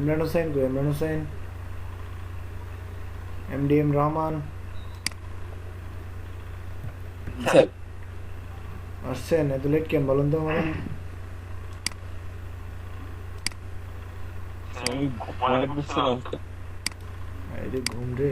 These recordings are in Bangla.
ইমরান হোসেন কো ইমরান হোসেন এমডিএম রহমান আসছেন এত লেট কেন বলুন তো আমাকে আরে ঘুম রে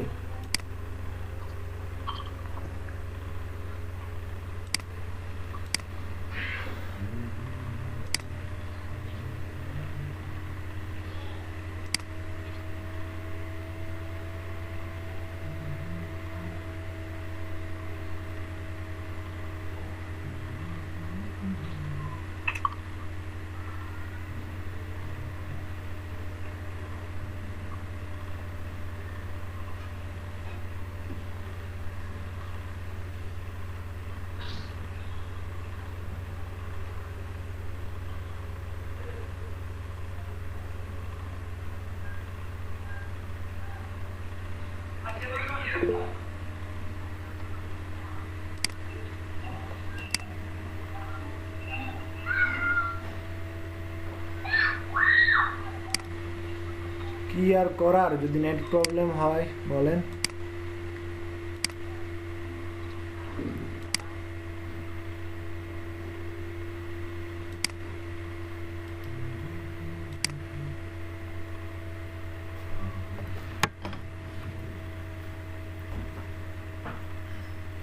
কি আর করার যদি নেট প্রবলেম হয় বলেন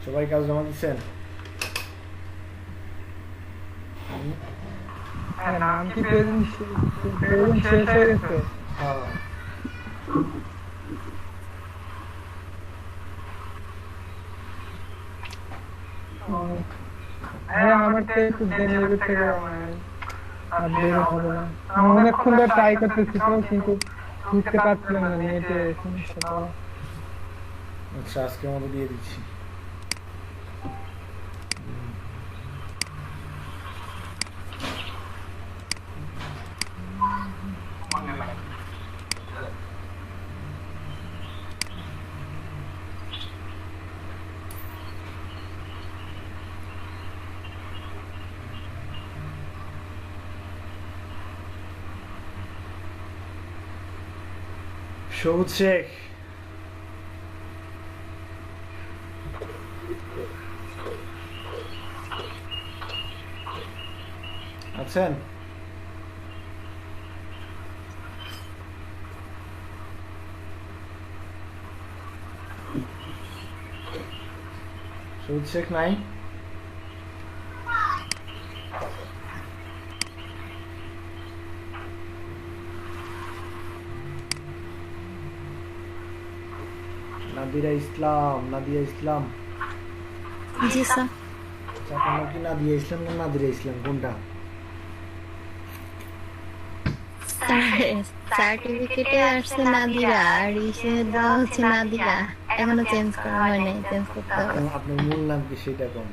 সবাই কাজ জমা দিচ্ছেন নাম কি প্রেজেন্ট শেষ হয়ে গেছে হ্যাঁ আমার তো একটু দেরি থেকে আর দেরি হবে না আমি অনেকক্ষণ ধরে ট্রাই করতেছি তো কিন্তু বুঝতে পারছিলাম না নেটে সমস্যা তো আচ্ছা আজকে মতো দিয়ে দিচ্ছি সবুজ শেখ আছেন সবুজ শেখ নাই নাদিয়া ইসলাম জি স্যার আপনার কি নাদিয়া ইসলাম না নাদিরা ইসলাম কোনটা সার্টিফিকেটে আসছে নাদিরা আর ইসে দেওয়া হচ্ছে নাদিরা এখনো চেঞ্জ করা হয়নি চেঞ্জ করতে হবে আপনার মূল নাম কি সেটা কোন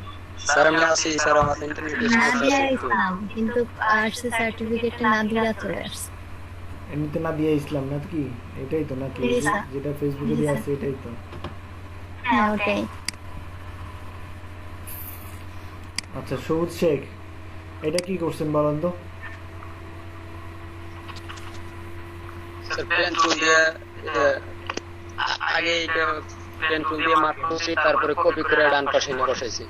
স্যার আমি আছি স্যার আমার ইন্টারনেট নাদিয়া ইসলাম কিন্তু আসছে সার্টিফিকেটে নাদিরা চলে আসছে এমনিতে নাদিয়া ইসলাম না কি এটাই তো নাকি যেটা ফেসবুকে দিয়ে আছে এটাই তো হ্যাঁ ওটাই আচ্ছা সবুজ শেখ এটা কি করছেন বলেন তো স্যার পেন টুল দিয়ে আগে এটা পেন টুল দিয়ে মার্ক করছি তারপরে কপি করে ডান পাশে নিয়ে বসাইছি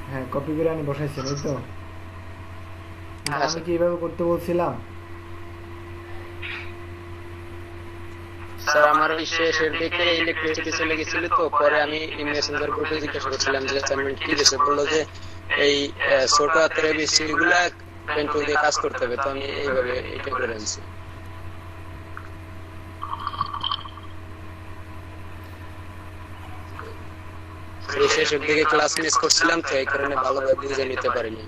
হ্যাঁ কপি করে আনি বসাইছেন এই তো আমি কি এইভাবে করতে বলছিলাম স্যার আমার ওই শেষের দিকে ইলেকট্রিসিটি চলে গেছিল তো পরে আমি মেসেঞ্জার গ্রুপে জিজ্ঞাসা করছিলাম যে অ্যাসাইনমেন্ট কি দিয়েছে বললো যে এই ছোট হাতের এবিসিডি গুলা পেন টুল দিয়ে কাজ করতে হবে তো আমি এইভাবে এটা করে আনছি শেষের দিকে ক্লাস মিস করছিলাম তো এই কারণে ভালোভাবে বুঝে নিতে পারিনি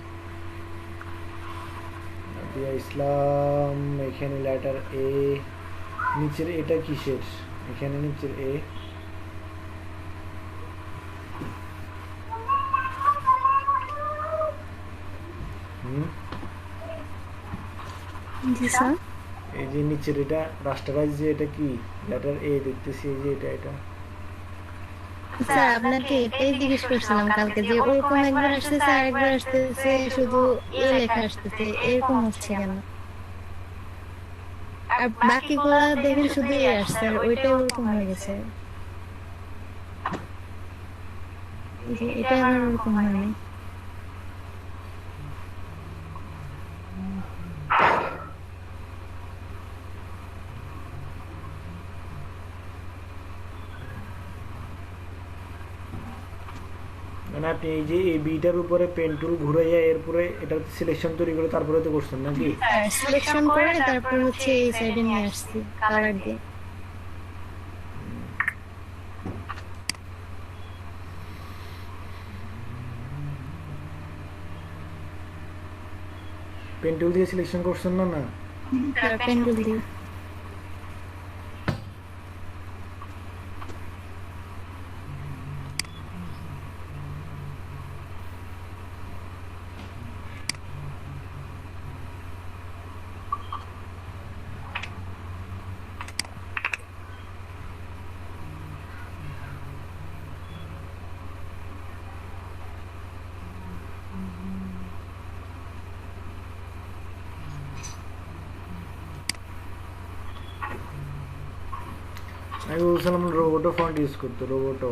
নাদিয়া ইসলাম এখানে লেটার এ নিচের এটা কিসের এখানে নিচের এ জি স্যার এই যে নিচের এটা রাষ্ট্ররাজ যে এটা কি লেটার এ দেখতেছি এই যে এটা স্যার আপনাকে এটাই জিজ্ঞেস করছিলাম কালকে যে ওরকম একবার আসতেছে আরেকবার আসতেছে শুধু এ লেখা আসতেছে এরকম হচ্ছে কেন আর বাকিগুলো দেখেন শুধু এই আসছে আর ওইটাই ওরকম হয়ে গেছে এই যে এটা আবার ওরকম হয়নি মানে আপনি এই যে এই বিটার উপরে পেন টুল ঘুরাইয়া এরপরে এটা সিলেকশন তৈরি করে তারপরে তো করছেন নাকি? সিলেকশন করে তারপর হচ্ছে এই সাইডে নিয়ে আসছি কালার দিয়ে পেন টুল দিয়ে সিলেকশন করছেন না? পেন্ডুল দিয়ে আমি বলছিলাম রোবোটো ফন্ট ইউজ করতে রোবোটো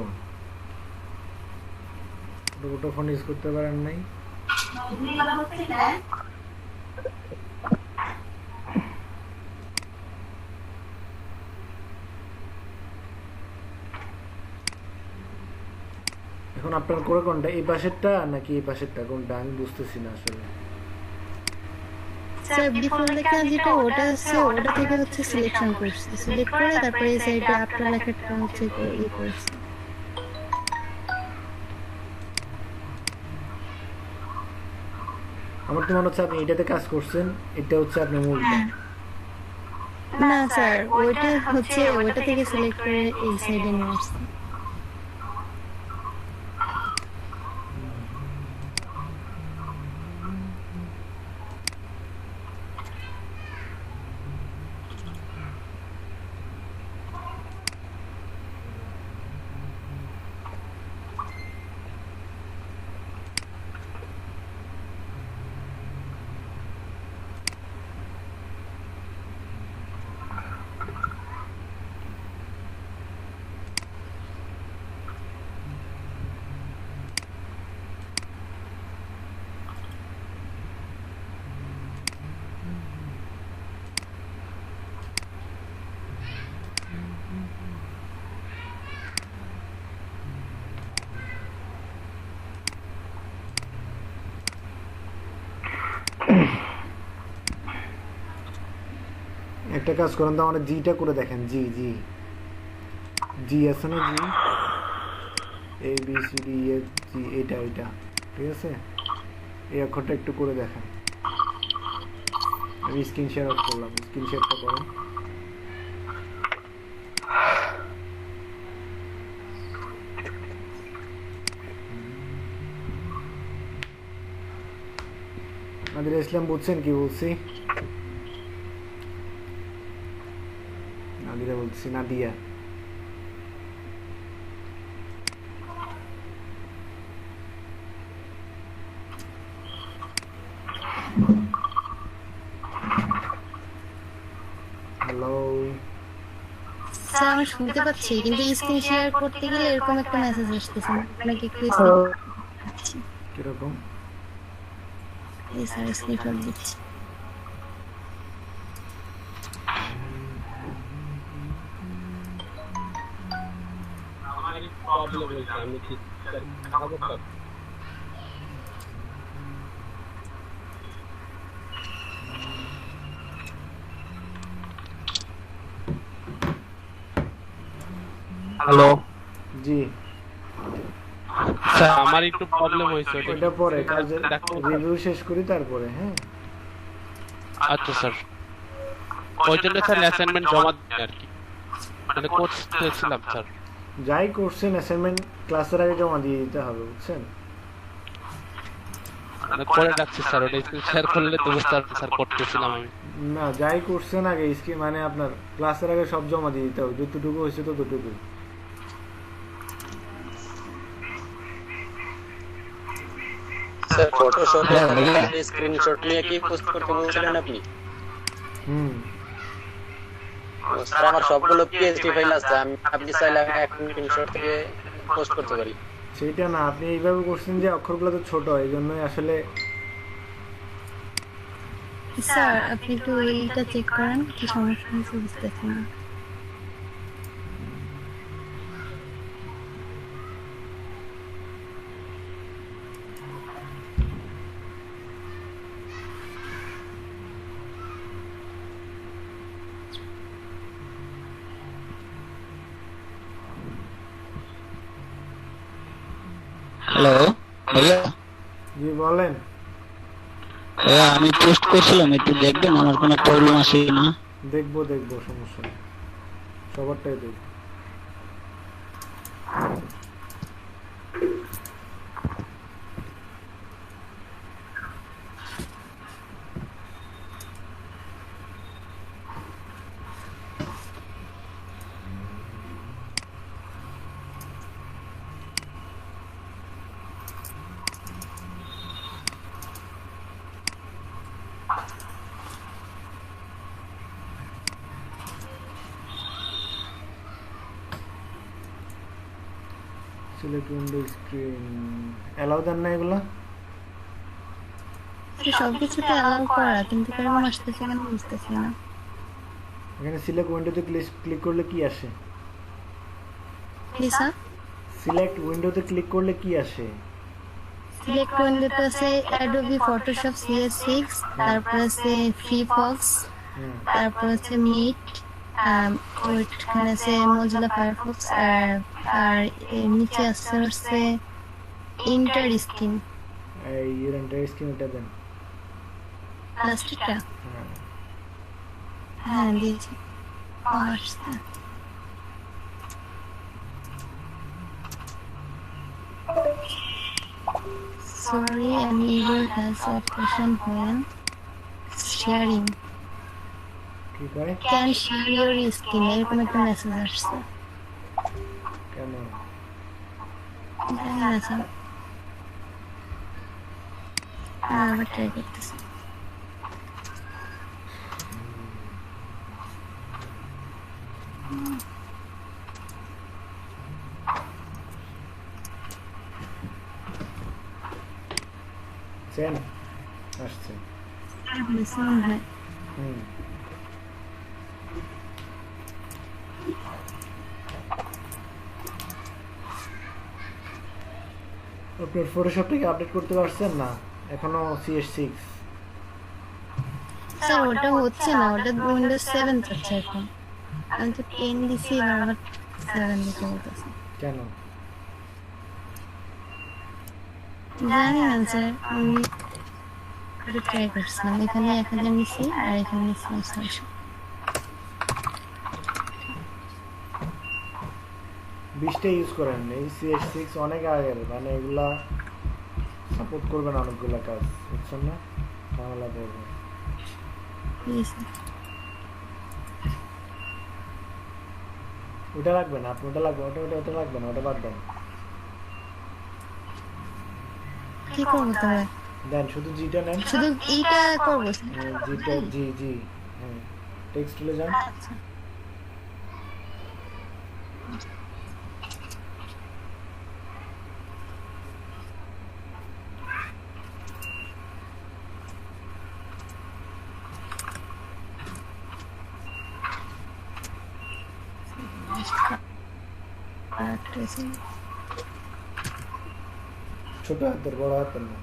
ফন্ট ইউজ করতে পারেন নাই? এখন আপনার করে কোনটা এই পাশেরটা নাকি এই পাশেরটা কোনটা আমি বুঝতেছি না আসলে স্যার ডিফল্ট লেখা যেটা ওটা আছে ওটা থেকে হচ্ছে সিলেকশন করছি সিলেক্ট করে তারপরে এই সাইডে আফটার লেখাটা হচ্ছে ই করছি আমার তো মনে হচ্ছে আপনি এটাতে কাজ করছেন এটা হচ্ছে আপনার মূলটা না স্যার ওইটা হচ্ছে ওইটা থেকে সিলেক্ট করে এই সাইডে নিয়ে আসছি একটা কাজ করেন তো আমাদের জিটা করে দেখেন জি জি জি আছে না জি A B C D F G এটা এটা ঠিক আছে এই অক্ষরটা একটু করে দেখেন আমি স্ক্রিন শেয়ার অফ করলাম স্ক্রিন শেয়ারটা করেন নাদিরা ইসলাম বুঝছেন কি বলছি নাদিরা বলছি নাদিয়া হ্যালো স্যার আমি শুনতে পাচ্ছি কিন্তু স্ক্রিন শেয়ার করতে গেলে এরকম একটা মেসেজ আসতেছে আপনাকে একটু কিরকম এই স্যার স্ক্রিনশট দিচ্ছি হ্যালো জি স্যার আমার একটু প্রবলেম হয়েছে ওটা পরে কাজে রিভিউ শেষ করি তারপরে হ্যাঁ আচ্ছা স্যার ওই জন্য স্যার অ্যাসাইনমেন্ট জমা দিই আর কি মানে করতেছিলাম স্যার যাই করছেন অ্যাসাইনমেন্ট ক্লাসের আগে জমা দিয়ে দিতে হবে বুঝছেন মানে করে রাখছি স্যার ওটা স্ক্রিন শেয়ার করলে তো বুঝতে পারছি স্যার করতেছিলাম আমি না যাই করছেন আগে স্ক্রিন মানে আপনার ক্লাসের আগে সব জমা দিয়ে দিতে হবে যতটুকু হয়েছে ততটুকু স্যার ফটোশপে স্ক্রিনশট নিয়ে কি পোস্ট করতে বলছিলেন আপনি? স্যার আমার সবগুলো পিএইচডি ফাইল আছে, আপনি চাইলে আমি এখন স্ক্রিনশট থেকে পোস্ট করতে পারি। সেইটা না, আপনি এইভাবে করছেন যে অক্ষরগুলো তো ছোট, এই জন্যই আসলে স্যার আপনি একটু এইটা চেক করেন কি সমস্যা হয়েছে বুঝতেছি না। হ্যালো ভাইয়া, জি বলেন। ভাইয়া আমি পোস্ট করছিলাম, একটু দেখবেন আমার কোনো প্রবলেম আছে না? দেখবো দেখবো, সমস্যা নেই, সবারটাই দেখবো। সিলেক্ট উইন্ডো স্ক্রিন অ্যালাউ দেন না এগুলা? সবকিছুতে অ্যালাউ করা, কিন্তু কেমন আসতেছে কেন বুঝতেছি না। এখানে সিলেক্ট উইন্ডোতে ক্লিক করলে কি আসে? কি স্যার? সিলেক্ট উইন্ডোতে ক্লিক করলে কি আসে? সিলেক্ট উইন্ডোতে আছে অ্যাডোবি ফটোশপ CS6, তারপর আছে ফ্রিফক্স, হুম, তারপর আছে মিট, ওইখানে আছে মজিলা ফায়ারফক্স, আর এর নিচে আছে হচ্ছে ইন্টার স্ক্রিন। এই ইউরেন্টার স্ক্রিন এটা দেন। লাস্টটা হ্যাঁ, হ্যাঁ দিয়েছি। আসছে। Sorry, unable has operation when sharing. কি করে? Can share your screen এরকম একটা মেসেজ আসছে। কেন? জানি না স্যার। আবার ট্রাই করতেছি। সেন আসছে। বেশি মনে হয়। হুম, আপনার ফটোশপটাকে আপডেট করতে পারছেন না এখনো? CS6 স্যার ওটা হচ্ছে না, ওটা উইন্ডোজ 7 চলছে এখন। আমি তো 10 দিছি, এবার আবার 7 দিতে বলতেছে। কেন? জানি না স্যার, আমি ট্রাই করছিলাম। এখানে 1000 নিছি আর এখানে নিছিলাম 600। 20টা ইউজ করেন। এই CS6 অনেক আগের, মানে এগুলা সাপোর্ট করবে না অনেকগুলা কাজ, বুঝছেন না? ঝামেলা করবে। প্লিজ ওটা লাগবে না, আপনি ওটা লাগবে, ওটা লাগবে না, ওটা বাদ দেন। কি করবো তাহলে? দেন শুধু জিটা নেন। শুধু এইটা করবো স্যার? জিটা জি জি, হ্যাঁ, টেক্সট টুলে যান। আচ্ছা ছোট হাতের, বড় হাতের না।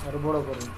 আরো বড় করুন।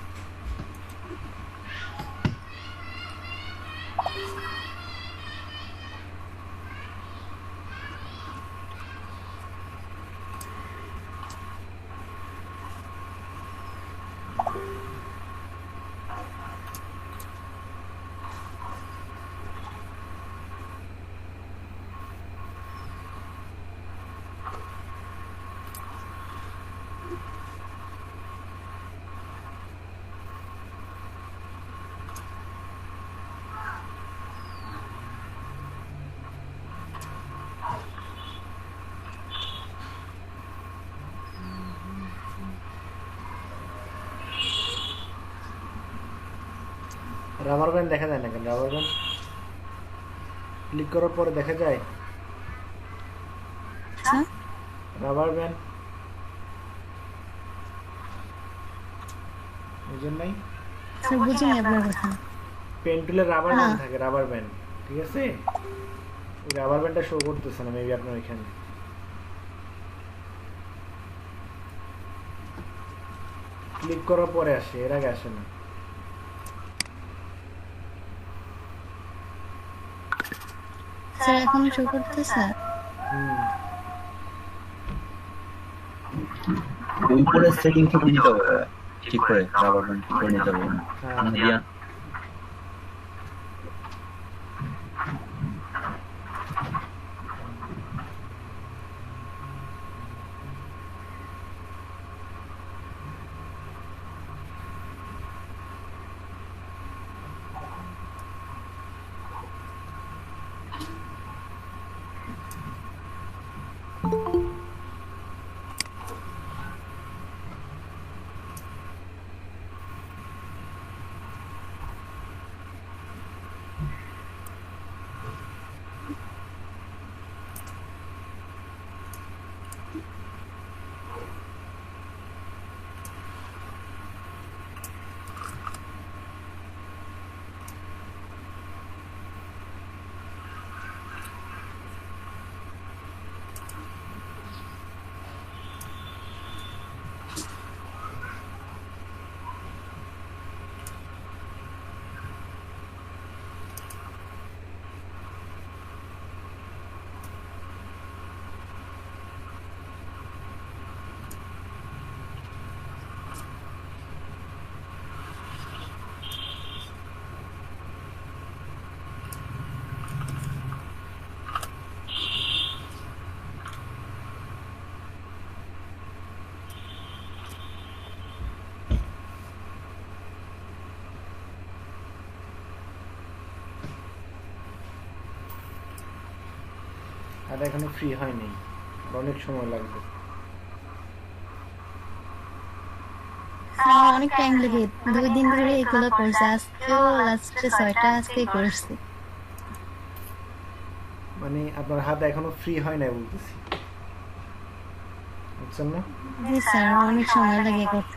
রাবার ব্যান্ড দেখা যায় না কেন? রাবার ব্যান্ড ক্লিক করার পরে দেখা যায় স্যার রাবার ব্যান্ড বুঝেন নাই? স্যার বুঝিনি আপনার কথা। পেন টুলের রাবার না। ব্যান্ড থাকে, রাবার ব্যান্ড, ঠিক আছে? ওই রাবার ব্যান্ডটা শো করতেছে না মেবি আপনার এখানে। ক্লিক করার পরে আসে, এর আগে আসে না। স্যার এখন শো করতেছে? হুম, উপরে সেটিং থেকে নিতে হবে ঠিক করে, রাবার ব্যান্ড ঠিক করে নিতে হবে। হ্যাঁ। দিয়া আর এখনো ফ্রি হয়নি, আর অনেক সময় লাগবে। স্যার অনেক টাইম লাগে, 2 দিন ধরে এগুলো করছে, আজকেও লাস্টে 6টা আজকে করছে। মানে আপনার হাত এখনো ফ্রি হয় না বলতেছি, বুঝছেন না? জি স্যার অনেক সময় লাগে করতে।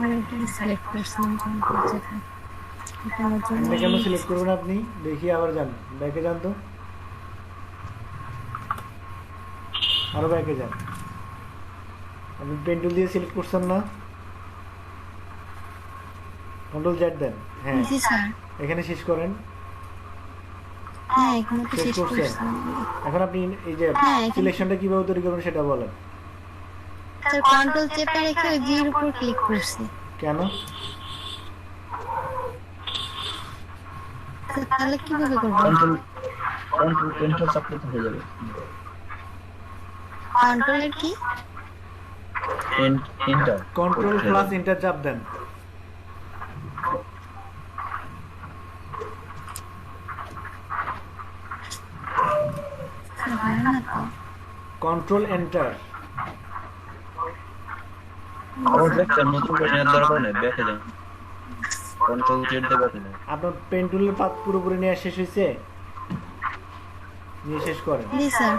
আমি এটা সিলেক্ট করছিলাম কোন প্রজেক্টে। এটা আমার জন্য এটা কেন সিলেক্ট করবেন আপনি? দেখি আবার যান, ব্যাকে যান তো, আরো ব্যাকে যান। আপনি পেন টুল দিয়ে সিলেক্ট করছেন না? কন্ট্রোল জেড দেন। হ্যাঁ, জি স্যার। এখানে শেষ করেন। হ্যাঁ এখানে তো শেষ শেষ করছেন। করছিলাম। এখন আপনি এই যে হ্যাঁ, এখানে- সিলেকশনটা কিভাবে তৈরি করবেন সেটা বলেন। স্যার কন্ট্রোল চেপে রেখে ওই জির উপর ক্লিক করছি। কেন? স্যার তাহলে কিভাবে করবো? কন্ট্রোল চাপলে তো হয়ে যাবে। কন্ট্রোলের কি? এন্টার কন্ট্রোল প্লাস এন্টার চাপ দেন। স্যার হয় না তো। Control enter. আমার ব্যাকটা নতুন করে নেওয়ার দরকার নেই, ব্যাকে যান, কন্ট্রোল জেড দিয়ে ব্যাকে যান। আপনার পেন টুলের পাত পুরোপুরি নেওয়া শেষ হয়েছে? নিয়ে শেষ করেন। জি স্যার।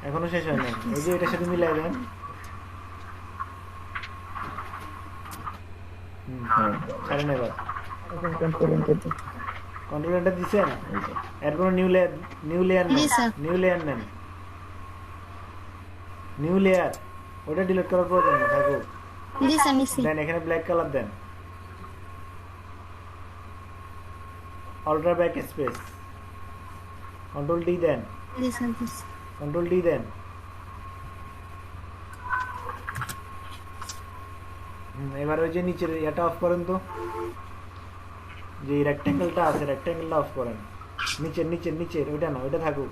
এখনো শেষ হয় নাই। এই যে এটার সাথে মিলাই দেন। হ্যাঁ, ছাড়েন এবার। এখন কন্ট্রোল এন্টার কন্ট্রোল এন্টার দিছেন? এই যে। এর কোনো নিউ লেয়ার জি নেন। স্যার। নিউ লেয়ার নেন। নিউ লেয়ার ওটা ডিলিট করার প্রয়োজন না, থাকুক। জি স্যার নিছি। দেন এখানে ব্ল্যাক কালার দেন। অল্ট্রা ব্যাক স্পেস। কন্ট্রোল ডি দেন। জি স্যার দিছি। কন্ট্রোল ডি দেন। এবার ওই যে নিচের এটা অফ করেন তো, যে রেক্ট্যাঙ্গেলটা আছে রেক্ট্যাঙ্গেলটা অফ করেন। নিচের নিচের নিচের ওইটা না, ওইটা থাকুক।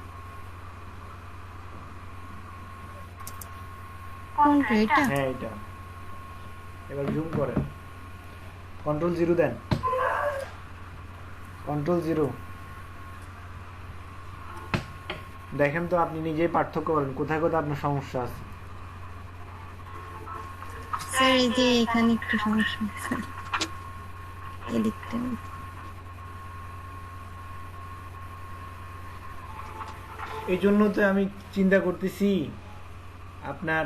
কোনটা এটা? হ্যাঁ এটা। এবার জুম করেন। কন্ট্রোল 0 দেন। কন্ট্রোল 0 দেখেন তো, আপনি নিজেই পার্থক্য করেন কোথায় কোথায় আপনার সমস্যা আছে। স্যার এই যে এখানে একটু সমস্যা আছে। এদিকটা এই জন্য তো আমি চিন্তা করতেছি আপনার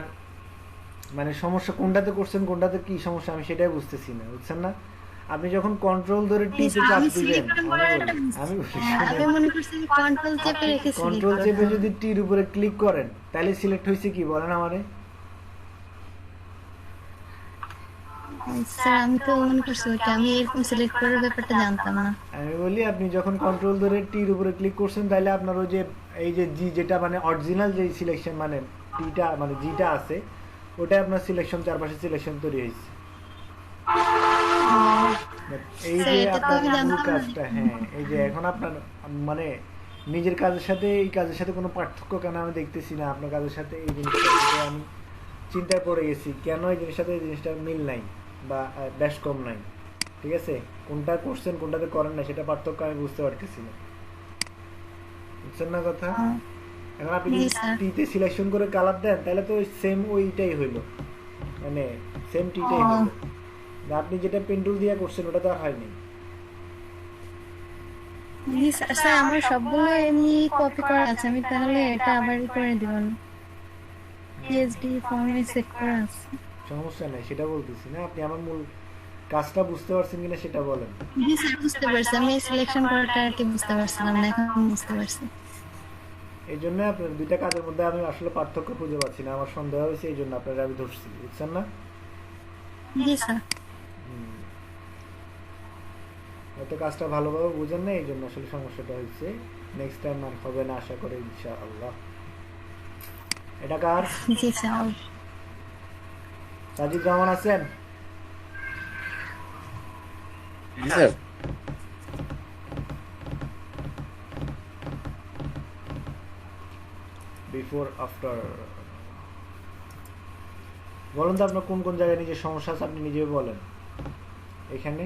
মানে সমস্যা কোনটাতে করছেন, কোনটাতে কি সমস্যা আমি সেটাই বুঝতেছি না, বুঝছেন না? আপনি যখন কন্ট্রোল ধরে টিতে চাপ আমি দিবেন, সিলেক্ট করাটা আমি আমি মনে করছি কন্ট্রোল চেপে রেখেছি। কন্ট্রোল চেপে যদি টির উপরে ক্লিক করেন তাহলে সিলেক্ট হয়েছে কি বলেন আমারে? স্যার আমি তো মনে করছি ওটা আমি এরকম সিলেক্ট করার ব্যাপারটা জানতাম না। আমি বলি আপনি যখন কন্ট্রোল ধরে টির উপরে ক্লিক করছেন তাহলে আপনার ওই যে এই যে জি যেটা মানে অরিজিনাল যে সিলেকশন মানে টিটা মানে জিটা আছে ওটা আপনার সিলেকশন চারপাশে সিলেকশন তৈরি হয়েছে। এই যে এটা তো আপনার আমি জানতাম মূল না। কাজটা, হ্যাঁ এই যে এখন আপনার মানে নিজের কাজের সাথে এই কাজের সাথে কোনো পার্থক্য কেন আমি দেখতেছি না, আপনার কাজের সাথে এই জিনিসটা এটা আমি চিন্তায় পড়ে গেছি কেন এই জিনিসের সাথে এই জিনিসটা মিল নাই বা বেশ কম নাই। ঠিক আছে, কোনটা করছেন কোনটাতে করেন না সেটা পার্থক্য আমি বুঝতে পারতেছি না, বুঝছেন না কথা? এখন আপনি জি, যদি স্যার। টিতে সিলেকশন করে কালার দেন তাহলে তো সেম ওইটাই হইলো, মানে সেম টিটাই ও। হইলো। আপনি যেটা পেন্টুল দিয়ে করছেন ওটা তো আর হয়নি। জি স্যার। স্যার আমার সবগুলো এমনি কপি করা আছে, আমি তাহলে এটা আবার করে দিব না। পিএইচডি ফর্মে সেট করা আছে। সমস্যা নাই, সেটা বলতেছি না, আপনি আমার মূল কাজটা বুঝতে পারছেন কিনা সেটা বলেন। জি স্যার বুঝতে পারছি, আমি সিলেকশন করাটা আর কি বুঝতে পারছিলাম না, এখন বুঝতে পারছি। এই জন্য আপনার দুইটা কাজের মধ্যে আমি আসলে পার্থক্য খুঁজে পাচ্ছি না, আমার সন্দেহ হয়েছে, এই জন্য আপনারা আমি ধরছি, বুঝছেন না? জি স্যার। হয়তো কাজটা ভালোভাবে বুঝেন না, এই জন্য আসলে সমস্যাটা হয়েছে। নেক্সট টাইম আর হবে না আশা করি ইনশাআল্লাহ। এটা কার? জি স্যার। সাজিদ কেমন আছেন? বিফোর আফটার বলেন তো আপনার কোন কোন জায়গায় নিজের সমস্যা আছে আপনি নিজেই বলেন। এখানে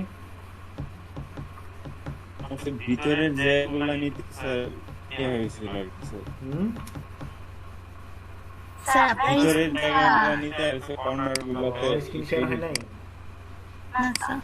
ভিতরের জায়গাগুলো নিতে স্যার কি হয়েছিল আর কি স্যার? স্যার আপনার ভিতরের জায়গাগুলো নিতে হয়েছে কর্নার গুলোতে। স্ক্রিন শেয়ার হয় নাই? না স্যার।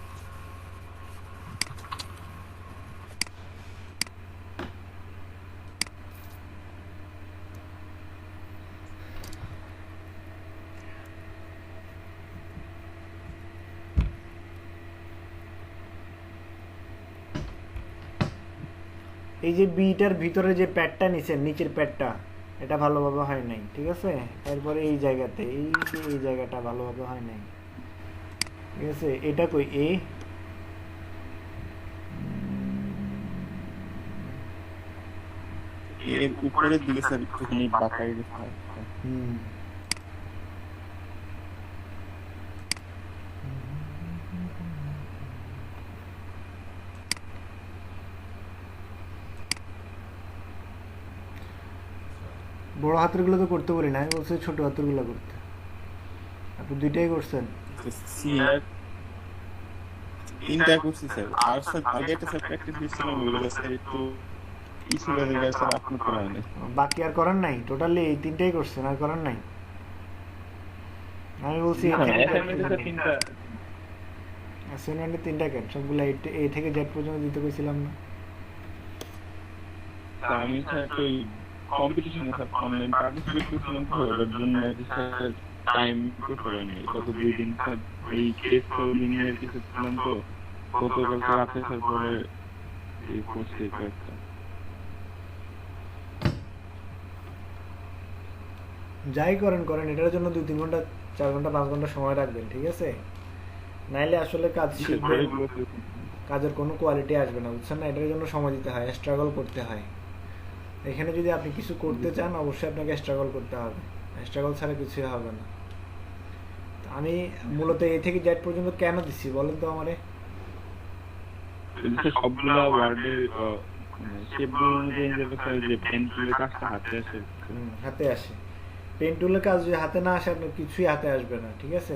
এই যে বিটার ভিতরে যে প্যাডটা নিছেন নিচের প্যাডটা এটা ভালোভাবে হয় নাই, ঠিক আছে? এরপরে এই জায়গাতে এই যে এই জায়গাটা ভালোভাবে হয় নাই, ঠিক আছে? এটা কই এ এর উপরের দিকে স্যার একটুখানি বাঁকাই গেছে। বড় হাতের গুলো তো করতে বলি না, আমি বলছি ছোট হাতের গুলো করতে। আপনি দুইটাই করছেন? সিআর তিনটা করছি স্যার। আর স্যার আগে একটা স্যার প্র্যাকটিস দিচ্ছিলাম, ওগুলো স্যার একটু ইস্যু হয়ে গেছে, স্যার আপলোড করা হয়নি। বাকি আর করার নাই? টোটালি এই তিনটাই করছেন, আর করার নাই? আমি বলছি অ্যাসাইনমেন্টে তিনটা কেন, সবগুলো এ থেকে জেড পর্যন্ত দিতে কইছিলাম না? স্যার আমি স্যার একটা ওই কম্পিটিশনে স্যার অনলাইন পার্টিসিপেট করছিলাম, তো ওটার জন্য স্যার টাইম করতে পারিনি। গত 2 দিন স্যার এই কেস সোলভিং এর কিছু ছিলাম, তো গতকাল রাতে স্যার পরে এই করছি কয়েকটা। যাই করেন করেন, এটার জন্য 2-3 ঘন্টা 4 ঘন্টা 5 ঘন্টা সময় রাখবেন, ঠিক আছে? নাইলে আসলে কাজ শিখবেন, কাজের কোনো কোয়ালিটি আসবে না, বুঝছেন না? এটার জন্য সময় দিতে হয়, স্ট্রাগল করতে হয়। এখানে যদি আপনি কিছু করতে চান, অবশ্যই আপনাকে স্ট্রাগল করতে হবে, স্ট্রাগল ছাড়া কিছুই হবে না। আমি মূলত এ থেকে জেড পর্যন্ত কেন দিচ্ছি বলেন তো আমারে? সবগুলা ওয়ার্ডের শেপগুলো অনুযায়ী যে পেন টুলের কাজটা হাতে আসে। হাতে আসে, পেন টুলের কাজ যদি হাতে না আসে, আপনার কিছুই হাতে আসবে না, ঠিক আছে?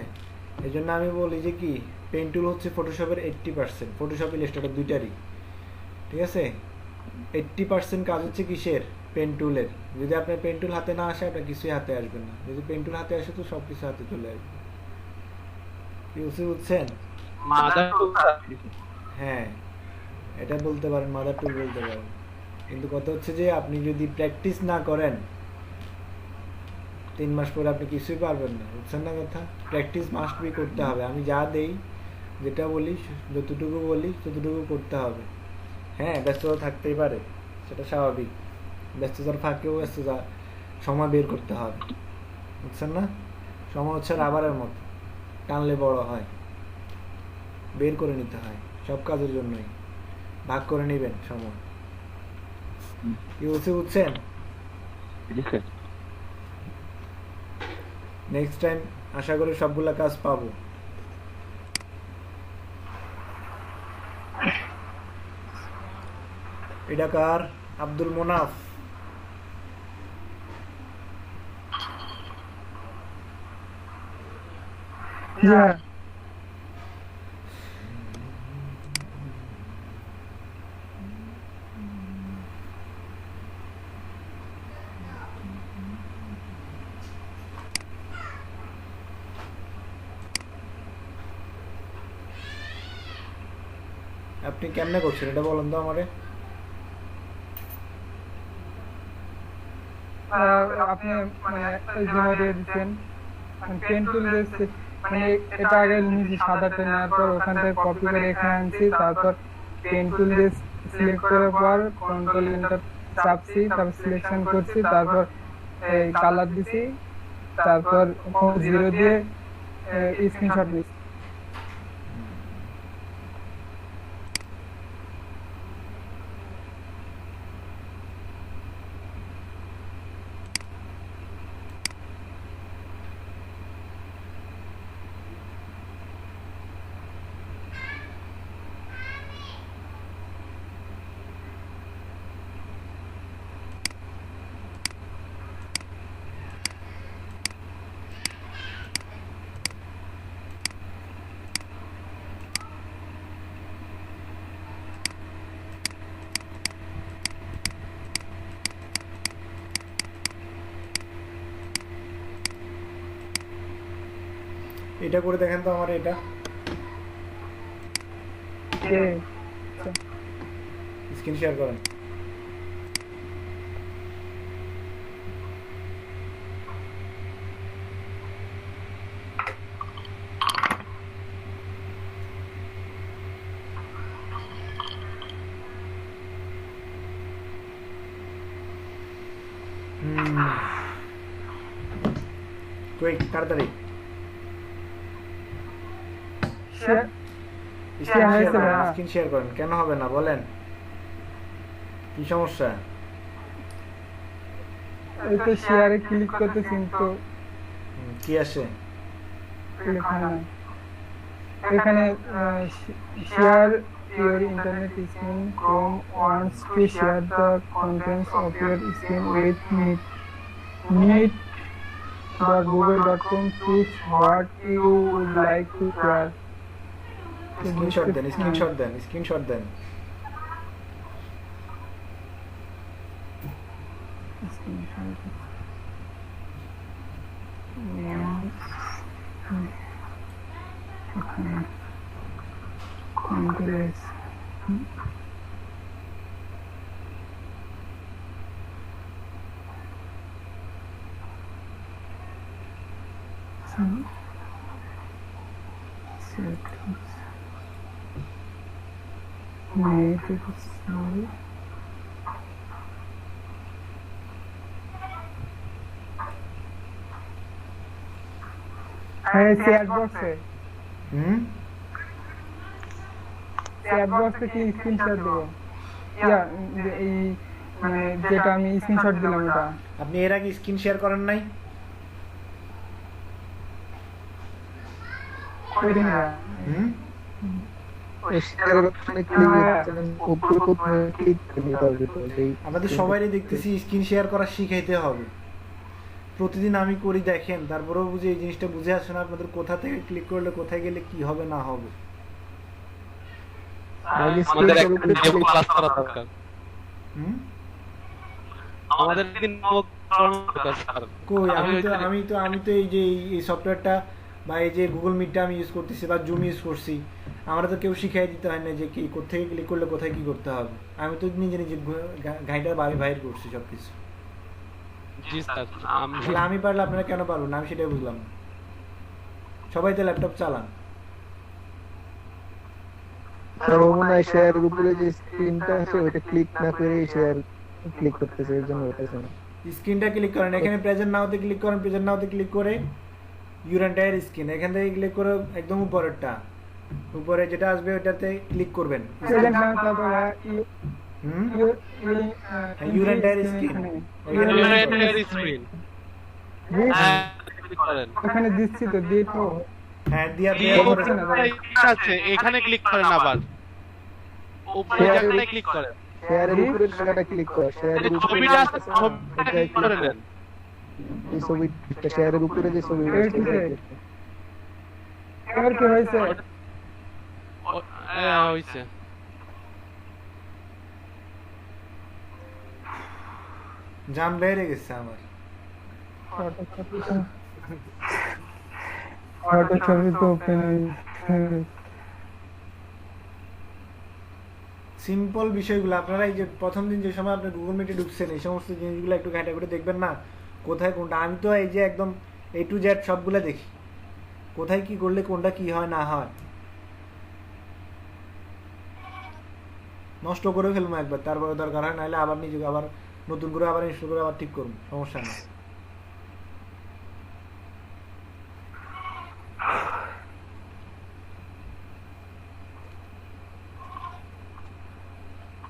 এই জন্য আমি বলি যে কি, পেন টুল হচ্ছে ফটোশপের 80%, ফটোশপ ইলাস্ট্রেটর দুইটারই, ঠিক আছে? 80% কাজ হচ্ছে কিসের? পেন টুলের। যদি আপনার পেন টুল হাতে না আসে, আপনার কিছুই হাতে আসবে না। যদি পেন টুল হাতে আসে, তো সব কিছু হাতে চলে আসবে। কি বুঝছেন? হ্যাঁ, এটা বলতে পারেন, মাদার টুল বলতে পারেন। কিন্তু কথা হচ্ছে যে আপনি যদি প্র্যাকটিস না করেন, 3 মাস পরে আপনি কিছুই পারবেন না, বুঝছেন না কথা? প্র্যাকটিস মাস্ট বি করতে হবে। আমি যা দেই, যেটা বলি, যতটুকু বলি ততটুকু করতে হবে। হ্যাঁ, ব্যস্ততা থাকতেই পারে, সেটা স্বাভাবিক। ব্যস্ততার ফাঁকেও ব্যস্ততা সময় বের করতে হবে, বুঝছেন না? সময় হচ্ছে রাবারের মতো, টানলে বড় হয়, বের করে নিতে হয় সব কাজের জন্যই। ভাগ করে নেবেন সময়। কি বলছি, বুঝছেন? নেক্সট টাইম আশা করি সবগুলা কাজ পাবো। এটা কার? আব্দুল মোনাফ। আপনি কেমনে করছেন এটা বলেন তো আমারে? আপনি মানে জমা দিয়ে দিচ্ছেন, পেন টুল দিয়েছি, মানে এটা আগে নিজে সাদাটা নেওয়ার পর ওখান থেকে কপি করে এখানে আনছি, তারপর পেন টুল দিয়ে সিলেক্ট করার পর কন্ট্রোল এন্টার চাপছি, তারপর সিলেকশন করছি, তারপর এই কালার দিছি, তারপর 0 দিয়ে স্ক্রিনশট দিচ্ছি। এটা করে দেখেন তো আমার, এটা স্ক্রিন শেয়ার করেন। কুইক, তাড়াতাড়ি স্ক্রিন শেয়ার করেন। কেন হবে না বলেন, কি সমস্যা? এই তো শেয়ারে ক্লিক করতেছি তো কি আসে? এখানে share your internet screen. Chrome wants to share the contents of your screen with need .google.com choose what you would like to share. Screenshot দেন, স্ক্রিনশট দেন, স্ক্রিনশট দেন। Congress. चैट बॉक्स है चैट बॉक्स কি স্ক্রিনশট দেব ইয়া এই মানে যেটা আমি স্ক্রিনশট দিলাম ওটা আপনি এর আগে স্ক্রিন শেয়ার করেন নাই? করি না শেয়ারের অপশনে ক্লিক করছেন উপরে কোথায় ক্লিক করতে হবে তো এই আমাদের সবাইরই দেখতেছি স্ক্রিন শেয়ার করা শিখাইতে হবে। প্রতিদিন আমি করি দেখেন, তারপরেও বুঝে এই জিনিসটা বুঝে আসে না আপনাদের কোথা থেকে ক্লিক করলে কোথায় গেলে কি হবে না হবে। আমাদের একদিন ডেমো ক্লাস করা দরকার। আমাদের একদিন ডেমো দরকার স্যার। কই আমি তো এই যে এই সফটওয়্যারটা বা এই যে গুগল মিটটা আমি ইউজ করতেছি বা জুম ইউজ করছি, আমরা তো কেউ শিখাই দিতে হয় না যে কি কোথায় ক্লিক করলে কোথায় কি করতে হবে। আমি তো নিজে নিজে গাইডার বাইর করছি সবকিছু। জি স্যার, আমি পারলে আপনারা কেন পারবেন না, আমি সেটাই বুঝলাম। সবাই তো ল্যাপটপ চালান। স্যার মনে হয় শেয়ারের উপরে যে স্ক্রিনটা আছে ওটা ক্লিক না করে শেয়ার ক্লিক করতেছে, এর জন্য হতেছে না। স্ক্রিনটা ক্লিক করেন, এখানে প্রেজেন্ট নাওতে ক্লিক করেন, প্রেজেন্ট নাওতে ক্লিক করে ইউর এন্টায়ার স্ক্রিন এখান থেকে ক্লিক করে একদম উপরেরটা, উপরে যেটা আসবে ওটাতে ক্লিক করবেন। ইউর এন্টায়ার স্ক্রিন ওখানে দিচ্ছি তো দেখো। হ্যাঁ দিয়া আছে, এখানে ক্লিক করেন, আবার উপরে জায়গাটায় ক্লিক করেন, শেয়ারের উপরে জায়গাটা ক্লিক করো, শেয়ারের উপরে ছবিটা আছে ছবিটা ক্লিক করে নেন। এই ছবিটা শেয়ারের উপরে যে ছবিটা আছে এবার কি হয়েছে? হইছে জাম বেড়ে গেছে আমার। ছবি তো ওপেন সিম্পল বিষয়গুলো আপনারা এই যে প্রথম দিন যে সময় আপনি গুগল মিটে ঢুকছেন এই সমস্ত জিনিসগুলো একটু ঘাটা করে দেখবেন না কোথায় কোনটা। আমি তো এই যে একদম A to Z সবগুলো দেখি, কোথায় কি করলে কোনটা কি হয় না হয়। নষ্ট করে ফেলবো একবার, তারপরে দরকার হয় নাহলে আবার নিজে আবার নতুন করে আবার ইনস্টল করে আবার ঠিক করুন, সমস্যা নেই।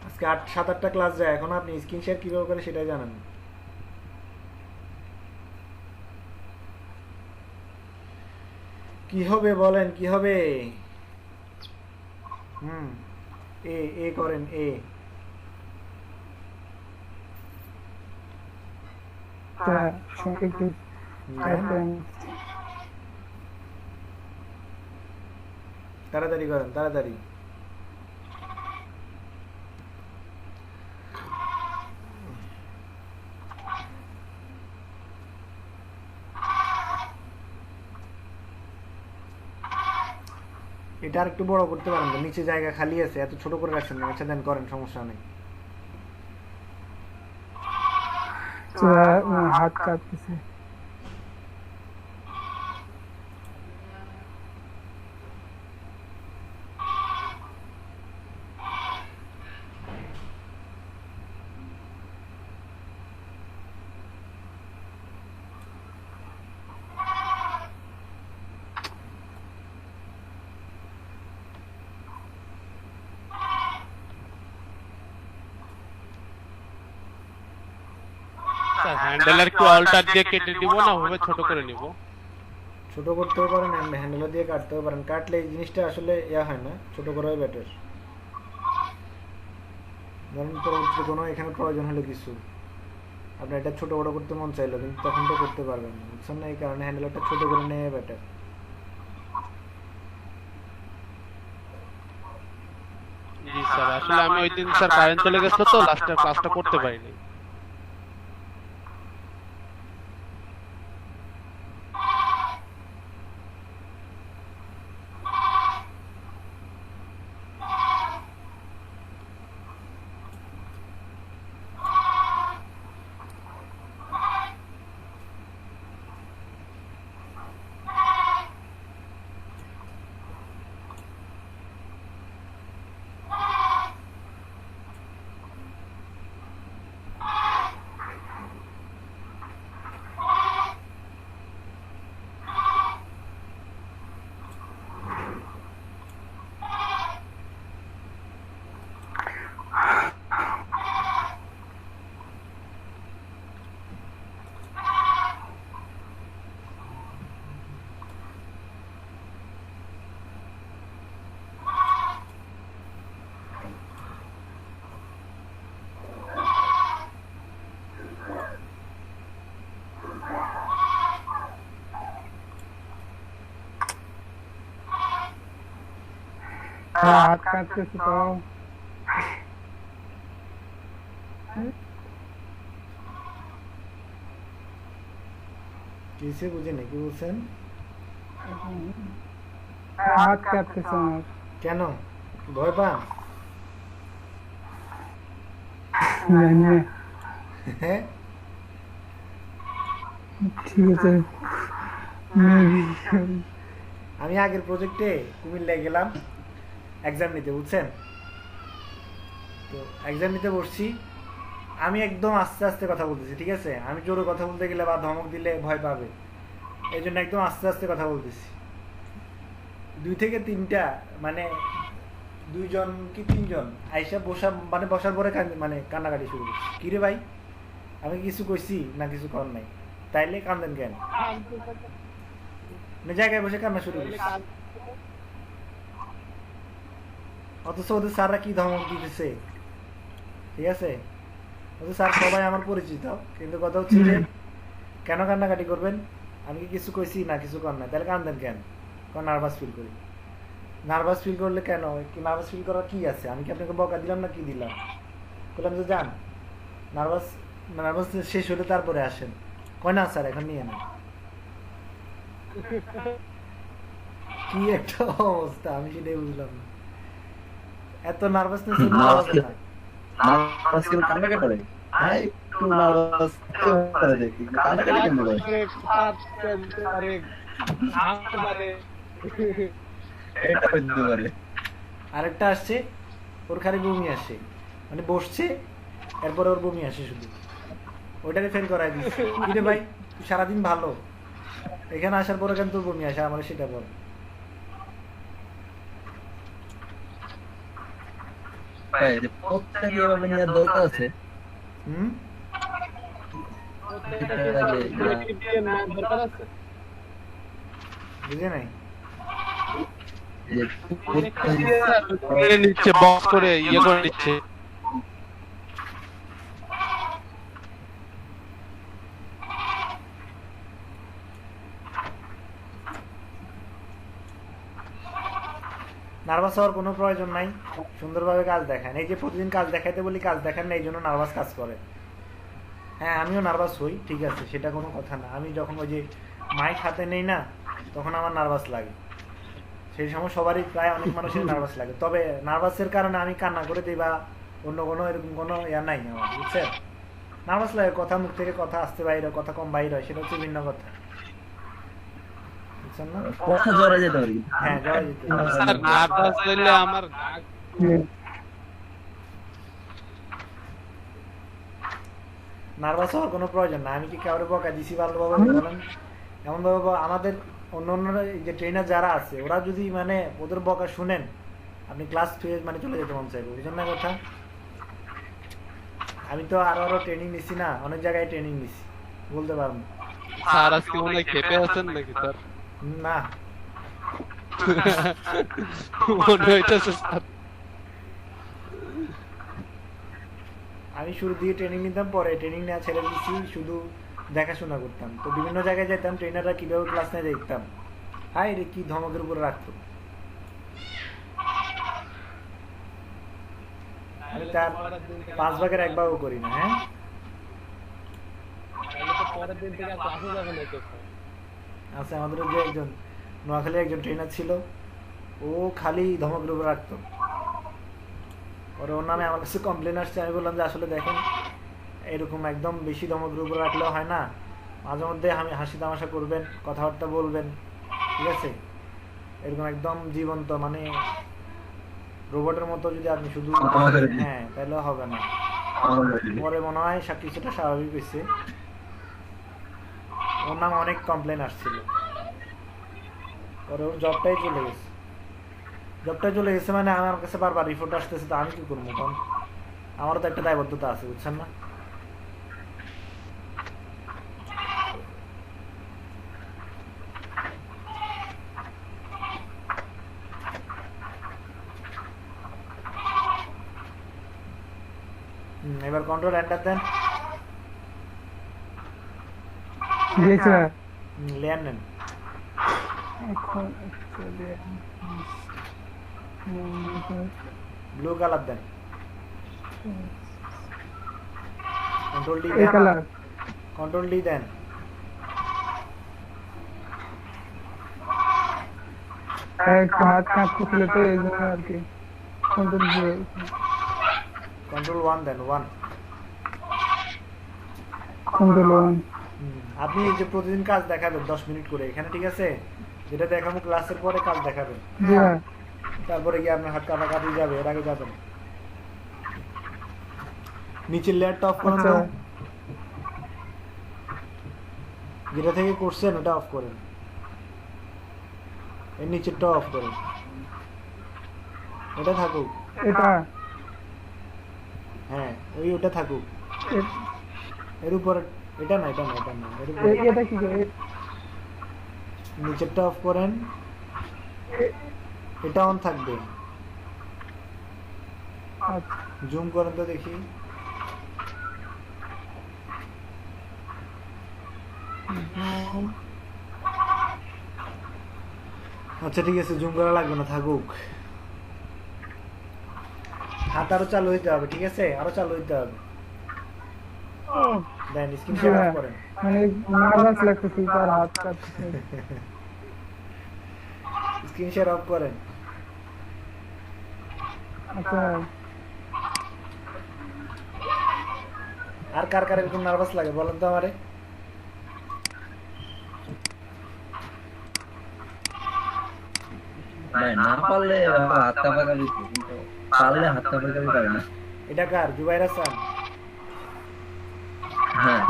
আজকে 7-8টা ক্লাস যায়, এখন আপনি স্ক্রিন শেয়ার কিভাবে করে সেটাই জানেন। কি হবে বলেন, কি হবে? এ করেন, তাড়াতাড়ি করেন, তাড়াতাড়ি। এটা আর একটু বড় করতে পারেন, নিচে জায়গা খালি আছে, এত ছোট করে রাখছেন না। আচ্ছা দেন, করেন, সমস্যা নেই। হাত কাঁপতেছে। হ্যান্ডেলার কি অল্টার দিয়ে কেটে দিব না ওভাবে ছোট করে নিব? ছোট করতেও পারেন, হ্যান্ডেলার দিয়ে কাটতেও পারেন। কাটলে এই জিনিসটা আসলে ইয়া হয় না, ছোট করাই বেটার। ধরুন পরবর্তীতে কোনো এখানে প্রয়োজন হলে কিছু আপনার এটা ছোট বড় করতে মন চাইলো কিন্তু তখন তো করতে পারবেন না, বুঝছেন না? এই কারণে হ্যান্ডেলটা ছোট করে নেওয়া বেটার। জি স্যার, আসলে আমি ওই দিন স্যার কারেন্ট চলে গেছিল তো লাস্টে ক্লাসটা করতে পারিনি। হাত কাটতেছে তো। কিসে বুঝে নাকি বলছেন? হাত কাটতেছে আমার। কেন ভয় পান? জানি না। হ্যাঁ ঠিক আছে, maybe। আমি আগের প্রজেক্টে কুমিল্লায় গেলাম এক্সাম নিতে, বুঝছেন? তো এক্সাম নিতে বসছি, আমি একদম আস্তে আস্তে কথা বলতেছি, ঠিক আছে? আমি জোরে কথা বলতে গেলে বা ধমক দিলে ভয় পাবে, এই জন্য একদম আস্তে আস্তে কথা বলতেছি। 2 থেকে 3টা মানে 2 জন কি 3 জন আইসা বসার পরে মানে কান্নাকাটি শুরু করছি। কিরে ভাই, আমি কিছু কইছি না কিছু কর নাই, তাইলে কান্দেন কেন? জায়গায় বসে কান্না শুরু করছি, অথচ ওদের স্যাররা কি ধমক দিতেছে, ঠিক আছে? ওদের স্যার সবাই আমার পরিচিত, কিন্তু কথা হচ্ছে যে কেন কান্নাকাটি করবেন? আমি কি কিছু কইছি না কিছু কর নাই, তাহলে কান্দেন কেন? নার্ভাস ফিল করি। নার্ভাস ফিল করলে কেন? নার্ভাস ফিল করার কি আছে? আমি কি আপনাকে বকা দিলাম না কি দিলাম? বললাম যে যান, নার্ভাস শেষ হলে তারপরে আসেন। কয় না স্যার এখন নিয়ে নেন। কি একটা অবস্থা, আমি সেটাই বুঝলাম না। এত নার্ভাসনেস কান্নাকাটি করে, একটু নার্ভাস করে দেখি কান্নাকাটি কেন করে? এটা হইতে পারে। আরেকটা আসছে, ওর খালি বমি আসে, মানে বসছে এরপরে ওর বমি আসে শুধু, ওইটাকে ফেল করাই দিচ্ছে। কিরে ভাই, তুই সারাদিন ভালো, এখানে আসার পরে কেন তোর বমি আসে? আমার সেটা বল। বুঝে নাই? নিচ্ছে বক্স করে ইয়ে করে নিচ্ছে। নার্ভাস হওয়ার কোনো প্রয়োজন নাই, সুন্দরভাবে কাজ দেখান। এই যে প্রতিদিন কাজ দেখাইতে বলি, কাজ দেখান না, এই জন্য নার্ভাস কাজ করে। হ্যাঁ আমিও নার্ভাস হই, ঠিক আছে, সেটা কোনো কথা না। আমি যখন ওই যে মাইক হাতে নেই না, তখন আমার নার্ভাস লাগে। সেই সময় সবারই, প্রায় অনেক মানুষের নার্ভাস লাগে। তবে নার্ভাসের কারণে আমি কান্না করে দিই বা অন্য কোনো এরকম কোনো ইয়া নাই আমার, বুঝছেন? নার্ভাস লাগে, কথা মুখ থেকে কথা আসতে বাইরে, কথা কম বাইরে হয়, সেটা হচ্ছে ভিন্ন কথা, বুঝছেন না? কথা জড়ে যেতে পারি। হ্যাঁ জড়ে যেতে পারি। স্যার নার্ভাস হইলে আমার নার্ভাস হওয়ার কোনো প্রয়োজন না। আমি কি কাউরে বকা দিছি ভালোভাবে বলেন? এমন ভাবে আমাদের অন্য অন্য যে ট্রেনার যারা আছে, ওরা যদি মানে ওদের বকা শুনেন, আপনি ক্লাস ফিরে মানে চলে যেতে মন চাইবে, বুঝলেন না কথা? আমি তো আরো ট্রেনিং নিছি না, অনেক জায়গায় ট্রেনিং নিছি, বলতে পারবো। স্যার আজকে মনে হয় খেপে আছেন নাকি স্যার? না মনে হইতেছে স্যার। আমি আমি শুরু দিয়ে ট্রেনিং নিতাম, পরে ট্রেনিং নেওয়া ছেড়ে দিচ্ছি, শুধু দেখাশোনা করতাম। তো বিভিন্ন জায়গায় যেতাম, ট্রেনাররা কীভাবে ক্লাস নেয় দেখতাম। হাই রে কি ধমকের উপরে রাখতো। আমি তার 5 ভাগের 1 ভাগও করি না। হ্যাঁ আচ্ছা, আমাদের যে একজন নোয়াখালীর একজন ট্রেনার ছিল, ও খালি ধমকের উপর রাখতো। পরে ওর নামে আমার কাছে কমপ্লেন আসছে। আমি বললাম যে আসলে দেখেন, এরকম একদম বেশি ধমকের উপর রাখলেও হয় না, মাঝে মধ্যে আমি হাসি তামাশা করবেন, কথাবার্তা বলবেন, ঠিক আছে? এরকম একদম জীবন্ত মানে রোবটের মতো যদি আপনি শুধু হ্যাঁ তাহলে হবে না। পরে মনে হয় সব কিছুটা স্বাভাবিক হয়েছে। ওর নাম অনেক কমপ্লেন আসছিল, পরে ওর জবটাই চলে গেছে। জবটাই চলে গেছে মানে আমার কাছে বারবার রিপোর্ট আসতেছে, তো আমি কি করবো? কারণ আমারও তো একটা দায়বদ্ধতা আছে, বুঝছেন না? এবার কন্ট্রোল এন্টার দেন। জি স্যার। লেয়ার নেন। এখন ব্লু কালার দেন। কন্ট্রোল ডি এই দেন। কালার। কন্ট্রোল ডি দেন। একটু হাত কাঁপতেছিল তো এই জন্য আর কি। কন্ট্রোল 1 দেন। 1 কন্ট্রোল 1। আপনি এই যে প্রতিদিন কাজ দেখাবেন 10 মিনিট করে এখানে, ঠিক আছে? যেটা দেখাবো ক্লাসের পরে কাজ দেখাবেন। জি হ্যাঁ। তারপরে গিয়ে আপনার হাত কাটাকাটি যাবে, এর আগে যাবেন। নিচের লেয়ারটা অফ করেন তো, যেটা থেকে করছেন ওটা অফ করেন, এর নিচেরটা অফ করেন, এটা থাকুক। এটা হ্যাঁ ওটা থাকুক। এর উপরে এটা না, এটা না, এটা না, এর উপরে এটা কি করে? নিচেরটা অফ করেন, এটা অন থাকবে। আচ্ছা জুম করেন তো দেখি। আচ্ছা ঠিক আছে, জুম করা লাগবে না, থাকুক। হাত আরো চালু হইতে হবে, ঠিক আছে? আরো চালু হইতে হবে। দেন স্ক্রিন শেয়ার অফ করেন। মানে নার্ভাস লাগতেছে স্যার, হাত কাঁপতেছে। স্ক্রিন শেয়ার অফ করেন। আচ্ছা আর কার কার এরকম নার্ভাস লাগে বলেন তো আমারে। ভাই না পারলে হাতটা পাকা দিত, কিন্তু পারলে হাতটা পাকা পারে না। এটা কার? জুবাইর হাসান। হ্যাঁ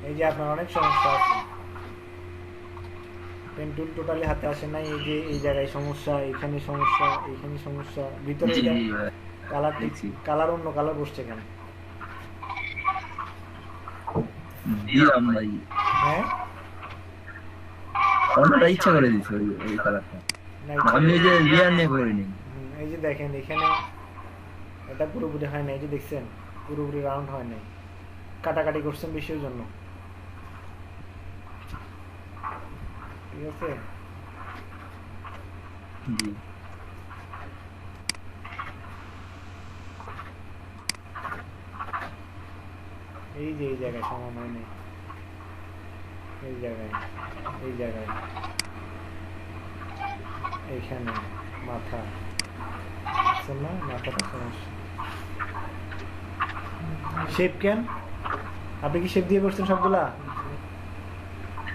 এই যে আপনার অনেক সমস্যা আছে, পেন টুল টোটালি হাতে আসে নাই। এই যে এই জায়গায় সমস্যা, এখানে সমস্যা, এইখানে সমস্যা, ভিতরে জি জি ভাই। কালার কালার অন্য কালার বসছে কেন? দিলাম ভাই, হ্যাঁ অন্যটা ইচ্ছা করে দিছে ওই কালারটা। না, আমি ওই যে লেয়ার নিয়ে করিনি। এই যে দেখেন এখানে এটা পুরোপুরি হয় না, এই যে দেখছেন পুরোপুরি রাউন্ড হয় নাই, কাটাকাটি করছেন বেশির জন্য, ঠিক আছে? জি এই যে এই জায়গায় সমান হয় নাই, এই জায়গায়, এই জায়গায়, এইখানে মাথা না, মাথাটা সমস্যা। শেপ কেন? আপনি কি শেপ দিয়ে করছেন সবগুলা?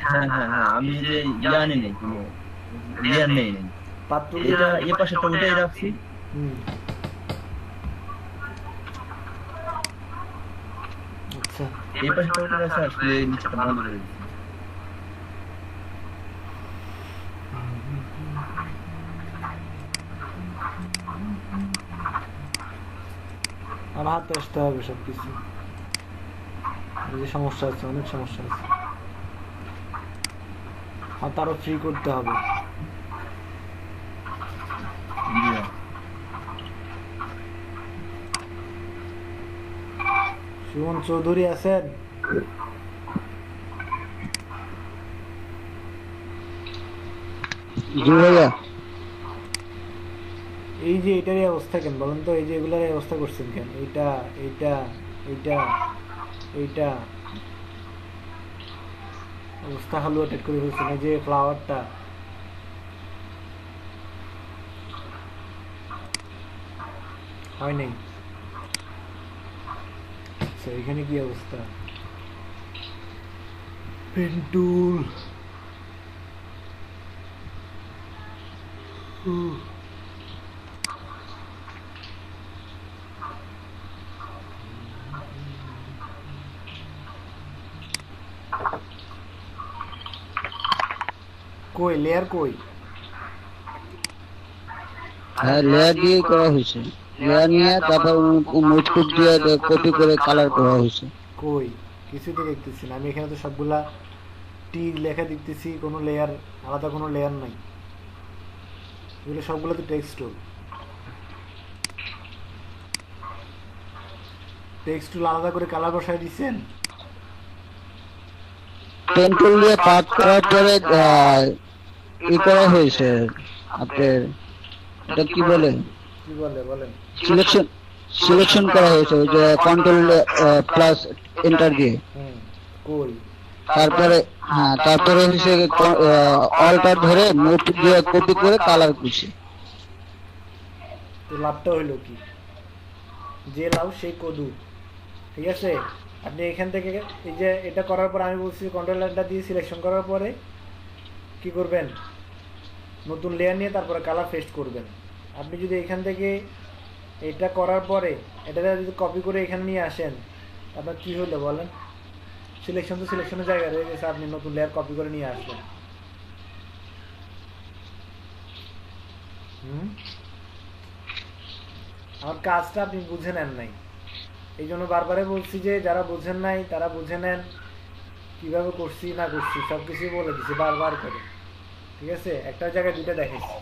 হ্যাঁ হ্যাঁ হ্যাঁ, আমি যে জানি নাই কোনো লেয়ার নেই নাই। পাত্র এটা এই পাশেটা উঠাই রাখছি। আচ্ছা এই পাশেটা উঠে রাখছি, আসলে নিচেটা বন্ধ করে দিচ্ছি। আর হাতে আসতে হবে সবকিছু। এই যে সমস্যা আছে, অনেক সমস্যা আছে, হাত আরো ফ্রি করতে হবে। জি ভাই। সুমন চৌধুরী আছেন? জি ভাইয়া। এই যে এটারই অবস্থা কেন বলেন তো? এই যে এগুলার অবস্থা করছেন কেন? এইটা এইটা এইটা এইটা অবস্থা হালুয়া টেট করে ফেলছেন। এই যে ফ্লাওয়ারটা হয় নাই। আচ্ছা এখানে কি অবস্থা? পেন্টুল কই লেয়ার কই? হ্যাঁ লেয়ার দিয়ে করা হয়েছে, লেয়ার নিয়ে তারপর মোজকুট দিয়ে কপি করে কালার করা হয়েছে। কই কিছু তো দেখতেছি না আমি এখানে। তো সবগুলা টি লেখা দেখতেছি, কোনো লেয়ার আলাদা কোনো লেয়ার নাই। এগুলো সবগুলো তো টেক্সট টুল। টেক্সট টুল আলাদা করে কালার বসায় দিচ্ছেন। পেন টুল দিয়ে পাত করার পরে ই করা হয়েছে আপনার, এটা কি বলে, কি বলে বলেন? সিলেকশন করা হয়েছে ওই যে কন্ট্রোল প্লাস এন্টার দিয়ে। কই তারপরে হ্যাঁ তারপরে হচ্ছে অল্টার ধরে মুভ দিয়ে কপি করে কালার করছি। তো লাভটা হইলো কি? যে লাভ সেই কদু। ঠিক আছে, আপনি এখান থেকে এই যে এটা করার পর আমি বলছি কন্ট্রোল এন্টার দিয়ে সিলেকশন করার পরে কি করবেন? নতুন লেয়ার নিয়ে তারপরে কালার পেস্ট করবেন। আপনি যদি এখান থেকে এটা করার পরে এটা যদি কপি করে এখানে নিয়ে আসেন, আপনার কি হলো বলেন? সিলেকশন তো সিলেকশনের জায়গায় রয়ে গেছে, আপনি নতুন লেয়ার কপি করে নিয়ে আসবেন। আমার কাজটা আপনি বুঝে নেন নাই, এই জন্য বারবারে বলছি যে যারা বুঝেন নাই তারা বুঝে নেন কিভাবে করছি না করছি, সব কিছুই বলে দিচ্ছি বারবার করে। ঠিক আছে, একটা জায়গায় দুইটা দেখাইছি,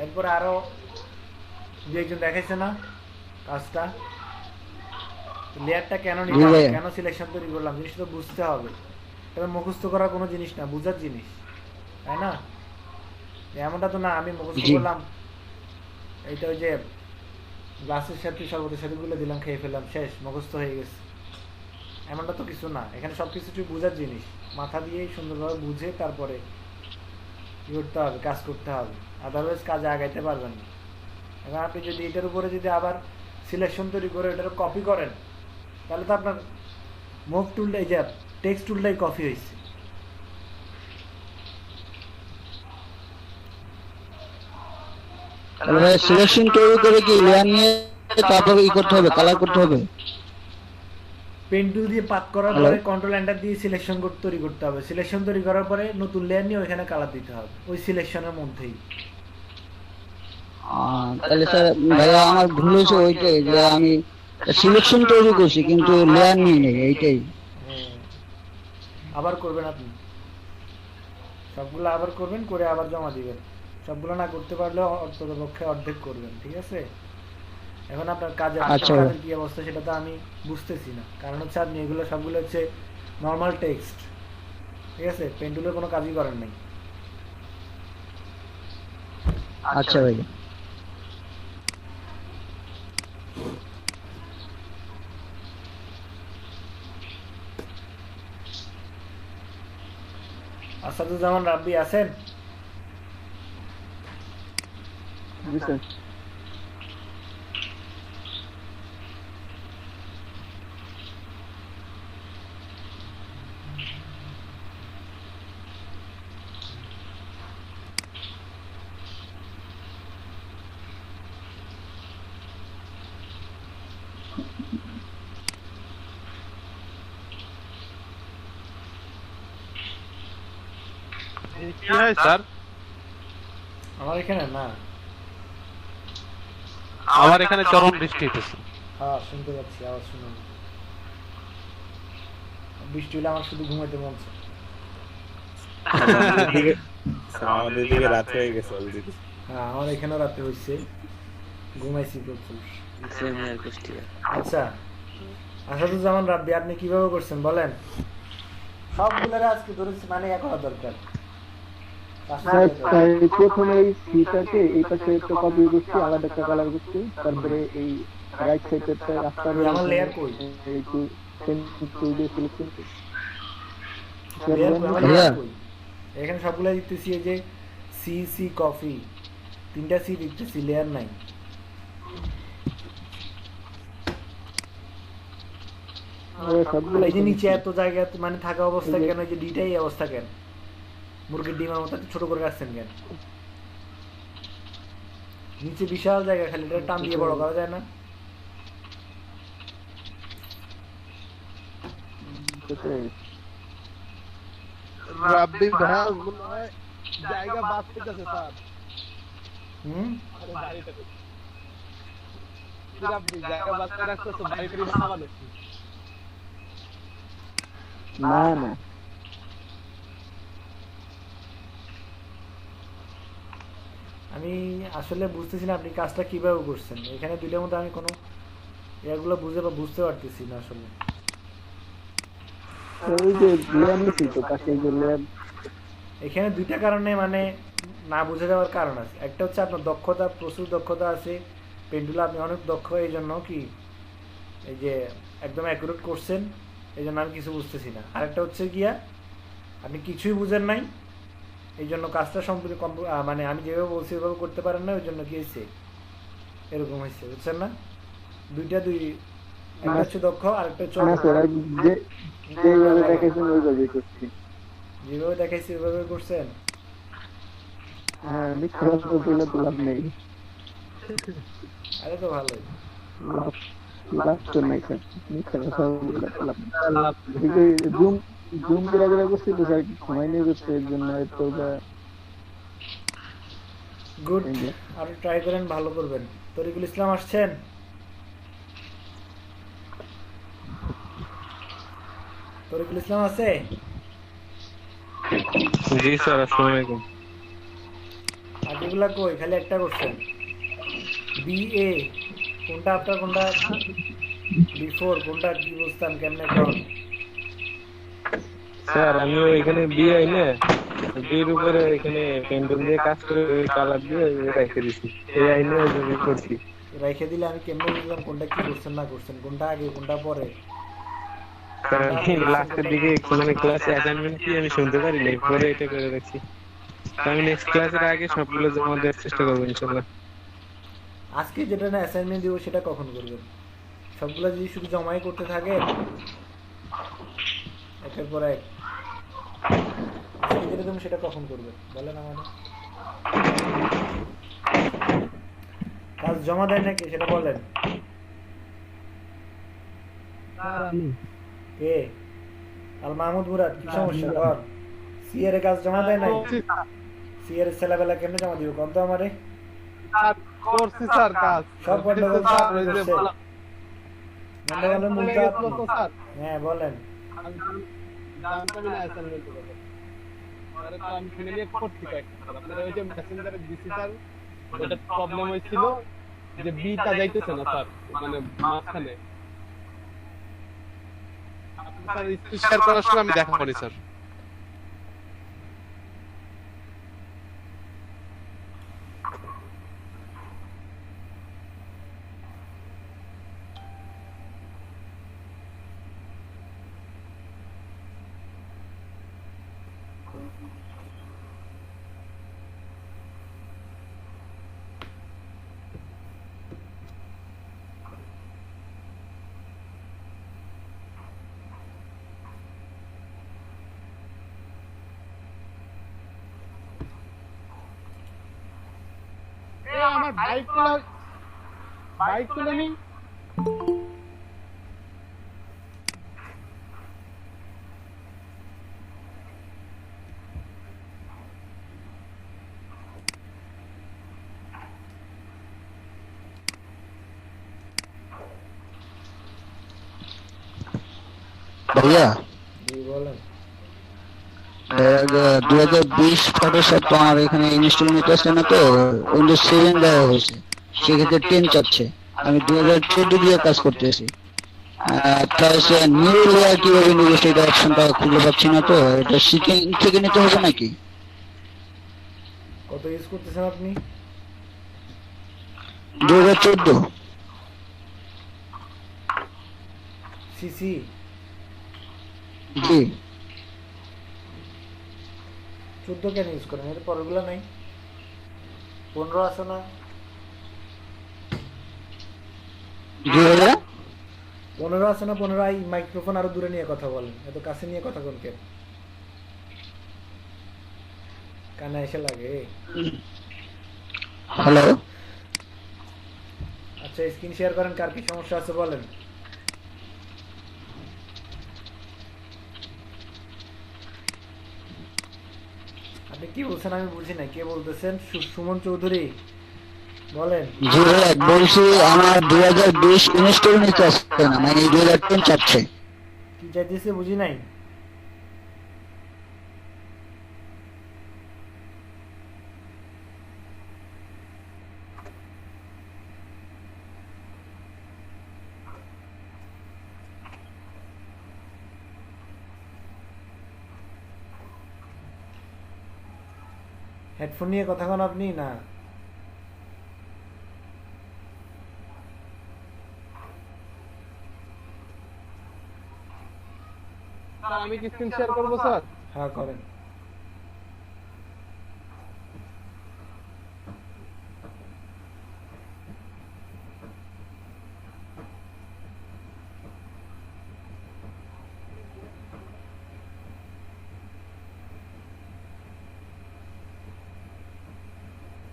এরপরে আরো দু একজন দেখাইছে না কাজটা। লেয়ারটা কেন নিলাম, কেন সিলেকশন তৈরি করলাম, জিনিসটা তো বুঝতে হবে। তবে মুখস্থ করার কোনো জিনিস না, বুঝার জিনিস, তাই না? এমনটা তো না আমি মুখস্থ করলাম এইটা ওই যে গ্লাসের সাথে শরবতের সাথে গুলো দিলাম, খেয়ে ফেললাম, শেষ, মুখস্থ হয়ে গেছে। এমনটা তো কিছু না, এখানে সবকিছু বুঝার জিনিস। মাথা দিয়ে সুন্দরভাবে বুঝে তারপরে কি করতে হবে, কাজ করতে হবে, আদারওয়াইজ কাজে আগাইতে পারবেন না। এখন আপনি যদি এটার উপরে যদি আবার সিলেকশন তৈরি করে এটার কপি করেন, তাহলে তো আপনার মুভ টুলটাই যে টেক্সট টুলটাই কপি হয়েছে। সিলেকশন তৈরি করে কি লেয়ার নিয়ে তারপর ই করতে হবে, কালার করতে হবে। পেন টুল দিয়ে পাত করার পরে কন্ট্রোল এন্টার দিয়ে সিলেকশন তৈরি করতে হবে। সিলেকশন তৈরি করার পরে নতুন লেয়ার নিয়ে ওইখানে কালার দিতে হবে ওই সিলেকশনের মধ্যেই। তাহলে স্যার ভাইয়া আমার ভুল হয়েছে ওইটাই যে আমি সিলেকশন তৈরি করছি কিন্তু লেয়ার নিয়ে নেই, এইটাই। আবার করবেন আপনি সবগুলো, আবার করবেন, করে আবার জমা দিবেন। সবগুলো না করতে পারলেও অন্ততপক্ষে অর্ধেক করবেন। ঠিক আছে, এখন আপনার কাজের কি অবস্থা সেটা তো আমি বুঝতেছি না, কারণ হচ্ছে আপনি এগুলো সবগুলো হচ্ছে নর্মাল টেক্সট। ঠিক আছে, পেন টুলের কোনো কাজই করেন নাই। আচ্ছা ভাই, আসাদুজ্জামান রাব্বি আছেন? জি স্যার। কি হয় স্যার? আমার এখানে না, আমার এখানে চরম বৃষ্টি হইতেছে। হ্যাঁ শুনতে পাচ্ছি, আওয়াজ শুনে। বৃষ্টি হলে আমার শুধু ঘুমাইতে মন চায়। আমাদের দিকে রাত হয়ে গেছে অলরেডি। হ্যাঁ আমার এখানেও রাতে হয়েছে, ঘুমাইছি প্রচুর। আচ্ছা আসাদুজ্জামান রাব্বি, আপনি কিভাবে করছেন বলেন? সবগুলোর আজকে ধরেছি মানে এক করা দরকার। প্রথমে এই সিটাকে এই পাশে একটা কপি করছি, আলাদা একটা কালার করছি, তারপরে এই রাইট সাইডেরটা রাস্তা আমার লেয়ার কই? একটু পেন্সিল দিয়ে সিলেক্ট করছি। লেয়ার কই? আমার লেয়ার কই? এখানে সবগুলো দিতেছি এই যে সি সি কফি, 3টা সি দিতেছি, লেয়ার নাই। এই যে নিচে এত জায়গা মানে থাকা অবস্থা কেন? এই যে ডিটাই এই অবস্থা কেন? মুরগির ডিমের মতো ছোট করে রাখছেন কেন? নিচে বিশাল জায়গা, খালি এটা টান দিয়ে বড় করা যায় না? রাব্বি ভাই জায়গা বাঁচতেছে স্যার। রাব্বি জায়গা বাঁচতে রাখতেছে, বাড়িতে বানানো। না না, আমি আসলে বুঝতেছি না আপনি কাজটা কিভাবে করছেন। এখানে দুইটার মধ্যে আমি কোনো এগুলো বুঝতে পারতেছি না আসলে। ওই যে লেয়ার নিছি তো পাশে যে লেয়ার, এখানে দুইটা কারণে মানে না বুঝে যাওয়ার কারণ আছে। একটা হচ্ছে আপনার দক্ষতা, প্রচুর দক্ষতা আছে, পেন্টুলে আপনি অনেক দক্ষ, এই জন্য কি এই যে একদম অ্যাকুরেট করছেন, এই জন্য আমি কিছু বুঝতেছি না। আরেকটা হচ্ছে গিয়া আপনি কিছুই বুঝেন নাই, এই জন্য কাজটা সম্পূর্ণ মানে আমি যেভাবে বলছি ওইভাবে করতে পারেন না, ওই জন্য কি হয়েছে এরকম হয়েছে, বুঝছেন না? দুইটা একটা হচ্ছে দক্ষ, আরেকটা হচ্ছে যেভাবে দেখাইছেন ওইভাবেই করছি। যেভাবে দেখাইছি ওইভাবে করছেন? হ্যাঁ, মিথ্যা কথা বলে তো লাভ নেই। আরে তো ভালোই, লাভ তো নাই স্যার, মিথ্যা কথা বলে তো লাভ নেই। জুম করে করছি তো স্যার, সময় নিয়ে করছে, এর জন্য তো গুড। আর ট্রাই করেন, ভালো করবেন। তরিকুল ইসলাম আসছেন? তরিকুল ইসলাম আছে? জি স্যার, আসসালামু আলাইকুম। বাকিগুলা কই? খালি একটা করছেন বিএ, কোনটা আপনার, কোনটা বিফোর, কোনটা কি বুঝতাম কেমনে কোন? স্যার আমি ওইখানে বিয়ে আইনে বিয়ের উপরে এখানে পেন্টুল দিয়ে কাজ করে ওই কালার দিয়ে রেখে দিছি, এই আইনে ওই জন্য করছি। রেখে দিলে আমি কেমনে বুঝলাম কোনটা কি করছেন না করছেন, কোনটা আগে কোনটা পরে? স্যার আমি লাস্টের দিকে মানে ক্লাসে অ্যাসাইনমেন্ট কি আমি শুনতে পারি না, পরে এটা করে রাখছি। আমি নেক্সট ক্লাসের আগে সবগুলো জমা দেওয়ার চেষ্টা করবো ইনশাআল্লাহ। আজকে যেটা না অ্যাসাইনমেন্ট দিব সেটা কখন করবেন? সবগুলো যদি শুধু জমাই করতে থাকে একের পর এক, আজকে যেটা তুমি সেটা কখন করবেন বলেন আমাদের? কাজ জমা দেয় নাকি সেটা বলেন। কে? আল মাহমুদ মুরাদ, কি সমস্যা বল? সিআর এর কাজ জমা দেয় নাই? সিআর এর ছেলেবেলা কেমনে জমা দিব কম তো আমারে? করছি স্যার কাজ, সব গন্ডগোল স্যার করছে। গন্ডগোলের মূল তো স্যার। হ্যাঁ বলেন। জানতাম না অ্যাসাইনমেন্ট করতে, আরে তো আমি ফিরে নিয়ে করছি কয়েকটা। আপনারা ওই যে মেসেঞ্জারে দিছি স্যার, ওটা প্রবলেম হয়েছিল যে বিটা যাইতেছে না স্যার, মানে মাঝখানে। স্যার শেয়ার করার সময় আমি দেখা করি স্যার। আমার বাইক তুলে নি। ভাইয়া জি বলেন। 2020 ফটোশপ তো আমার এখানে ইনস্টলমেন্ট আছে না, তো উইন্ডোজ 7 দেওয়া হয়েছে, সেক্ষেত্রে 10 চাচ্ছে। আমি 2014 দিয়ে কাজ করতেছি। তাহলে নিউ লেয়ার কিভাবে নিবে সেটা অপশনটা খুঁজে পাচ্ছি না, তো এটা শিখে থেকে নিতে হবে নাকি? কত ইউজ করতেছেন আপনি? 2014। সিসি জি 14 কেন ইউজ করেন? এর পরগুলো নাই? 15 আছে না? জি ভাইয়া 15 আছে না? 15 আই মাইক্রোফোন আরো দূরে নিয়ে কথা বলেন, এত কাছে নিয়ে কথা বলকে কানে এসে লাগে। হ্যালো আচ্ছা স্ক্রিন শেয়ার করেন, কার কি সমস্যা আছে বলেন। আপনি কি বলছেন আমি বুঝি না, কে বলতেছেন? সুমন চৌধুরী বলেন। জি ভাইয়া বলছি আমার 2020 ইনস্টল নিতে আসছে না, মানে 2010 চাচ্ছে। কি চাইতেছে বুঝি নাই। হেডফোন নিয়ে কথা বলেন আপনি না? স্যার আমি কি স্ক্রিন শেয়ার করবো স্যার? হ্যাঁ করেন।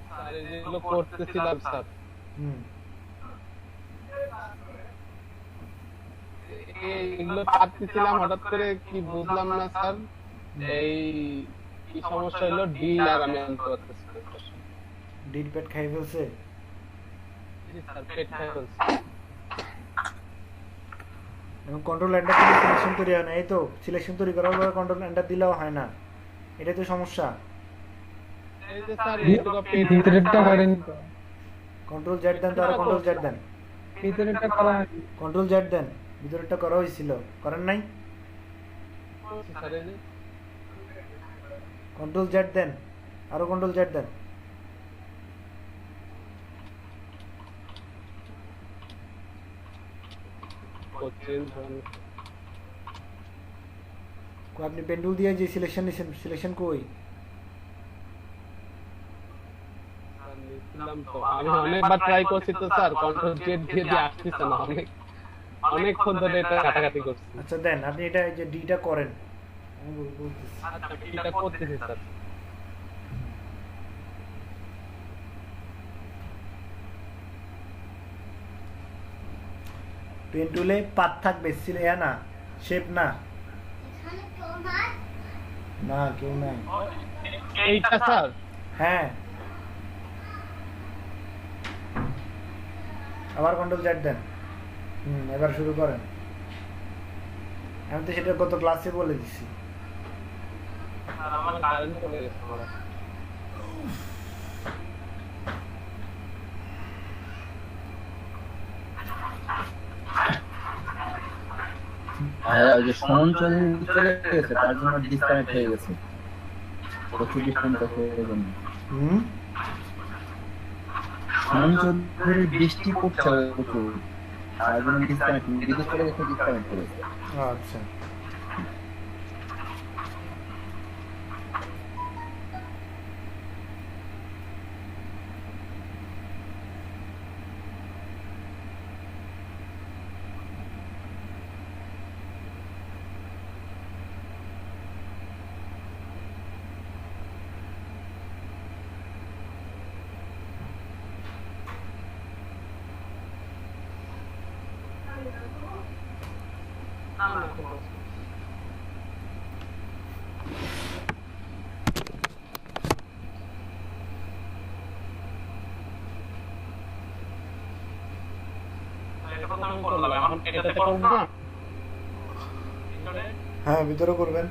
স্যার এই যেগুলো করতেছিলাম স্যার, এগুলো পারতেছিলাম, হঠাৎ করে কি বুঝলাম না স্যার, এই কি সমস্যা হলো, ডিল আর আমি আনতে পারতেছি না। ডিল পেট খাই ফেলছে। জি স্যার পেট খাই ফেলছে। এখন কন্ট্রোল এন্টার দিলে সিলেকশন তৈরি হয় না, এই তো সিলেকশন তৈরি করার পর কন্ট্রোল এন্টার দিলেও হয় না, এটাই তো সমস্যা। এই যে স্যার এইটুকু পেট ভিতরেরটা করেনি তো, কন্ট্রোল জেড দেন তো, আর কন্ট্রোল জেড দেন। ভিতরেরটা করা হয়নি। কন্ট্রোল জেড দেন, ভিতরেরটা করা হয়েছিল, করেন নাই? স্যার এই যে কন্ট্রোল জেড দেন, আরো কন্ট্রোল জেড দেন। আপনি পেন্ডুল দিয়ে যে সিলেকশন নিছেন, সিলেকশন কই? আমি অনেকবার ট্রাই করছি তো স্যার, কন্ট্রোল জেড দিয়ে দিয়ে আসতেছে না, অনেকক্ষণ ধরে এটা কাটাকাটি করছি। আচ্ছা দেন আপনি এটা যে ডিটা করেন, আমি বলতেছি। আচ্ছা এটা করতেছি স্যার। পেন টুলে পাত থাকবে, সিলে না শেপ না। না কেউ নাই। এইটা স্যার? হ্যাঁ আবার কন্ট্রোল জেড দেন। এবার শুরু করেন। আমি তো সেটা গত ক্লাসে বলে দিছি। আমার কারেন্ট চলে গেছে। ভাইয়া ওই যে সুমন চৌধুরী চলে গেছে, তার জন্য ডিসকানেক্ট হয়ে গেছে। প্রচুর ডিসকানেক্ট হয়ে জন্য সুমন চৌধুরীর বৃষ্টি পড়ছে প্রচুর, তার জন্য ডিসকানেক্ট বিদ্যুৎ চলে গেছে, ডিসকানেক্ট হয়ে গেছে। আচ্ছা হ্যাঁ ভিতরে করবেন।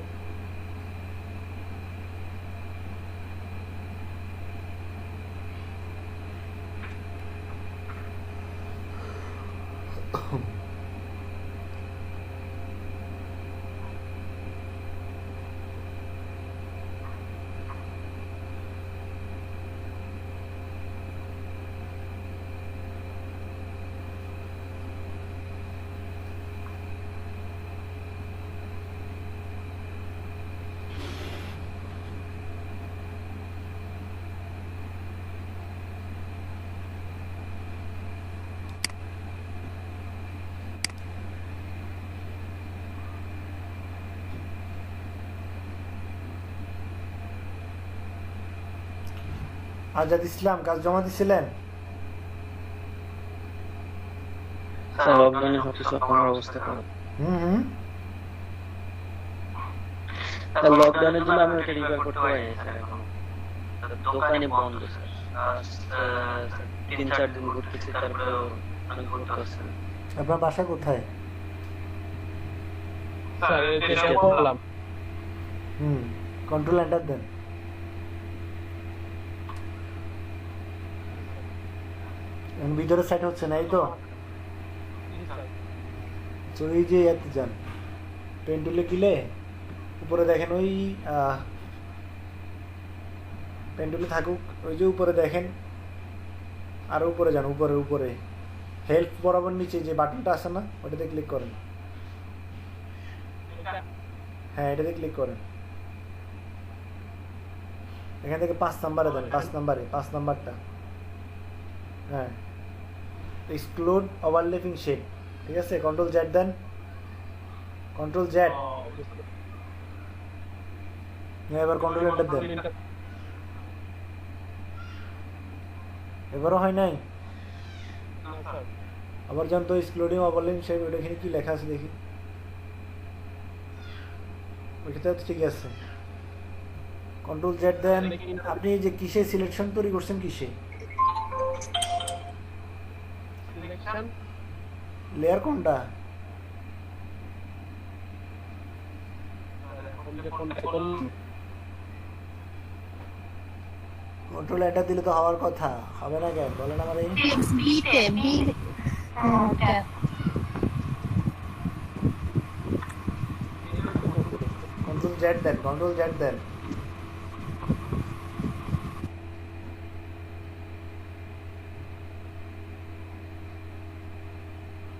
আজাদ ইসলাম কাজ জমা দিছিলেন? স্যার লকডাউনে সবকিছু আমার অবস্থা খারাপ। হুম। স্যার লকডাউনের জন্য আমি ওটা রিকভার করতে পারিনি স্যার এখন। দোকানে বন্ধ স্যার। আজ 3-4 দিন ঘুরতেছি, তারপর আমি ঘুরতে পারছি না। আপনার বাসা কোথায়? স্যার এটা বললাম কন্ট্রোল এন্টার দেন। ভিতরের সাইড হচ্ছে না, এই তো? তো এই যে ইয়াতে যান, পেন টুলে কিলে উপরে দেখেন, ওই পেন টুলে থাকুক, ওই যে উপরে দেখেন, আরো উপরে যান, উপরে হেল্প বরাবর নিচে যে বাটনটা আছে না, ওটাতে ক্লিক করেন। হ্যাঁ, এটাতে ক্লিক করেন। এখান থেকে 5 নাম্বারে দেন, 5 নাম্বারটা। হ্যাঁ, এক্সক্লুড ওভারল্যাপিং শেড, ঠিক আছে? কন্ট্রোল জেড দেন, কন্ট্রোল জেড। এবার কন্ট্রোল এন্টার দেন। এবারও হয় নাই? আবার যান তো, এক্সক্লুডিং ওভারল্যাপিং শেড, ওটা এখানে কি লেখা আছে দেখি। ওইটা তো ঠিক আছে। কন্ট্রোল জেড দেন। আপনি যে কিসে সিলেকশন তৈরি করছেন, কিসে সিলেকশন লেয়ার কোনটা? কন্ট্রোল এটা দিলে তো হওয়ার কথা, হবে না কেন বলেন আমারে? বিতে বি ট্যাব কন্ট্রোল জেড দেন, কন্ট্রোল জেড দেন।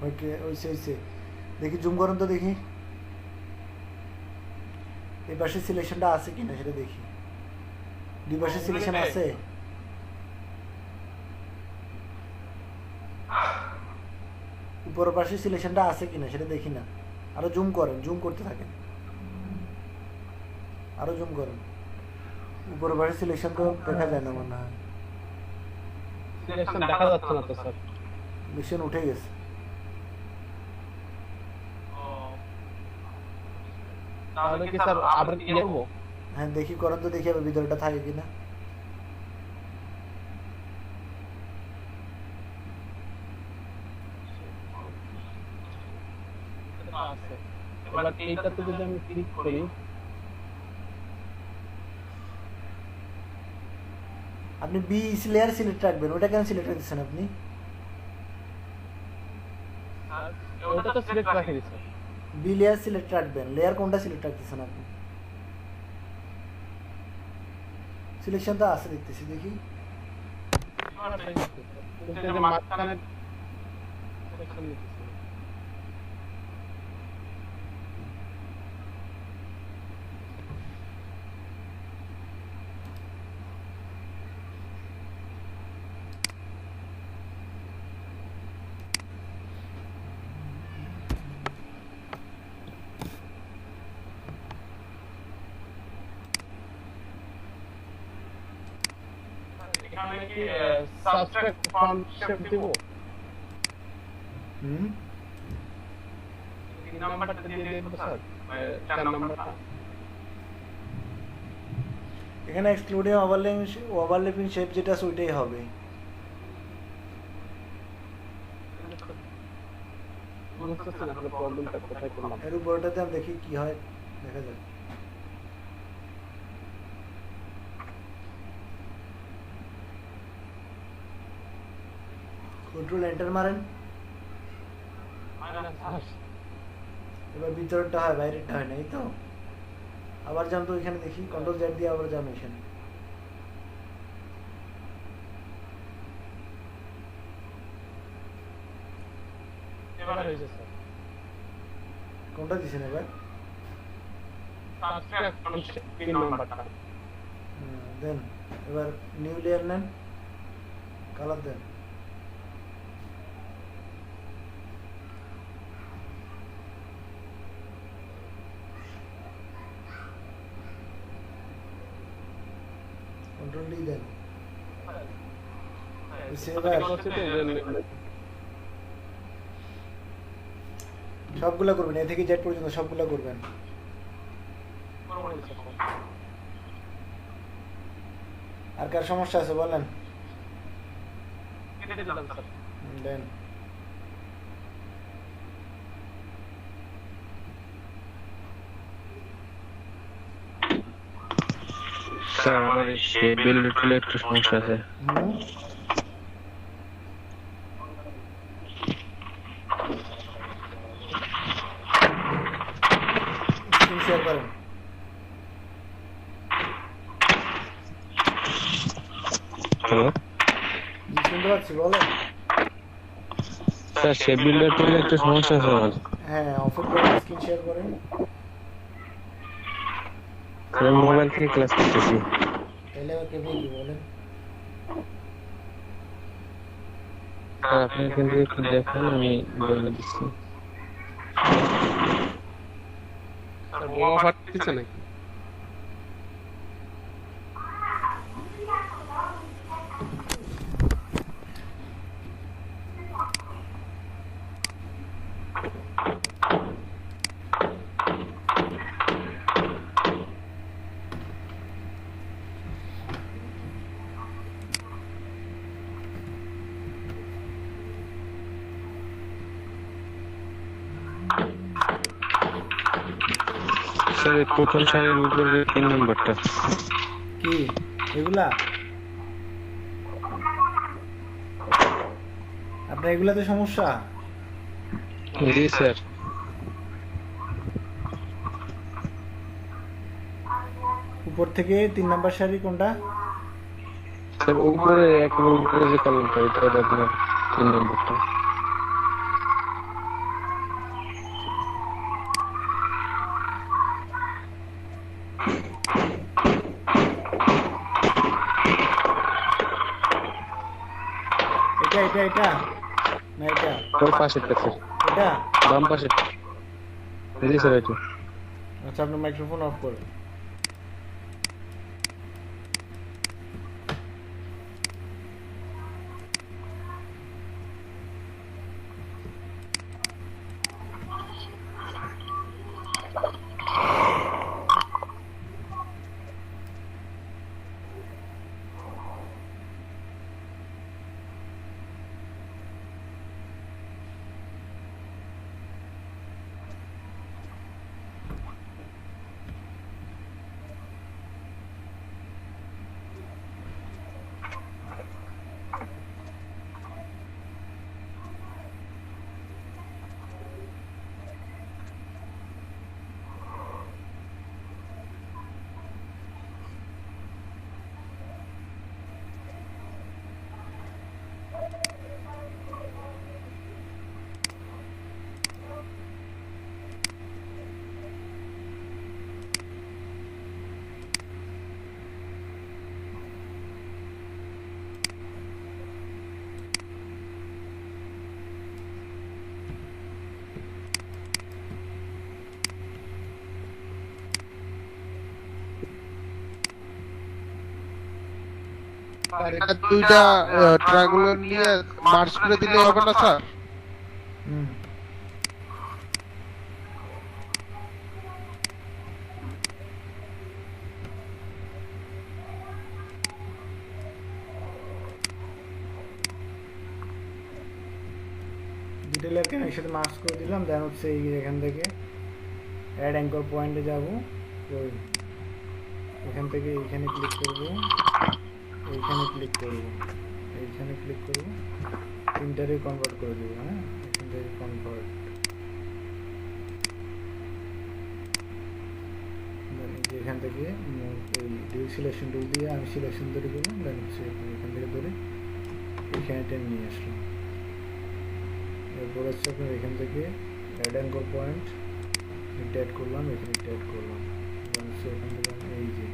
ওকে, ওইসে দেখি, জুম করুন তো দেখি এই পাশে সিলেকশনটা আছে কিনা সেটা দেখি। দুই পাশে সিলেকশন আছে? উপরের পাশে সিলেকশনটা আছে কিনা সেটা দেখি না। আরো জুম করেন, জুম করতে থাকেন, আরো জুম করেন। উপরের পাশে সিলেকশন তো দেখা যায় না মনে হয়। সিলেকশন দেখা যাচ্ছে না তো স্যার। সিলেকশন উঠে গেছে। তাহলে কি স্যার আবার কি করব? হ্যাঁ, দেখি করেন তো, দেখি আবার ভিতরটা থাকে কিনা। আছে। এবার এইটাতে যদি আমি ক্লিক করি, আপনি বি লেয়ার সিলেক্ট রাখবেন, ওটা কেন সিলেক্ট রাখছেন আপনি? ওটা তো সিলেক্ট রাখি দিছি। বি লেয়ার সিলেক্ট রাখবেন, লেয়ার কোনটা সিলেক্ট রাখতেছেন আপনি? সিলেকশন তো আছে দেখতেছি, দেখি। কিন্তু যে মাঝখানে সিলেকশন নিতেছি। এখানে কি সাবস্ট্রাক্ট ফন্ট শেপ দিব? এই নাম্বারটা দিয়ে দেব স্যার, 4 নাম্বারটা। এখানে এক্সক্লুডিং ওভারল্যাপিং শেপ যেটা আছে ওইটাই হবে। বুঝতেছি না আসলে প্রবলেমটা কোথায় করলাম। এর উপরটাতে আমি দেখি কি হয়, দেখা যাক। কন্ট্রোল এন্টার মারেন। এবার ভিতরটা হয়, বাইরেরটা হয় না, এই তো। আবার যান তো এখানে দেখি, কন্ট্রোল জেড দিয়ে আবার যান এখানে। এবার হয়েছে স্যার। কোনটা দিছেন এবার? সাবস্ট্রাক্ট ফন্ট শেপ 3 নাম্বারটা দেন। এবার নিউ লেয়ার নেন, কালার দেন। কন্ট্রোল ডি দেন। সেভার করছি তো এই জন্য। সবগুলা করবেন, এ থেকে জেড পর্যন্ত সবগুলা করবেন। আর কার সমস্যা আছে বলেন কেটে দিলাম স্যার। দেন। স্যার আমার শেবিল লিটলে একটু সমস্যা আছে। স্ক্রিন শেয়ার করেন। হ্যালো জি শুনতে পাচ্ছি, বলেন। স্যার শেবিল লিটলে একটু সমস্যা আছে আমার। হ্যাঁ অফার করেন, স্ক্রিন শেয়ার করেন। আমি মোবাইল থেকে ক্লাস করতেছি। তাহলে আমাকে কি বলেন। স্যার আপনি এখান থেকে একটু দেখেন, আমি বলে দিচ্ছি। স্যার বোমা ফাটতেছে নাকি? স্যার এই প্রথম সারির উপরে 3 নম্বরটা। কি এগুলা? আপনার এগুলাতে সমস্যা? জি স্যার। উপর থেকে 3 নাম্বার সারি কোনটা? স্যার উপরে একবার উপরে যে কলমটা এটা আপনার 3 নম্বরটা। এটা না এটা? ওর পাশেরটা স্যার, এটা বাম পাশেরটা। জি স্যার এটা। আচ্ছা আপনার মাইক্রোফোন অফ করুন। স্যার এটা দুইটা ট্রায়াঙ্গুলার নিয়ে মার্চ করে দিলে হবে না স্যার? দুটো লেয়ারকে একসাথে মার্জ করে দিলাম। দেন হচ্ছে এই এখান থেকে অ্যাড অ্যাঙ্কর পয়েন্টে যাব, ওই এখান থেকে এইখানে ক্লিক করব, এইখানে ক্লিক করব, এইখানে ক্লিক করব, তিনটারে কনভার্ট করে দেবো। হ্যাঁ এখান থেকে কনভার্ট, এখান থেকে এই ডিউ সিলেকশন টুল দিয়ে আমি সিলেকশন তৈরি করলাম। দেন হচ্ছে এখান থেকে ধরে এখানে টেন নিয়ে আসলাম। এরপর হচ্ছে আপনার এখান থেকে অ্যাড অ্যাঙ্কর পয়েন্ট এটা অ্যাড করলাম, এখানে এটা অ্যাড করলাম। হচ্ছে এখান থেকে এই যে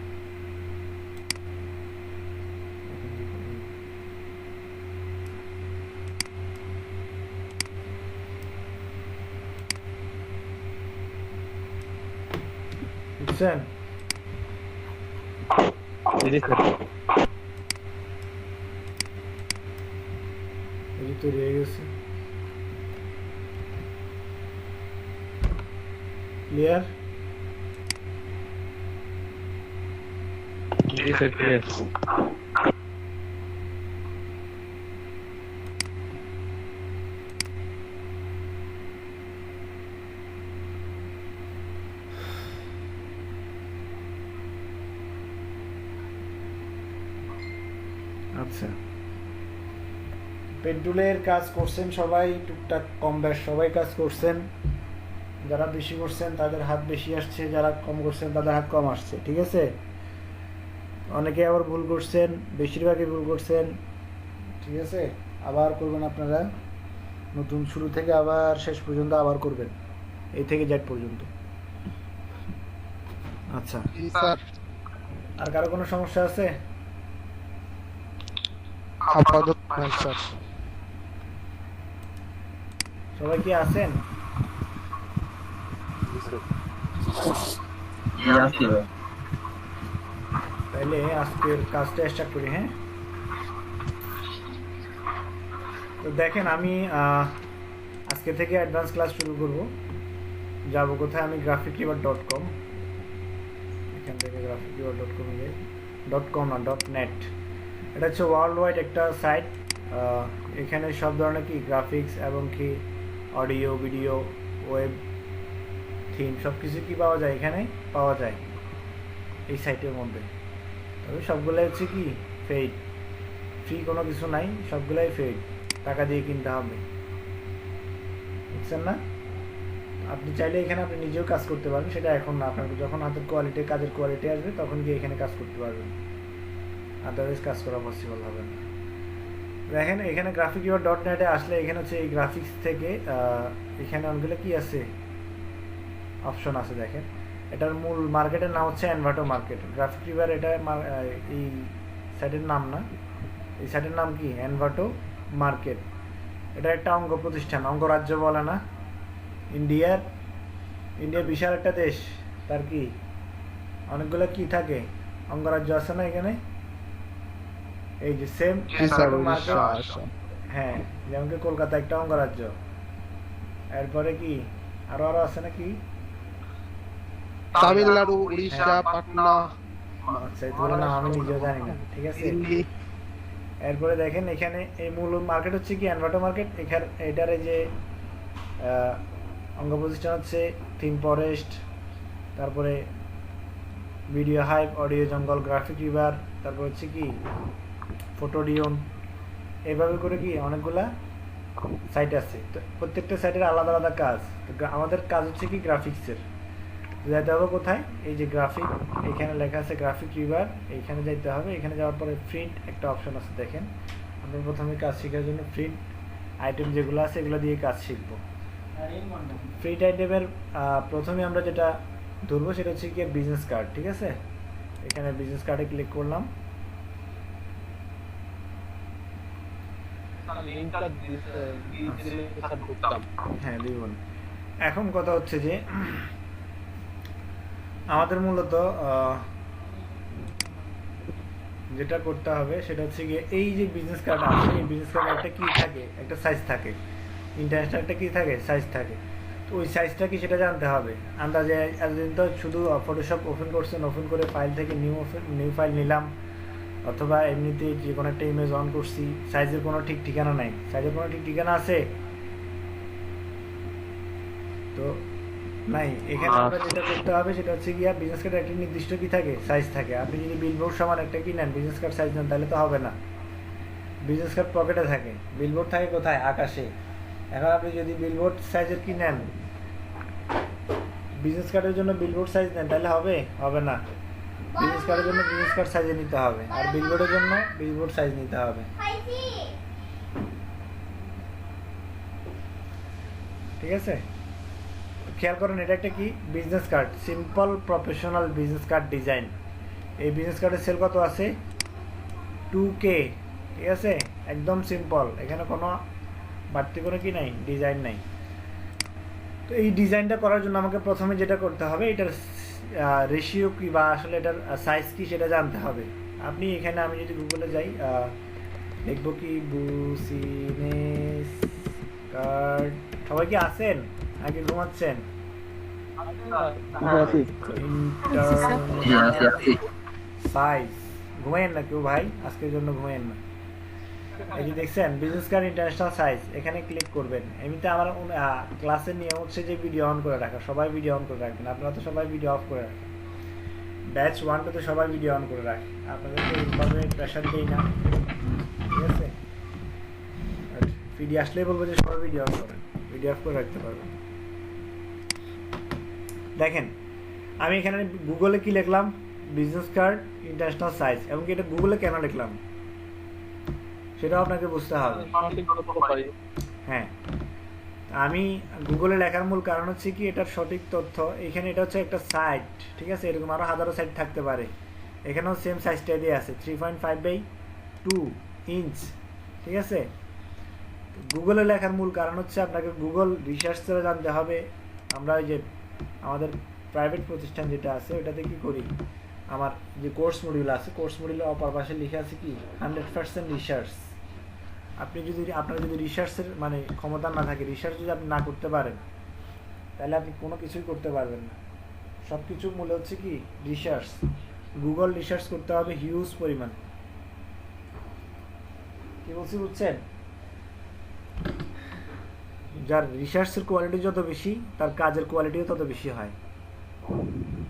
বুঝছেন? এই যে তৈরি হয়ে গেছে। ক্লিয়ার? জি স্যার ক্লিয়ার। আচ্ছা, পেন্টুলের কাজ করছেন সবাই, টুকটাক কম বেশ সবাই কাজ করছেন। যারা বেশি করছেন তাদের হাত বেশি আসছে, যারা কম করছেন তাদের হাত কম আসছে, ঠিক আছে? অনেকে আবার ভুল করছেন, বেশিরভাগই ভুল করছেন, ঠিক আছে? আবার করবেন আপনারা, নতুন শুরু থেকে আবার শেষ পর্যন্ত আবার করবেন, এই থেকে জেড পর্যন্ত। আচ্ছা, আর কারো কোনো সমস্যা আছে? আপাতত নাই স্যার। সবাই কি আছেন? তাহলে আজকের কাজটা স্টার্ট করি। হ্যাঁ, তো দেখেন আমি আজকে থেকে অ্যাডভান্স ক্লাস শুরু করব। যাব কোথায়? আমি graphiclever.com, এখান থেকে graphiclever.com এ .com না .net, এটা হচ্ছে ওয়ার্ল্ড ওয়াইড একটা সাইট। এখানে সব ধরনের কি গ্রাফিক্স এবং কি অডিও, ভিডিও, ওয়েব থিম সব কিছু কি পাওয়া যায়, এখানে পাওয়া যায় এই সাইটের মধ্যে। তবে সবগুলাই হচ্ছে কি পেইড, ফ্রি কোনো কিছু নাই, সবগুলাই পেইড, টাকা দিয়ে কিনতে হবে, বুঝছেন না? আপনি চাইলে এখানে আপনি নিজেও কাজ করতে পারবেন, সেটা এখন না, আপনার যখন হাতের কোয়ালিটি, কাজের কোয়ালিটি আসবে তখন গিয়ে এখানে কাজ করতে পারবেন, আদারওয়াইজ কাজ করা পসিবল হবে না। দেখেন এখানে graphiclever.net এ আসলে এখানে হচ্ছে এই গ্রাফিক্স থেকে এখানে অনেকগুলো কি আছে অপশন আছে। দেখেন এটার মূল মার্কেটের নাম হচ্ছে এনভাটো মার্কেট। graphiclever এটা এই সাইটের নাম না, এই সাইটের নাম কি এনভাটো মার্কেট। এটা একটা অঙ্গ প্রতিষ্ঠান, অঙ্গরাজ্য বলে না, ইন্ডিয়া বিশাল একটা দেশ, তার কি অনেকগুলো কি থাকে অঙ্গরাজ্য আছে না এখানে, এই যে সেম মার্কেট। হ্যাঁ, যেমন কি কলকাতা একটা অঙ্গরাজ্য, এরপরে কি আরো আছে নাকি তামিলনাড়ু, উড়িষ্যা, পাটনা। আচ্ছা, এগুলো না আমি নিজেও জানি না, ঠিক আছে? এরপরে দেখেন এখানে এই মূল মার্কেট হচ্ছে কি এনভাটো মার্কেট। এখানে এটার এই যে অঙ্গ প্রতিষ্ঠান হচ্ছে থিম ফরেস্ট, তারপরে ভিডিও হাইপ, অডিও জঙ্গল, graphiclever, তারপর হচ্ছে কি ফটোডিয়ন, এইভাবে করে কি অনেকগুলা সাইট আছে। তো প্রত্যেকটা সাইটের আলাদা আলাদা কাজ। তো আমাদের কাজ হচ্ছে কি গ্রাফিক্সের। যাইতে হবে কোথায়? এই যে গ্রাফিক, এখানে লেখা আছে graphiclever, এইখানে যাইতে হবে। এখানে যাওয়ার পরে প্রিন্ট একটা অপশন আছে, দেখেন আমরা প্রথমে কাজ শেখার জন্য প্রিন্ট আইটেম যেগুলো আছে এগুলো দিয়ে কাজ শিখব। প্রিন্ট আইটেমের প্রথমে আমরা যেটা ধরবো সেটা হচ্ছে কি বিজনেস কার্ড, ঠিক আছে? এখানে বিজনেস কার্ডে ক্লিক করলাম। হ্যাঁ দিবেন। এখন কথা হচ্ছে যে আমাদের মূলত যেটা করতে হবে সেটা হচ্ছে গিয়ে এই যে বিজনেস কার্ড আছে, এই বিজনেস কার্ডে একটা কি থাকে, একটা সাইজ থাকে, ইন্টারন্যাশনাল একটা কি থাকে, সাইজ থাকে। তো ওই সাইজটা কি সেটা জানতে হবে। আন্দাজে এতদিন তো শুধু ফটোশপ ওপেন করছেন, ওপেন করে ফাইল থেকে নিউ ফাইল নিলাম, অথবা এমনিতে যে কোনো একটা ইমেজ অন করছি, সাইজের কোনো ঠিক ঠিকানা নাই। সাইজের কোনো ঠিক ঠিকানা আছে তো নাই। এখানে আমরা যেটা করতে হবে সেটা হচ্ছে গিয়া বিজনেস কার্ডের একটা নির্দিষ্ট কি থাকে, সাইজ থাকে। আপনি যদি বিলবোর্ড সমান একটা কি নেন, বিজনেস কার্ড সাইজ নেন, তাহলে তো হবে না। বিজনেস কার্ড পকেটে থাকে, বিলবোর্ড থাকে কোথায়, আকাশে। এখন আপনি যদি বিলবোর্ড সাইজের কি নেন, বিজনেস কার্ডের জন্য বিলবোর্ড সাইজ নেন, তাহলে হবে না। বিজনেস কার্ডের জন্য বিজনেস কার্ড সাইজে নিতে হবে, আর বিলবোর্ডের জন্য বিলবোর্ড সাইজ নিতে হবে, ঠিক আছে? খেয়াল করেন এটা একটা কি business card, simple professional business card design. এই বিজনেস কার্ডের সেল কত আছে? 2K, ঠিক আছে? একদম সিম্পল, এখানে কোনো বাড়তি কোনো কি নাই, ডিজাইন নাই। তো এই ডিজাইনটা করার জন্য আমাকে প্রথমে যেটা করতে হবে, এটার রেশিও কি বা আসলে এটার সাইজ কি সেটা জানতে হবে। আপনি এখানে আমি যদি গুগলে যাই, দেখবো কি বুসিনে কার্ড সবাই কি আছেন নাকি ঘুমাচ্ছেন? সাইজ ঘুমাইন না কেউ ভাই, আজকের জন্য ঘুমাইন না। এই যে দেখছেন বিজনেস কার্ড ইন্টারন্যাশনাল সাইজ, এখানে ক্লিক করবেন। এমনিতে আমার ক্লাসের নিয়ম হচ্ছে যে ভিডিও অন করে রাখা, সবাই ভিডিও অন করে রাখবেন। আপনারা তো সবাই ভিডিও অফ করে রাখেন, ব্যাচ 1 তো সবাই ভিডিও অন করে রাখে, আপনাদেরকে এইভাবে প্রেশার দেই না, ঠিক আছে? ভিডিও আসলেই বলবো যে সবাই ভিডিও অন করেন, ভিডিও অফ করে রাখতে পারবেন। দেখেন আমি এখানে গুগলে কি লিখলাম, বিজনেস কার্ড ইন্টারন্যাশনাল সাইজ, এবং এটা গুগলে কেন লিখলাম সেটাও আপনাকে বুঝতে হবে। হ্যাঁ, আমি গুগলে লেখার মূল কারণ হচ্ছে কি এটার সঠিক তথ্য এখানে, এটা হচ্ছে একটা সাইট, ঠিক আছে? এরকম আরো হাজারো সাইট থাকতে পারে, এখানেও সেম সাইজটা দিয়ে আছে 3.5/2 ইঞ্চ, ঠিক আছে? গুগলে লেখার মূল কারণ হচ্ছে আপনাকে গুগল রিসার্চ করে জানতে হবে। আমরা ওই যে আমাদের প্রাইভেট প্রতিষ্ঠান যেটা আছে ওটাতে কি করি, আমার যে কোর্স মডিউল আছে, কোর্স মডিউলে অপর পাশে লিখে আছে কি 100% রিসার্চ। আপনার যদি রিসার্চের মানে ক্ষমতা না থাকে, রিসার্চ যদি আপনি না করতে পারেন, তাহলে আপনি কোনো কিছুই করতে পারবেন না। সব কিছু মূল হচ্ছে কি রিসার্চ। গুগল রিসার্চ করতে হবে হিউজ পরিমাণ। কি বলছি বুঝছেন? যার রিসার্চের কোয়ালিটি যত বেশি, তার কাজের কোয়ালিটিও তত বেশি হয়,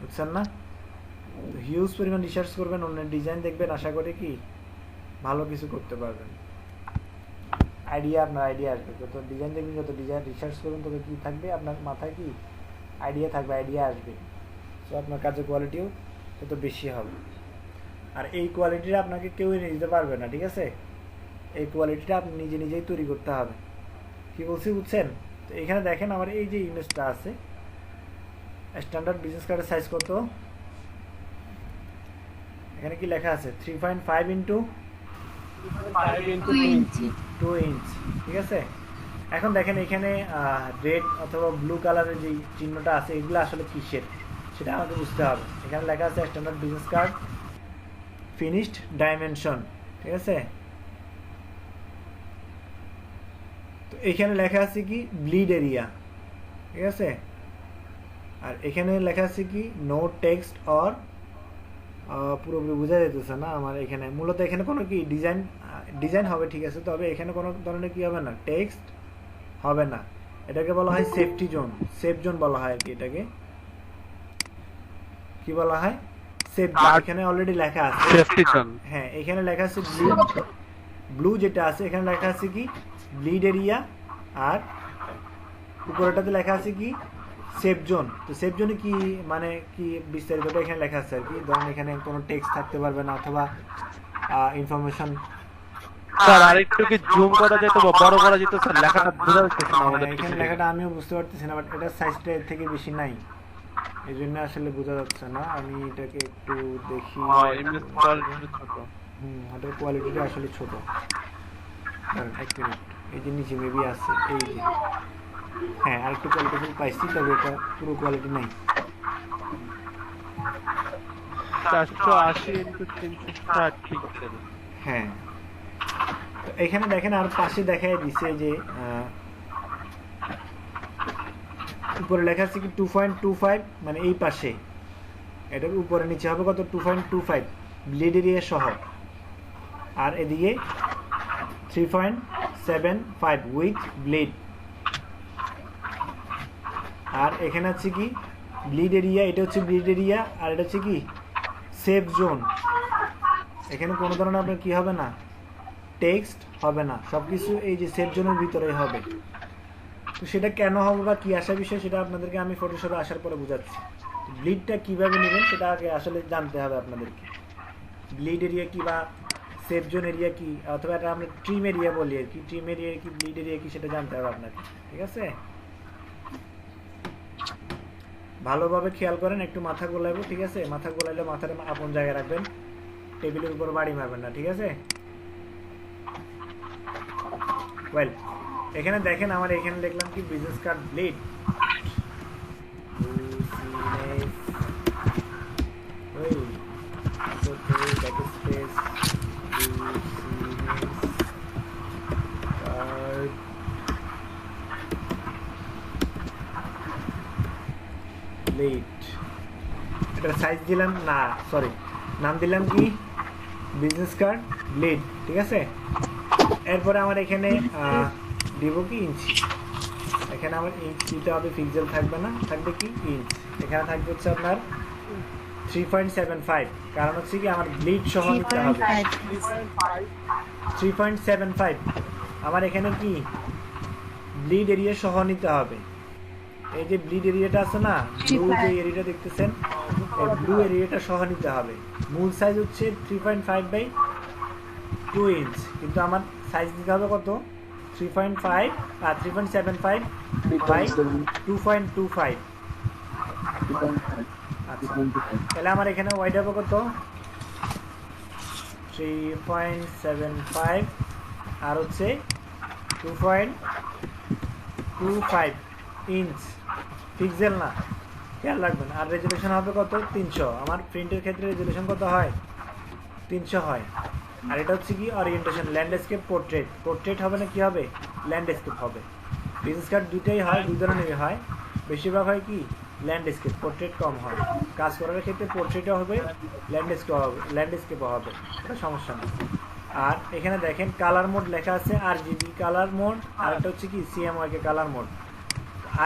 বুঝছেন না? হিউজ পরিমাণ রিসার্চ করবেন, অন্যের ডিজাইন দেখবেন, আশা করি কি ভালো কিছু করতে পারবেন। আপনার আইডিয়া আসবে, যত ডিজাইন দেখবেন, যত ডিজাইন রিসার্চ করবেন, তত কি থাকবে আপনার মাথায়, কি আইডিয়া থাকবে, আইডিয়া আসবে। সো আপনার কাজের কোয়ালিটিও তত বেশি হবে। আর এই কোয়ালিটিটা আপনাকে কেউ এনে দিতে পারবে না, ঠিক আছে? এই কোয়ালিটিটা আপনি নিজেই তৈরি করতে হবে। কি বলছি বুঝছেন? তো এখানে দেখেন আমার এই যে ইমেজটা আছে, স্ট্যান্ডার্ড বিজনেস কার্ডের সাইজ কত, এখানে কি লেখা আছে 3.5/2 ইঞ্চ, ঠিক আছে? এখন দেখেন এখানে রেড অথবা ব্লু কালারের যে চিহ্নটা আছে, এগুলো আসলে কিসের সেটা আমাকে বুঝতে হবে। এখানে লেখা আছে standard business card finished dimension, ঠিক আছে? তো এখানে লেখা আছে কি ব্লিড এরিয়া, ঠিক আছে? আর এখানে লেখা আছে কি নো টেক্সট অর, পুরোপুরি বোঝা যেতেছে না আমার। এখানে মূলত এখানে কোনো কি ডিজাইন হবে, ঠিক আছে, তবে এখানে কোনো ধরনের কি হবে না, টেক্সট হবে না। এটাকে বলা হয় সেফটি জোন, সেফ জোন বলা হয় আর কি। এটাকে কি বলা হয়, সেফ জোন। এখানে অলরেডি লেখা আছে সেফটি জোন। হ্যাঁ, এখানে লেখা আছে ব্লু যেটা আছে, এখানে লেখা আছে কি ব্লিড এরিয়া, আর উপরেটাতে লেখা আছে কি সেফ জোন। তো সেফ জোনে কি মানে কি বিস্তারিত এখানে লেখা আছে আর কি। ধরেন এখানে কোনো টেক্সট থাকতে পারবে না, অথবা ইনফরমেশন। স্যার আরেকটু কি জুম করা যেত বা বড় করা যেত স্যার? লেখাটা বোঝা যাচ্ছে না আমাদের। এখানে লেখাটা আমিও বুঝতে পারতেছি না, বাট এটার সাইজটা এর থেকে বেশি নাই, এই জন্য আসলে বোঝা যাচ্ছে না। আমি এটাকে একটু দেখি। ইমেজ কোয়ালিটি ছোট। এটার কোয়ালিটিটা আসলে ছোট। এক মিনিট, এই যে নিচে মেবি আছে, এই যে হ্যাঁ আরেকটু কোয়ালিটি পাইছি, তবে এটা পুরো কোয়ালিটি নাই। 480x360 ঠিক আছে। হ্যাঁ, এখানে দেখেন আর পাশে দেখায় দিছে যে উপরে লেখা আছে কি 2.25, মানে এই পাশে এটার উপরে নিচে হবে কত 2.25 ব্লিড এরিয়া সহ, আর এদিকে 3.75 উইথ ব্লিড। আর এখানে আছে কি ব্লিড এরিয়া, এটা হচ্ছে ব্লিড এরিয়া, আর এটা হচ্ছে কি সেফ জোন। এখানে কোনো ধরনের আপনার কি হবে না, টেক্সট হবে না, সবকিছু এই যে সেফ জোনের ভিতরেই হবে। তো সেটা কেন হবে বা কি আসার বিষয়, সেটা আপনাদেরকে আমি ফটোশপে আসার পরে বুঝাচ্ছি। ব্লিডটা কিভাবে নেবেন সেটা আগে আসলে জানতে হবে আপনাদেরকে। ব্লিড এরিয়া কি বা সেফ জোন এরিয়া কি, অথবা এটা আমরা ট্রিম এরিয়া বলি আর কি, ট্রিম এরিয়া কি ব্লিড এরিয়া কি সেটা জানতে হবে আপনাকে, ঠিক আছে? ভালোভাবে খেয়াল করেন, একটু মাথা গোলাইবো, ঠিক আছে? মাথা গোলাইলে মাথার আপন জায়গায় রাখবেন, টেবিলের উপর বাড়ি মারবেন না, ঠিক আছে? ওয়েল, এখানে দেখেন আমার এখানে দেখলাম কি বিজনেস কার্ড ব্লিড, ব্লেড, এটা সাইজ দিলাম না, সরি, নাম দিলাম কি বিজনেস কার্ড ব্লেড, ঠিক আছে। এরপরে আমার এখানে দিব কি ইঞ্চি, এখানে আমার ইঞ্চ দিতে হবে, পিক্সেল থাকবে না, থাকবে কি ইঞ্চ। এখানে থাকবে হচ্ছে আপনার 3.75, কারণ হচ্ছে কি আমার ব্লিড সহ নিতে হবে 3.75। আমার এখানে কি ব্লিড এরিয়া সহ নিতে হবে। এই যে ব্লিড এরিয়াটা আছে না, ব্লু যে এরিয়াটা দেখতেছেন, এই ব্লু এরিয়াটা সহ নিতে হবে। মূল সাইজ হচ্ছে 3.5/2 ইঞ্চ, কিন্তু আমার সাইজ দিতে হবে কত 3.75 বাই 2.25। আচ্ছা, তাহলে আমার এখানে ওয়াইড হবে কত 3.75 আর হচ্ছে 2.25 ইঞ্চ, পিক্সেল না, খেয়াল রাখবেন। আর রেজুলেশন হবে কত 300। আমার প্রিন্টের ক্ষেত্রে রেজুলেশন কত হয় 300 হয়। আর এটা হচ্ছে কি ওরিয়েন্টেশন, ল্যান্ডস্কেপ, পোর্ট্রেট। পোর্ট্রেট হবে না কি হবে, ল্যান্ডস্কেপ হবে। বিজনেস কার্ড দুইটাই হয়, দুই ধরনেরই হয়। বেশিরভাগ হয় কি ল্যান্ডস্কেপ, পোর্ট্রেট কম হয়। কাজ করার ক্ষেত্রে পোর্ট্রেটও হবে, ল্যান্ডস্কেপও হবে, এটা সমস্যা নেই। আর এখানে দেখেন কালার মোড লেখা আছে RGB কালার মোড, আর এটা হচ্ছে কি CMYK colour mode.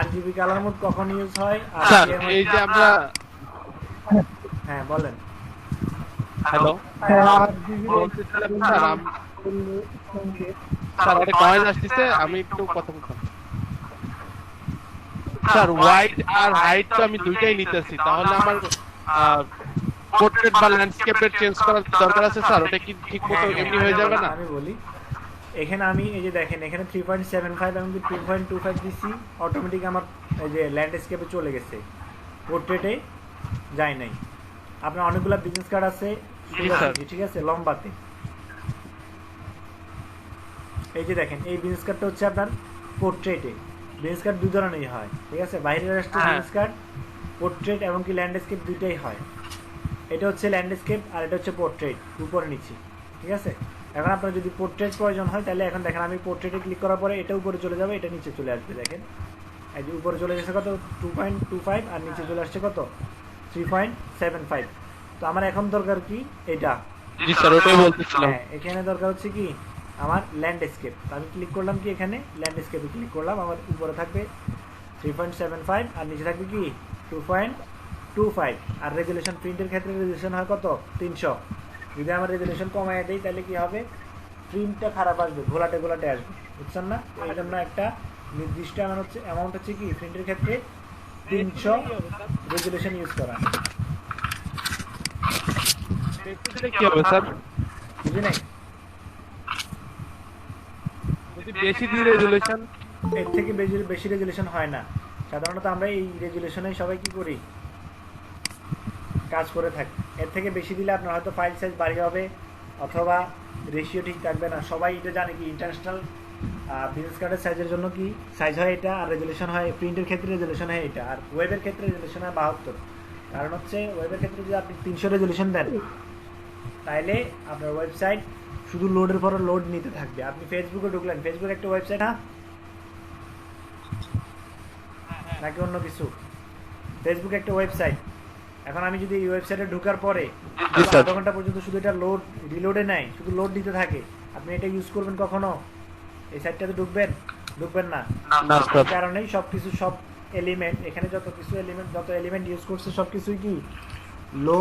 RGB colour mode কখন ইউজ হয়? স্যার এই যে আমরা, হ্যাঁ বলেন। হ্যালো বলতেছিলাম স্যার, স্যার একটা কয়েন আসছে, আমি একটু কথা বলতাম। স্যার হোয়াইট আর হাইট তো আমি দুইটাই নিতেছি, তাহলে আমার পোর্ট্রেট বা ল্যান্ডস্কেপের চেঞ্জ করার দরকার আছে স্যার? ওটা কি ঠিক মতো এমনি হয়ে যাবে না? আমি বলি, এখানে আমি এই যে দেখেন এখানে 3.75 এবং 2.25 দিছি, অটোমেটিক আমার এই যে ল্যান্ডস্কেপে চলে গেছে, পোর্ট্রেটে যায় নাই। আপনার অনেকগুলো বিজনেস কার্ড আছে, ঠিক আছে, লম্বাতে। এই যে দেখেন এই বিজনেস কার্ডটা হচ্ছে আপনার পোর্ট্রেটে। বিজনেস কার্ড দুই ধরনেরই হয়, ঠিক আছে, বাইরের রাষ্ট্রের বিজনেস কার্ড পোর্ট্রেট এবং কি ল্যান্ডস্কেপ দুইটাই হয়। এটা হচ্ছে ল্যান্ডস্কেপ আর এটা হচ্ছে পোর্ট্রেট, উপরে নিচে, ঠিক আছে। এখন আপনার যদি পোর্ট্রেট প্রয়োজন হয় তাহলে এখন দেখেন আমি পোর্ট্রেটে ক্লিক করার পরে এটা উপরে চলে যাবে, এটা নিচে চলে আসবে। দেখেন এই যে উপরে চলে গেছে কত 2.25 আর নিচে চলে আসছে কত 3.75। তো আমার এখন দরকার কি এটা, জি স্যার ওটাই বলতেছিলাম। হ্যাঁ এখানে দরকার হচ্ছে কি আমার ল্যান্ডস্কেপ। আমি ক্লিক করলাম কি এখানে ল্যান্ডস্কেপে ক্লিক করলাম, আমার উপরে থাকবে 3.75 আর নিচে থাকবে কি 2.25। আর রেজুলেশন প্রিন্টের ক্ষেত্রে রেজুলেশন হয় কত 300। যদি আমার রেজুলেশন কমায় দেয় তাহলে কি হবে, প্রিন্টটা খারাপ আসবে, ঘোলাটে ঘোলাটে আসবে, বুঝছেন না। তো এই জন্য একটা নির্দিষ্ট অ্যামাউন্ট হচ্ছে কি প্রিন্টের ক্ষেত্রে 300 রেজুলেশন ইউজ করা। কি হবে স্যার? বুঝি নাই, যদি বেশি দিয়ে রেজুলেশন, এর থেকে বেশি রেজুলেশন হয় না। সাধারণত আমরা এই রেজুলেশনে সবাই কি করি, কাজ করে থাকি। এর থেকে বেশি দিলে আপনার হয়তো ফাইল সাইজ বাড়িয়ে হবে অথবা রেশিও ঠিক থাকবে না। সবাই এটা জানে কি ইন্টারন্যাশনাল বিজনেস কার্ডের সাইজের জন্য কি সাইজ হয় এটা, আর রেজুলেশন হয় প্রিন্টের ক্ষেত্রে রেজুলেশন হয় এটা, আর ওয়েবের ক্ষেত্রে রেজুলেশন হয় 72। কারণ হচ্ছে ওয়েবের ক্ষেত্রে যদি আপনি 300 রেজুলেশন দেন তাহলে আপনার ওয়েবসাইট শুধু লোডের পর লোড নিতে থাকবে। আপনি ফেসবুকে ঢুকলেন, ফেসবুক একটা ওয়েবসাইট নাকি অন্য কিছু, ফেসবুক একটা ওয়েবসাইট। এখন আমি যদি এই ওয়েবসাইটে ঢোকার পরে আধা ঘন্টা পর্যন্ত শুধু এটা লোড রিলোডে নেয়, শুধু লোড দিতে থাকে, আপনি এটা ইউজ করবেন কখনো? এই সাইটটাতে ঢুকবেন না। এই কারণেই সবকিছু, সব এলিমেন্ট এখানে যত এলিমেন্ট ইউজ করছে সবকিছুই কি লো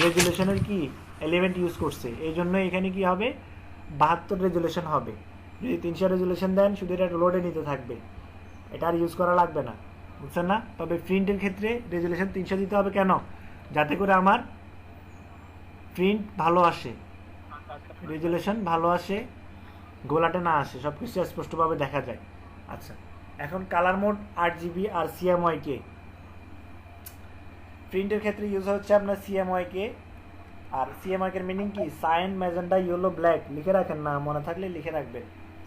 রেজুলেশনের কি এলিমেন্ট ইউজ করছে। এই জন্য এখানে কি হবে 72 রেজুলেশন হবে। যদি 300 রেজুলেশন দেন শুধু এটা লোডে নিতে থাকবে, এটা আর ইউজ করা লাগবে না, বুঝছেন না। তবে প্রিন্টের ক্ষেত্রে রেজুলেশন 300 দিতে হবে, কেন? যাতে করে আমার প্রিন্ট ভালো আসে, রেজুলেশন ভালো আসে, গোলাটে না আসে, সব কিছু স্পষ্টভাবে দেখা যায়। আচ্ছা, এখন কালার মোড RGB আর CMYK। প্রিন্টের ক্ষেত্রে ইউজ হচ্ছে আপনার CMYK। আর CMYK এর মিনিং কি? Cyan, magenta, yellow, black. লিখে রাখেন, না মনে থাকলে লিখে রাখবেন,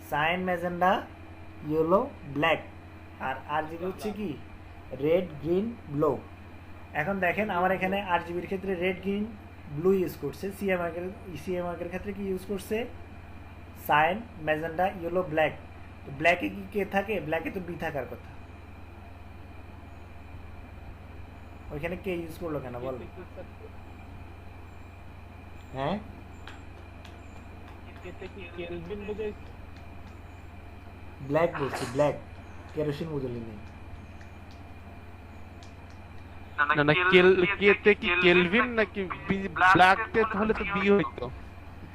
সাইন, ম্যাজেন্ডা, ইয়েলো, ব্ল্যাক। আর RGB হচ্ছে কি রেড, গ্রিন, ব্লু। এখন দেখেন আমার এখানে RGBর ক্ষেত্রে রেড, গ্রিন, ব্লু ইউজ করছে। CMYK এর ক্ষেত্রে কি ইউজ করছে? Cyan, magenta, yellow, black. তো ব্ল্যাকে কি কে থাকে? ব্ল্যাকে তো বি থাকার কথা। ওইখানে কে ইউজ করলো কেন বল? হ্যাঁ এতে কি কেলভিন বুঝাইছে? ব্ল্যাক বলছি, ব্ল্যাক, কেরোসিন বুঝলি নেই। না না, কেতে কি কেলভিন নাকি ব্ল্যাক তে? তাহলে তো বি হইতো।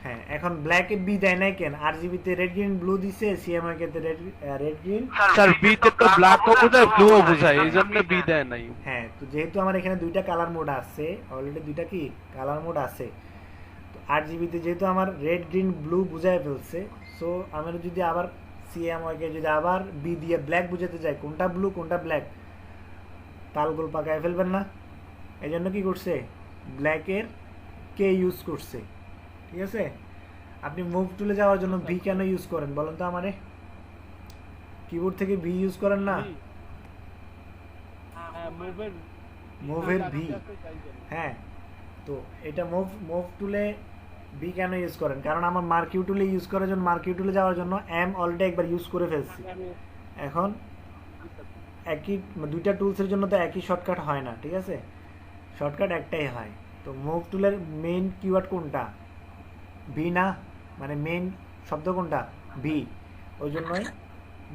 হ্যাঁ, এখন ব্ল্যাকে বি দেয় নাই কেন? আরজিবি তে রেড গ্রিন ব্লু দিছে, সিএমওয়াই কে তে রেড গ্রিন। স্যার বি তে তো ব্ল্যাক ও বোঝায় ব্লু ও বোঝায়, এইজন্য বি দেয় নাই। হ্যাঁ, তো যেহেতু আমার এখানে দুইটা কালার মোড আছে, অলরেডি দুইটা কি কালার মোড আছে, তো আরজিবি তে যেহেতু আমার রেড গ্রিন ব্লু বুঝায় ফেলছে, সো আমি যদি আবার সিএমওয়াই কে যদি আবার বি দিয়ে ব্ল্যাক বুঝাতে যাই, কোনটা ব্লু কোনটা ব্ল্যাক, তালগোল পাকায় ফেলবেন না? এই জন্য কি করছে, ব্ল্যাকের কে ইউজ করছে। ঠিক আছে, আপনি মুভ টুলে যাওয়ার জন্য ভি কেন ইউজ করেন বলেন তো আমারে? কিবোর্ড থেকে ভি ইউজ করেন না? মুভের ভি, হ্যাঁ, তো এটা মুভ টুলে ভি কেন ইউজ করেন? কারণ আমার মার্কিউ টুলে ইউজ করার জন্য, মার্কিউ টুলে যাওয়ার জন্য এম অলরেডি একবার ইউজ করে ফেলছি। এখন একই দুইটা টুলসের জন্য তো একই শর্টকাট হয় না, ঠিক আছে, শর্টকাট একটাই হয়। তো মুভ টুলের মেইন কিওয়ার্ড কোনটা? ভি না, মানে মেইন শব্দ কোনটা? ভি, ওই জন্যই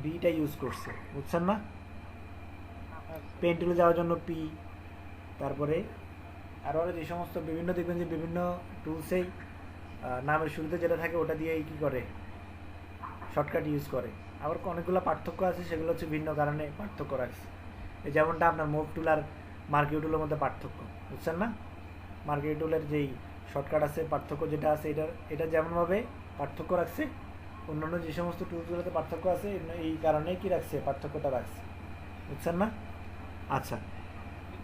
ভিটা ইউজ করছে, বুঝছেন না? পেন টুলে যাওয়ার জন্য পি, তারপরে আরও যে সমস্ত বিভিন্ন দেখবেন যে বিভিন্ন টুলসেই নামের শুরুতে যেটা থাকে ওটা দিয়েই কী করে, শর্টকাট ইউজ করে। আবার অনেকগুলো পার্থক্য আছে, সেগুলো হচ্ছে ভিন্ন কারণে পার্থক্য রাখছে। এই যেমনটা আপনার মুভ টুল আর মার্কিউ টুলের মধ্যে পার্থক্য, বুঝছেন না? মার্কিউ টুলের যেই শর্টকাট আছে, পার্থক্য যেটা আছে, এটা যেমনভাবে পার্থক্য রাখছে, অন্যান্য যে সমস্ত টুলসগুলোতে পার্থক্য আছে, এই কারণেই কি রাখছে, পার্থক্যটা রাখছে, বুঝছেন না? আচ্ছা,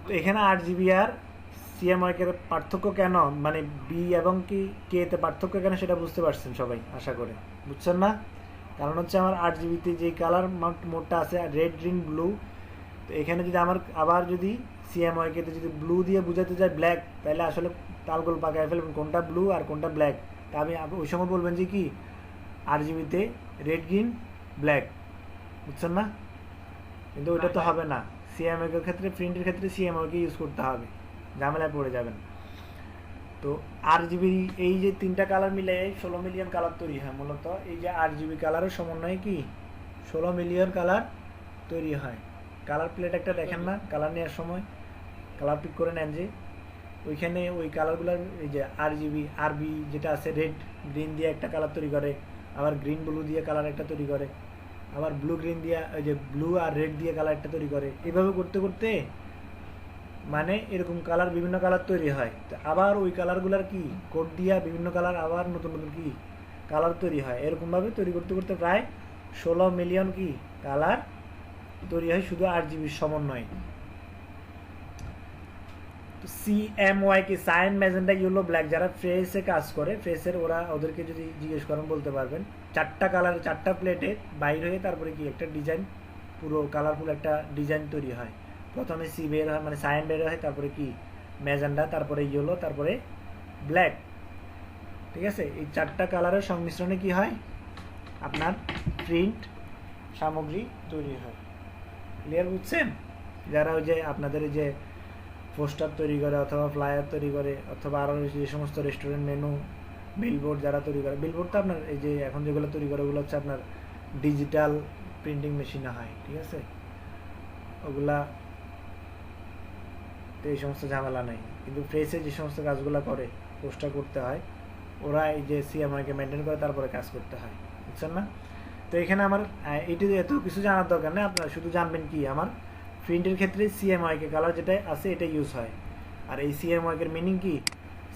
তো এখানে 8GB আর সিএমওয়াইকের পার্থক্য কেন, মানে বি এবং কি কে তে পার্থক্য কেন সেটা বুঝতে পারছেন সবাই আশা করে, বুঝছেন না? কারণ হচ্ছে আমার 8GBতে যে কালার মোডটা আছে রেড গ্রিন ব্লু, তো এখানে যদি আমার আবার যদি সিএমওয়াইকে যদি ব্লু দিয়ে বুঝাতে যায় ব্ল্যাক, তাহলে আসলে তালগোল পাকায় ফেলবেন কোনটা ব্লু আর কোনটা ব্ল্যাক। তা আমি ওই সময় বলবেন যে কি 8GBতে রেড গ্রিন ব্ল্যাক, বুঝছেন না? কিন্তু ওইটা তো হবে না, সিএমওয়াইকের ক্ষেত্রে, প্রিন্টের ক্ষেত্রে সিএমওয়াইকে ইউজ করতে হবে, ঝামেলায় পড়ে যাবেন। তো 8GB এই যে তিনটা কালার মিলে 16 মিলিয়ন কালার তৈরি হয়। মূলত এই যে 8GB কালারের সমন্বয়ে কি 16 মিলিয়ন কালার তৈরি হয়। কালার প্লেট একটা দেখেন না, কালার নেওয়ার সময় কালার পিক করে নেন, যে ওইখানে ওই কালারগুলোর এই যে আরবি যেটা আছে রেড গ্রিন দিয়ে একটা কালার তৈরি করে, আবার গ্রিন ব্লু দিয়ে কালার একটা তৈরি করে, আবার ব্লু গ্রিন দিয়ে ওই যে ব্লু আর রেড দিয়ে কালার একটা তৈরি করে। এভাবে করতে করতে মানে এরকম কালার বিভিন্ন কালার তৈরি হয়। তো আবার ওই কালারগুলার কি কোড দিয়া বিভিন্ন কালার আবার নতুন নতুন কি কালার তৈরি হয়। এরকমভাবে তৈরি করতে করতে প্রায় 16 মিলিয়ন কি কালার তৈরি হয় শুধু 8GBর সমন্বয়ে। তো সিএমওয়াই কি সাইন ম্যাজেন্টা ইয়েলো ব্ল্যাক, যারা ফ্রেসে কাজ করে, ফ্রেসের ওদেরকে যদি জিজ্ঞেস করেন বলতে পারবেন। চারটা কালার, চারটা প্লেটে বাইর হয়ে তারপরে কি একটা ডিজাইন, পুরো কালারফুল একটা ডিজাইন তৈরি হয়। প্রথমে সি বের হয়, মানে সাইন বের হয়, তারপরে কি ম্যাজেন্ডা, তারপরে ইয়েলো, তারপরে ব্ল্যাক। ঠিক আছে, এই চারটা কালারের সংমিশ্রণে কি হয় আপনার প্রিন্ট সামগ্রী তৈরি হয়। ক্লিয়ার, বুঝছেন? যারা ওই যে আপনাদের এই যে পোস্টার তৈরি করে অথবা ফ্লায়ার তৈরি করে অথবা আরও যে সমস্ত রেস্টুরেন্ট মেনু, বিলবোর্ড যারা তৈরি করে, বিলবোর্ড তো আপনার এই যে এখন যেগুলো তৈরি করে ওগুলো হচ্ছে আপনার ডিজিটাল প্রিন্টিং মেশিনে হয়। ঠিক আছে, ওগুলা তো এই সমস্ত ঝামেলা নেই। কিন্তু ফ্রেসে যে সমস্ত কাজগুলো করে, পোস্টার করতে হয়, ওরা এই যে সিএমআইকে মেনটেন করে তারপরে কাজ করতে হয়, বুঝছেন না? তো এখানে আমার এটি এত কিছু জানার দরকার নেই, আপনারা শুধু জানবেন কি আমার প্রিন্টের ক্ষেত্রে সিএমআইকে কালার যেটা আছে এটা ইউজ হয়। আর এই সিএমআইকের মিনিং কি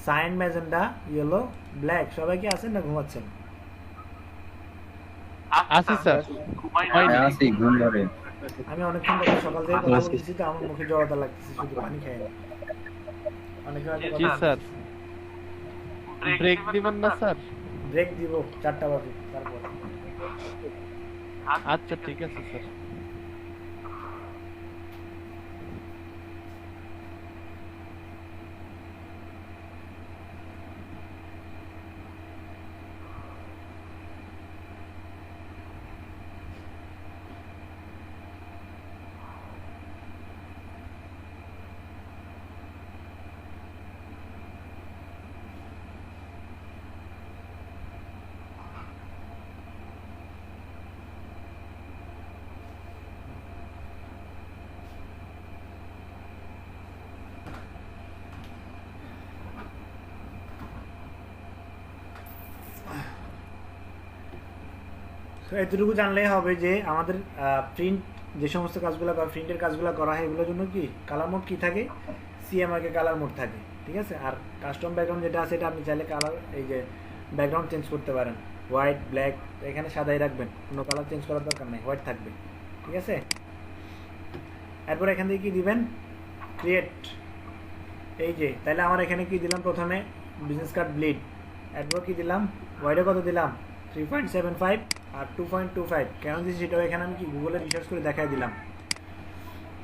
সাইন ম্যাজেন্ডা ইয়েলো ব্ল্যাক। সবাই কি আছেন না ঘুমাচ্ছেন? আছি স্যার, আছি, ঘুম ধরে। আমি অনেকক্ষণ ধরে সকাল থেকে কথা বলতেছি, তো আমার মুখে জড়তা লাগতেছে, শুধু পানি খাই না। জি স্যার, ব্রেক দিবেন না স্যার? ব্রেক দিব 4টা বাজে তারপর। আচ্ছা ঠিক আছে স্যার। তো এতটুকু জানলেই হবে যে আমাদের প্রিন্ট যে সমস্ত কাজগুলো বা প্রিন্টের কাজগুলো করা হয় এগুলোর জন্য কি কালার মোড কি থাকে, সিএমআইকে কালার মোড থাকে, ঠিক আছে। আর কাস্টম ব্যাকগ্রাউন্ড যেটা আছে এটা আপনি চাইলে কালার এই যে ব্যাকগ্রাউন্ড চেঞ্জ করতে পারেন, হোয়াইট ব্ল্যাক, এখানে সাদাই রাখবেন, কোনো কালার চেঞ্জ করার দরকার নেই, হোয়াইট থাকবে, ঠিক আছে। এরপর এখান থেকে কি দিবেন, ক্রিয়েট, এই যে তাহলে আমার এখানে কি দিলাম, প্রথমে বিজনেস কার্ড ব্লিড, এরপর কি দিলাম, হোয়াইটে কত দিলাম 3.75 আর 2.25, কেন দিচ্ছি সেটাও এখানে আমি কি গুগলে রিসার্চ করে দেখাই দিলাম,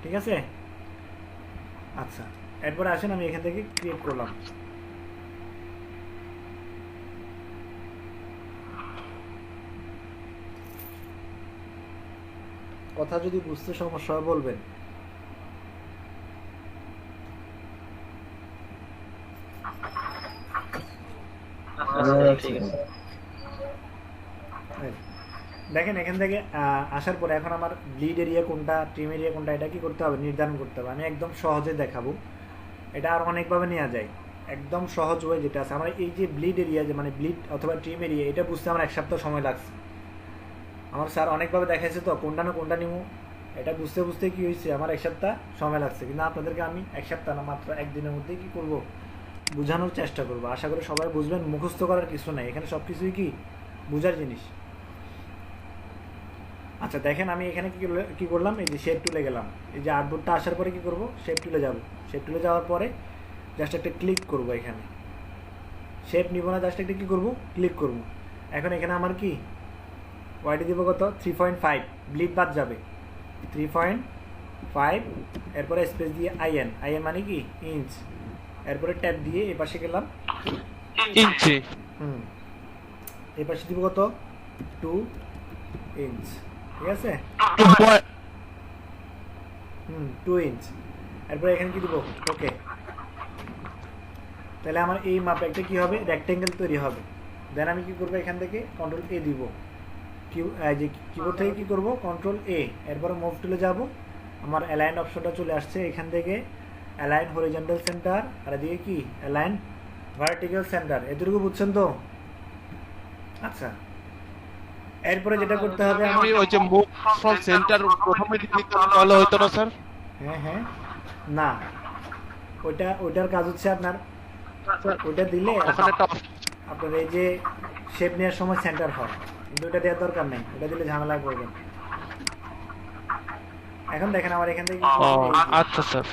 ঠিক আছে। আচ্ছা, এরপর আসেন আমি এখান থেকে ক্রিয়েট করলাম। কথা যদি বুঝতে সমস্যা হয় বলবেন। ঠিক আছে। দেখেন এখান থেকে আসার পরে এখন আমার লিড এরিয়া কোনটা, টিম এরিয়া কোনটা, এটা কি করতে হবে, নির্ধারণ করতে হবে। আমি একদম সহজে দেখাবো, এটা আর অনেকভাবে নেওয়া যায়, একদম সহজ ওয়ে যেটা আছে। আমার এই যে ব্লিড এরিয়া, যে মানে ব্লিড অথবা টিম এরিয়া, এটা বুঝতে আমার 1 সপ্তাহ সময় লাগছে। আমার স্যার অনেকভাবে দেখাইছে, তো কোনটা না কোনটা নিব এটা বুঝতে বুঝতে কি হয়েছে, আমার 1 সপ্তাহ সময় লাগছে। কিন্তু আপনাদেরকে আমি 1 সপ্তাহ না, মাত্র 1 দিনের মধ্যেই কি করব, বোঝানোর চেষ্টা করব। আশা করি সবাই বুঝবেন, মুখস্থ করার কিছু নাই এখানে, সব কিছুই কি বোঝার জিনিস। আচ্ছা দেখেন আমি এখানে কি করলাম, এই যে শেপ টুলে গেলাম, এই যে আর্টবোর্ডটা আসার পরে কি করব, শেপ টুলে যাব। শেপ টুলে যাওয়ার পরে জাস্ট একটা ক্লিক করব, এখানে শেপ নিব না, জাস্ট একটা কি করব, ক্লিক করব। এখন এখানে আমার কি ওয়াইডি দিব কত, 3.5, ব্লিড বাদ যাবে 3.5, এরপরে স্পেস দিয়ে আইএন, আইএন মানে কি ইঞ্চ, এরপরে ট্যাব দিয়ে এই পাশে গেলাম ইঞ্চি, এই পাশে দিব কত 2 ইঞ্চ, ঠিক আছে 2 ইঞ্চ। এরপরে এখানে কি দিব, ওকে। তাহলে আমার এই মাপে একটা কি হবে, রেক্টেঙ্গেল তৈরি হবে। দেন আমি কি করব, এখান থেকে কন্ট্রোল এ দিব, যে কিবোর্ড থেকে কি করব, কন্ট্রোল এ, এরপরে মুভ টুলে যাব। আমার অ্যালাইন অপশনটা চলে আসছে, এখান থেকে অ্যালাইন হরিজন্টাল সেন্টার, আর এদিকে কি অ্যালাইন ভার্টিক্যাল সেন্টার। এতটুকু বুঝছেন তো? আচ্ছা, এরপরে যেটা করতে হবে, আমি ওই যে মুভ ফ্রম সেন্টার প্রথমে দিতে তাহলে হয়তো না স্যার? হ্যাঁ না, ওইটার কাজ হচ্ছে আপনার, ওইটা দিলে আপনার এই যে শেপ নেওয়ার সময় সেন্টার হয়, কিন্তু ওইটা দেওয়ার দরকার নেই, ওটা দিলে ঝামেলা করবেন। এখন দেখেন আমার এখান থেকে আচ্ছা স্যার,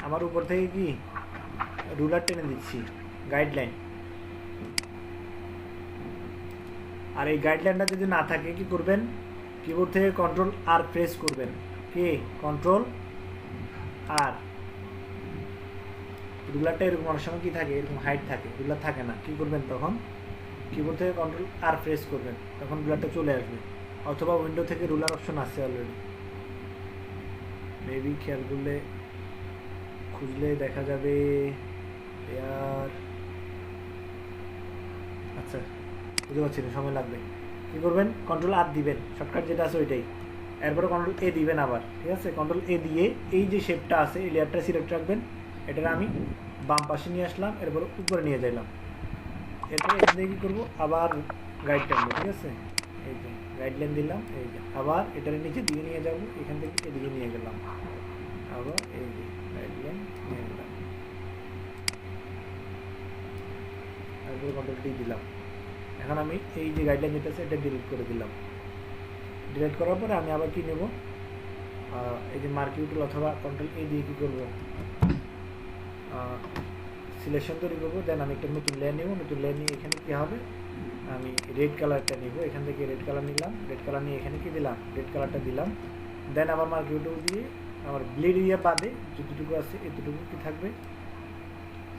আমার উপর থেকে কি রুলার টেনে দিচ্ছি, গাইডলাইন। আর এই গাইডলাইনটা যদি না থাকে কি করবেন, কিবোর্ড থেকে কন্ট্রোল আর প্রেস করবেন, কি কন্ট্রোল আর, রুলারটা এরকম অনেক সময় কি থাকে, এরকম হাইট থাকে, রুলার থাকে না, কি করবেন তখন কিবোর্ড থেকে কন্ট্রোল আর প্রেস করবেন, তখন রুলারটা চলে আসবে। অথবা উইন্ডো থেকে রুলার অপশন আছে অলরেডি, মেবি খেয়াল করলে খুঁজলে দেখা যাবে। আচ্ছা বুঝতে পারছি না, সময় লাগবে। কি করবেন, কন্ট্রোল আর দিবেন, শর্টকাট যেটা আছে ওইটাই, এরপরে কন্ট্রোল এ দিবেন আবার, ঠিক আছে। কন্ট্রোল এ দিয়ে এই যে শেপটা আছে এই লেয়ারটা সিলেক্ট রাখবেন, এটা আমি বাম পাশে নিয়ে আসলাম, এরপরে উপরে নিয়ে যাইলাম। এরপরে এখান থেকে কী করবো, আবার গাইড টানবো, ঠিক আছে। এই যে গাইডলাইন দিলাম, এই যে আবার এটার নিচে দিয়ে নিয়ে যাব, এখান থেকে এদিকে নিয়ে গেলাম, আবার এই যে গাইডলাইন নিয়ে গেলাম, তারপরে কন্ট্রোল ডি দিলাম। এখন আমি এই যে গাইডলাইন যেটা আছে এটা ডিলিট করে দিলাম। ডিলিট করার পরে আমি আবার কি নেব, এই যে মার্কিং টুল অথবা কন্ট্রোল এ দিয়ে কী করবো, সিলেকশন তৈরি করবো। দেন আমি একটা নতুন লেয়ার নেব, নতুন লেয়ার নিয়ে এখানে কী হবে, আমি রেড কালারটা নিব, এখান থেকে রেড কালার নিলাম, রেড কালার নিয়ে এখানে কি দিলাম, রেড কালারটা দিলাম। দেন আবার মার্কিং টুল দিয়ে আমার ব্লিড এরিয়া বাদে যতটুকু আছে এতটুকু কি থাকবে,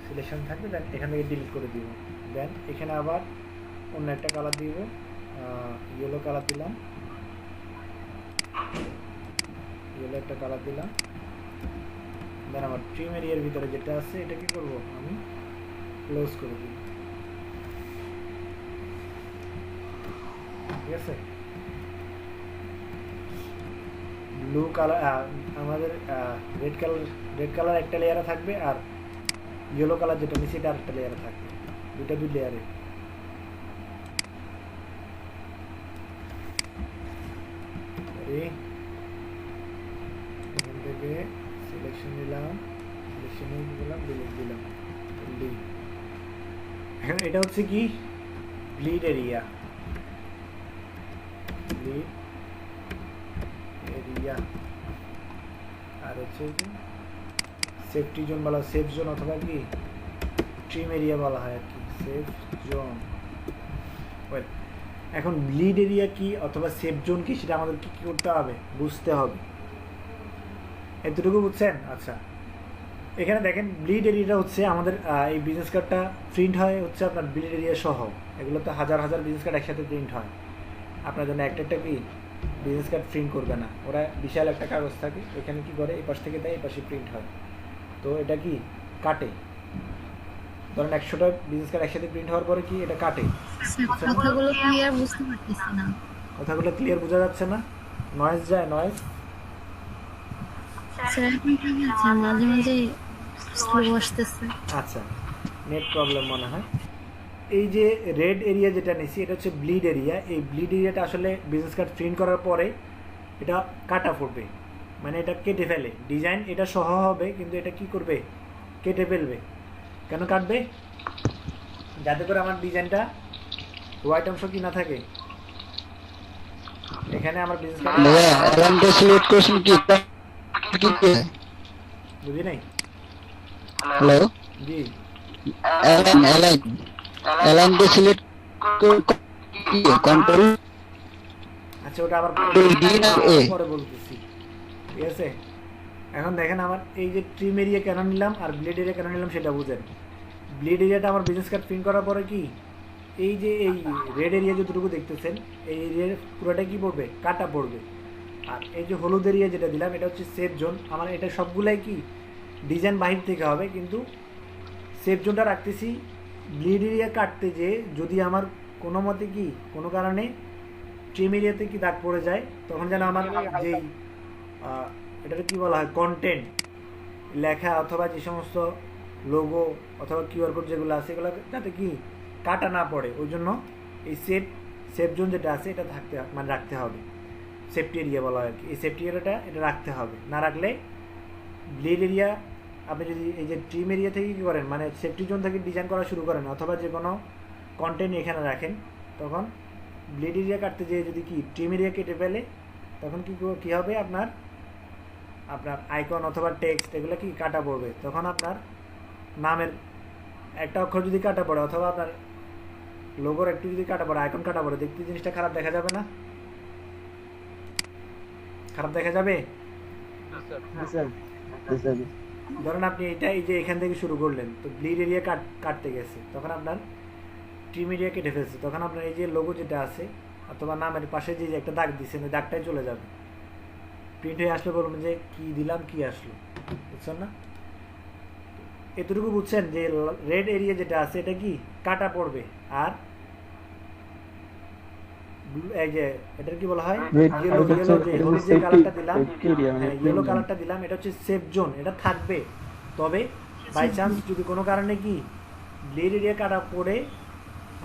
সিলেকশন থাকবে। দেন এখান থেকে ডিলিট করে দিব। দেন এখানে আবার অন্য একটা কালার দিব, ইয়েলো কালার দিলাম, ইয়েলো একটা কালার দিলাম। দেন আমার ট্রিম এরিয়ার ভিতরে যেটা আছে এটা কি করব, আমি ক্লোজ করে দিই, ঠিক আছে। ব্লু কালার আমাদের রেড কালার একটা লেয়ারে থাকবে, আর ইয়েলো কালার যেটা নিচে এটা আরেকটা লেয়ারে থাকবে, দুই লেয়ারে। সরি, এখান থেকে সিলেকশন নিলাম, সিলেকশনে দিলাম, ডিলিট দিলাম, ডিলিট। এখন এটা হচ্ছে কি ব্লিড এরিয়া, ব্লিড এরিয়া। আর হচ্ছে সেফটি জোন বলা, সেফ জোন অথবা কি ট্রিম এরিয়া বলা হয় আর কি, সেফ জোন। এখন ব্লিড এরিয়া কি অথবা সেফ জোন কি সেটা আমাদের কি করতে হবে, বুঝতে হবে। এতটুকু বুঝছেন? আচ্ছা, এখানে দেখেন ব্লিড এরিয়াটা হচ্ছে আমাদের এই বিজনেস কার্ডটা প্রিন্ট হয় হচ্ছে আপনার ব্লিড এরিয়া সহ। এগুলো তো হাজার হাজার বিজনেস কার্ড একসাথে প্রিন্ট হয়, আপনার জন্য একটা একটা কি বিজনেস কার্ড প্রিন্ট করবে না, ওরা বিশাল একটা কাগজ থাকে, এখানে কি করে এই পাশ থেকে দেয়, এই পাশে প্রিন্ট হয়। তো এটা কি কাটে, ধরেন 100টা বিজনেস কার্ড একসাথে প্রিন্ট হওয়ার পরে কি এটা কাটে। কথাগুলো ক্লিয়ার বুঝতে পারতেছি না। কথাগুলো ক্লিয়ার বোঝা যাচ্ছে না? নয়েজ যায়, নয়েজ। স্যার আপনি কি বলছেন? মাঝে মাঝে স্লো আসতেছে। আচ্ছা, নেট প্রবলেম মনে হয়। এই যে রেড এরিয়া যেটা নিছি এটা হচ্ছে ব্লিড এরিয়া। এই ব্লিড এরিয়াটা আসলে বিজনেস কার্ড প্রিন্ট করার পরে এটা কাটা পড়বে, মানে এটা কেটে ফেলে। ডিজাইন এটা সহ হবে কিন্তু এটা কি করবে, কেটে ফেলবে। কেন কাটবে? যাতে করে আমার ডিজাইনটা হোয়াইট অংশ কি না থাকে। এখানে আমার বিজনেস কার্ড বুঝি নাই। হ্যালো, জি কন্ট্রোল। আচ্ছা, ওটা আবার পরে বলতেছি, ঠিক আছে? এখন দেখেন আমার এই যে ট্রিম এরিয়া কেন নিলাম আর ব্লেড এরিয়া কেন নিলাম সেটা বুঝেন। ব্লেড এরিয়াটা আমার বিজনেস কার্ড প্রিন্ট করার পরে কি এই যে এই রেড এরিয়া যতটুকু দেখতেছেন এই এরিয়ার পুরোটা কি পড়বে, কাটা পড়বে। আর এই যে হলুদ এরিয়া যেটা দিলাম এটা হচ্ছে সেফ জোন। আমার এটা সবগুলাই কি ডিজাইন বাহির থেকে হবে, কিন্তু সেফ জোনটা রাখতেছি ব্লিড এরিয়া কাটতে যে যদি আমার কোনো মতে কি কোনো কারণে ট্রিম এরিয়াতে কি দাগ পড়ে যায়, তখন যেন আমার যেই এটাকে কি বলা হয় কন্টেন্ট লেখা অথবা যে সমস্ত লোগো অথবা কিউআর কোড যেগুলো আছে এগুলো যাতে কি কাটা না পড়ে, ওই জন্য এই সেফ জোন যেটা আছে এটা থাকতে মানে রাখতে হবে। সেফটি এরিয়া বলা হয় আর কি, এই সেফটি এরিয়াটা এটা রাখতে হবে। না রাখলে ব্লেড এরিয়া আপনি যদি এই যে ট্রিম এরিয়া থেকে কী করেন মানে সেফটি জোন থেকে ডিজাইন করা শুরু করেন অথবা যে কোনো কন্টেন্ট এখানে রাখেন, তখন ব্লেড এরিয়া কাটতে যেয়ে যদি কি ট্রিম এরিয়া কেটে ফেলে তখন কী হবে আপনার আইকন অথবা টেক্সট এগুলো কি কাটা পড়বে। তখন আপনার নামের একটা অক্ষর যদি কাটা পড়ে অথবা আপনার লোগোর একটু যদি কাটা পড়ে, আইকন কাটা পড়ে, দেখতে জিনিসটা খারাপ দেখা যাবে না? খারাপ দেখা যাবে। ধরেন আপনি এটা এই যে এখান থেকে শুরু করলেন, তো ব্লিড এরিয়া কাটতে গেছে, তখন আপনার ট্রিম এরিয়া কেটে ফেলছে, তখন আপনার এই যে লোগো যেটা আছে অথবা নামের পাশে যে একটা দাগ দিচ্ছেন ওই দাগটাই চলে যাবে। প্রিন্ট হয়ে আসলে বলবেন যে কি দিলাম কি আসলো, বুঝছেন না? এতটুকু বুঝছেন যে রেড এরিয়া যেটা আছে এটা কি কাটা পড়বে। আর এই যে এটার কি বলা হয় ইয়েলো যে হলুদ যে কালারটা দিলাম, ইয়েলো কালারটা দিলাম, এটা হচ্ছে সেফ জোন, এটা থাকবে। তবে বাই চান্স যদি কোনো কারণে কি ব্লেড এরিয়া কাটা পড়ে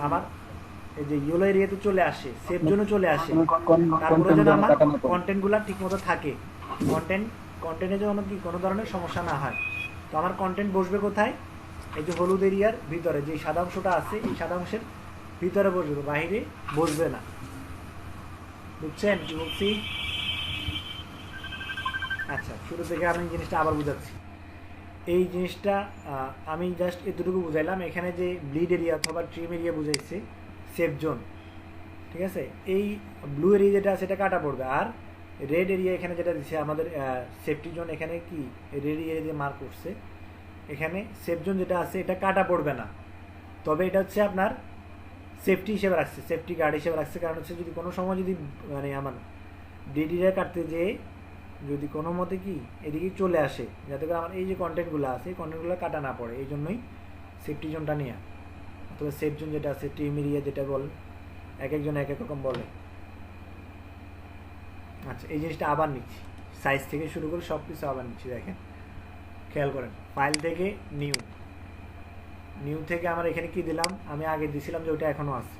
আমার এই যে ইয়েলো এরিয়াতে চলে আসে, সেফ জোনে চলে আসে, তারপরে যেন আমার কন্টেন্টগুলো ঠিক মতো থাকে, কন্টেন্টে যেন কি কোনো ধরনের সমস্যা না হয়। তো আমার কন্টেন্ট বসবে কোথায়? এই যে হলুদ এরিয়ার ভিতরে যে সাদা অংশটা আছে এই সাদা অংশের ভিতরে বসবে, বাইরে বসবে না। বুঝছেন কি বলছি? আচ্ছা, শুরু থেকে আমি জিনিসটা আবার বুঝাচ্ছি। এই জিনিসটা আমি জাস্ট এতটুকু বুঝাইলাম। এখানে যে ব্লিড এরিয়া অথবা ট্রিম এরিয়া বুঝাইছে সেফ জোন, ঠিক আছে? এই ব্লু এরিয়া যেটা আছে এটা কাটা পড়বে। আর রেড এরিয়া এখানে যেটা দিচ্ছে আমাদের সেফটি জোন, এখানে কি রেড এরিয়া যে মার্ক করছে এখানে সেফ জোন যেটা আছে এটা কাটা পড়বে না। তবে এটা হচ্ছে আপনার সেফটি হিসেবে রাখছে, সেফটি গার্ড হিসেবে রাখছে। কারণ হচ্ছে যদি কোনো সময় যদি মানে আমার ব্লিড এরিয়া কাটতে যেয়ে যদি কোনো মতে কি এদিকে চলে আসে, যাতে করে আমার এই যে কন্টেন্টগুলো আছে এই কন্টেন্টগুলো কাটা না পড়ে, এই জন্যই সেফটি জোনটা নেওয়া। অথবা সেফ জোন যেটা আছে ট্রিম এরিয়া যেটা বলেন, এক একজন এক এক রকম বলে। আচ্ছা, এই জিনিসটা আবার নিচ্ছি, সাইজ থেকে শুরু করে সব কিছু আবার নিচ্ছি। দেখেন, খেয়াল করেন, ফাইল থেকে নিউ থেকে আমার এখানে কি দিলাম, আমি আগে দিছিলাম যে ওটা এখনও আছে।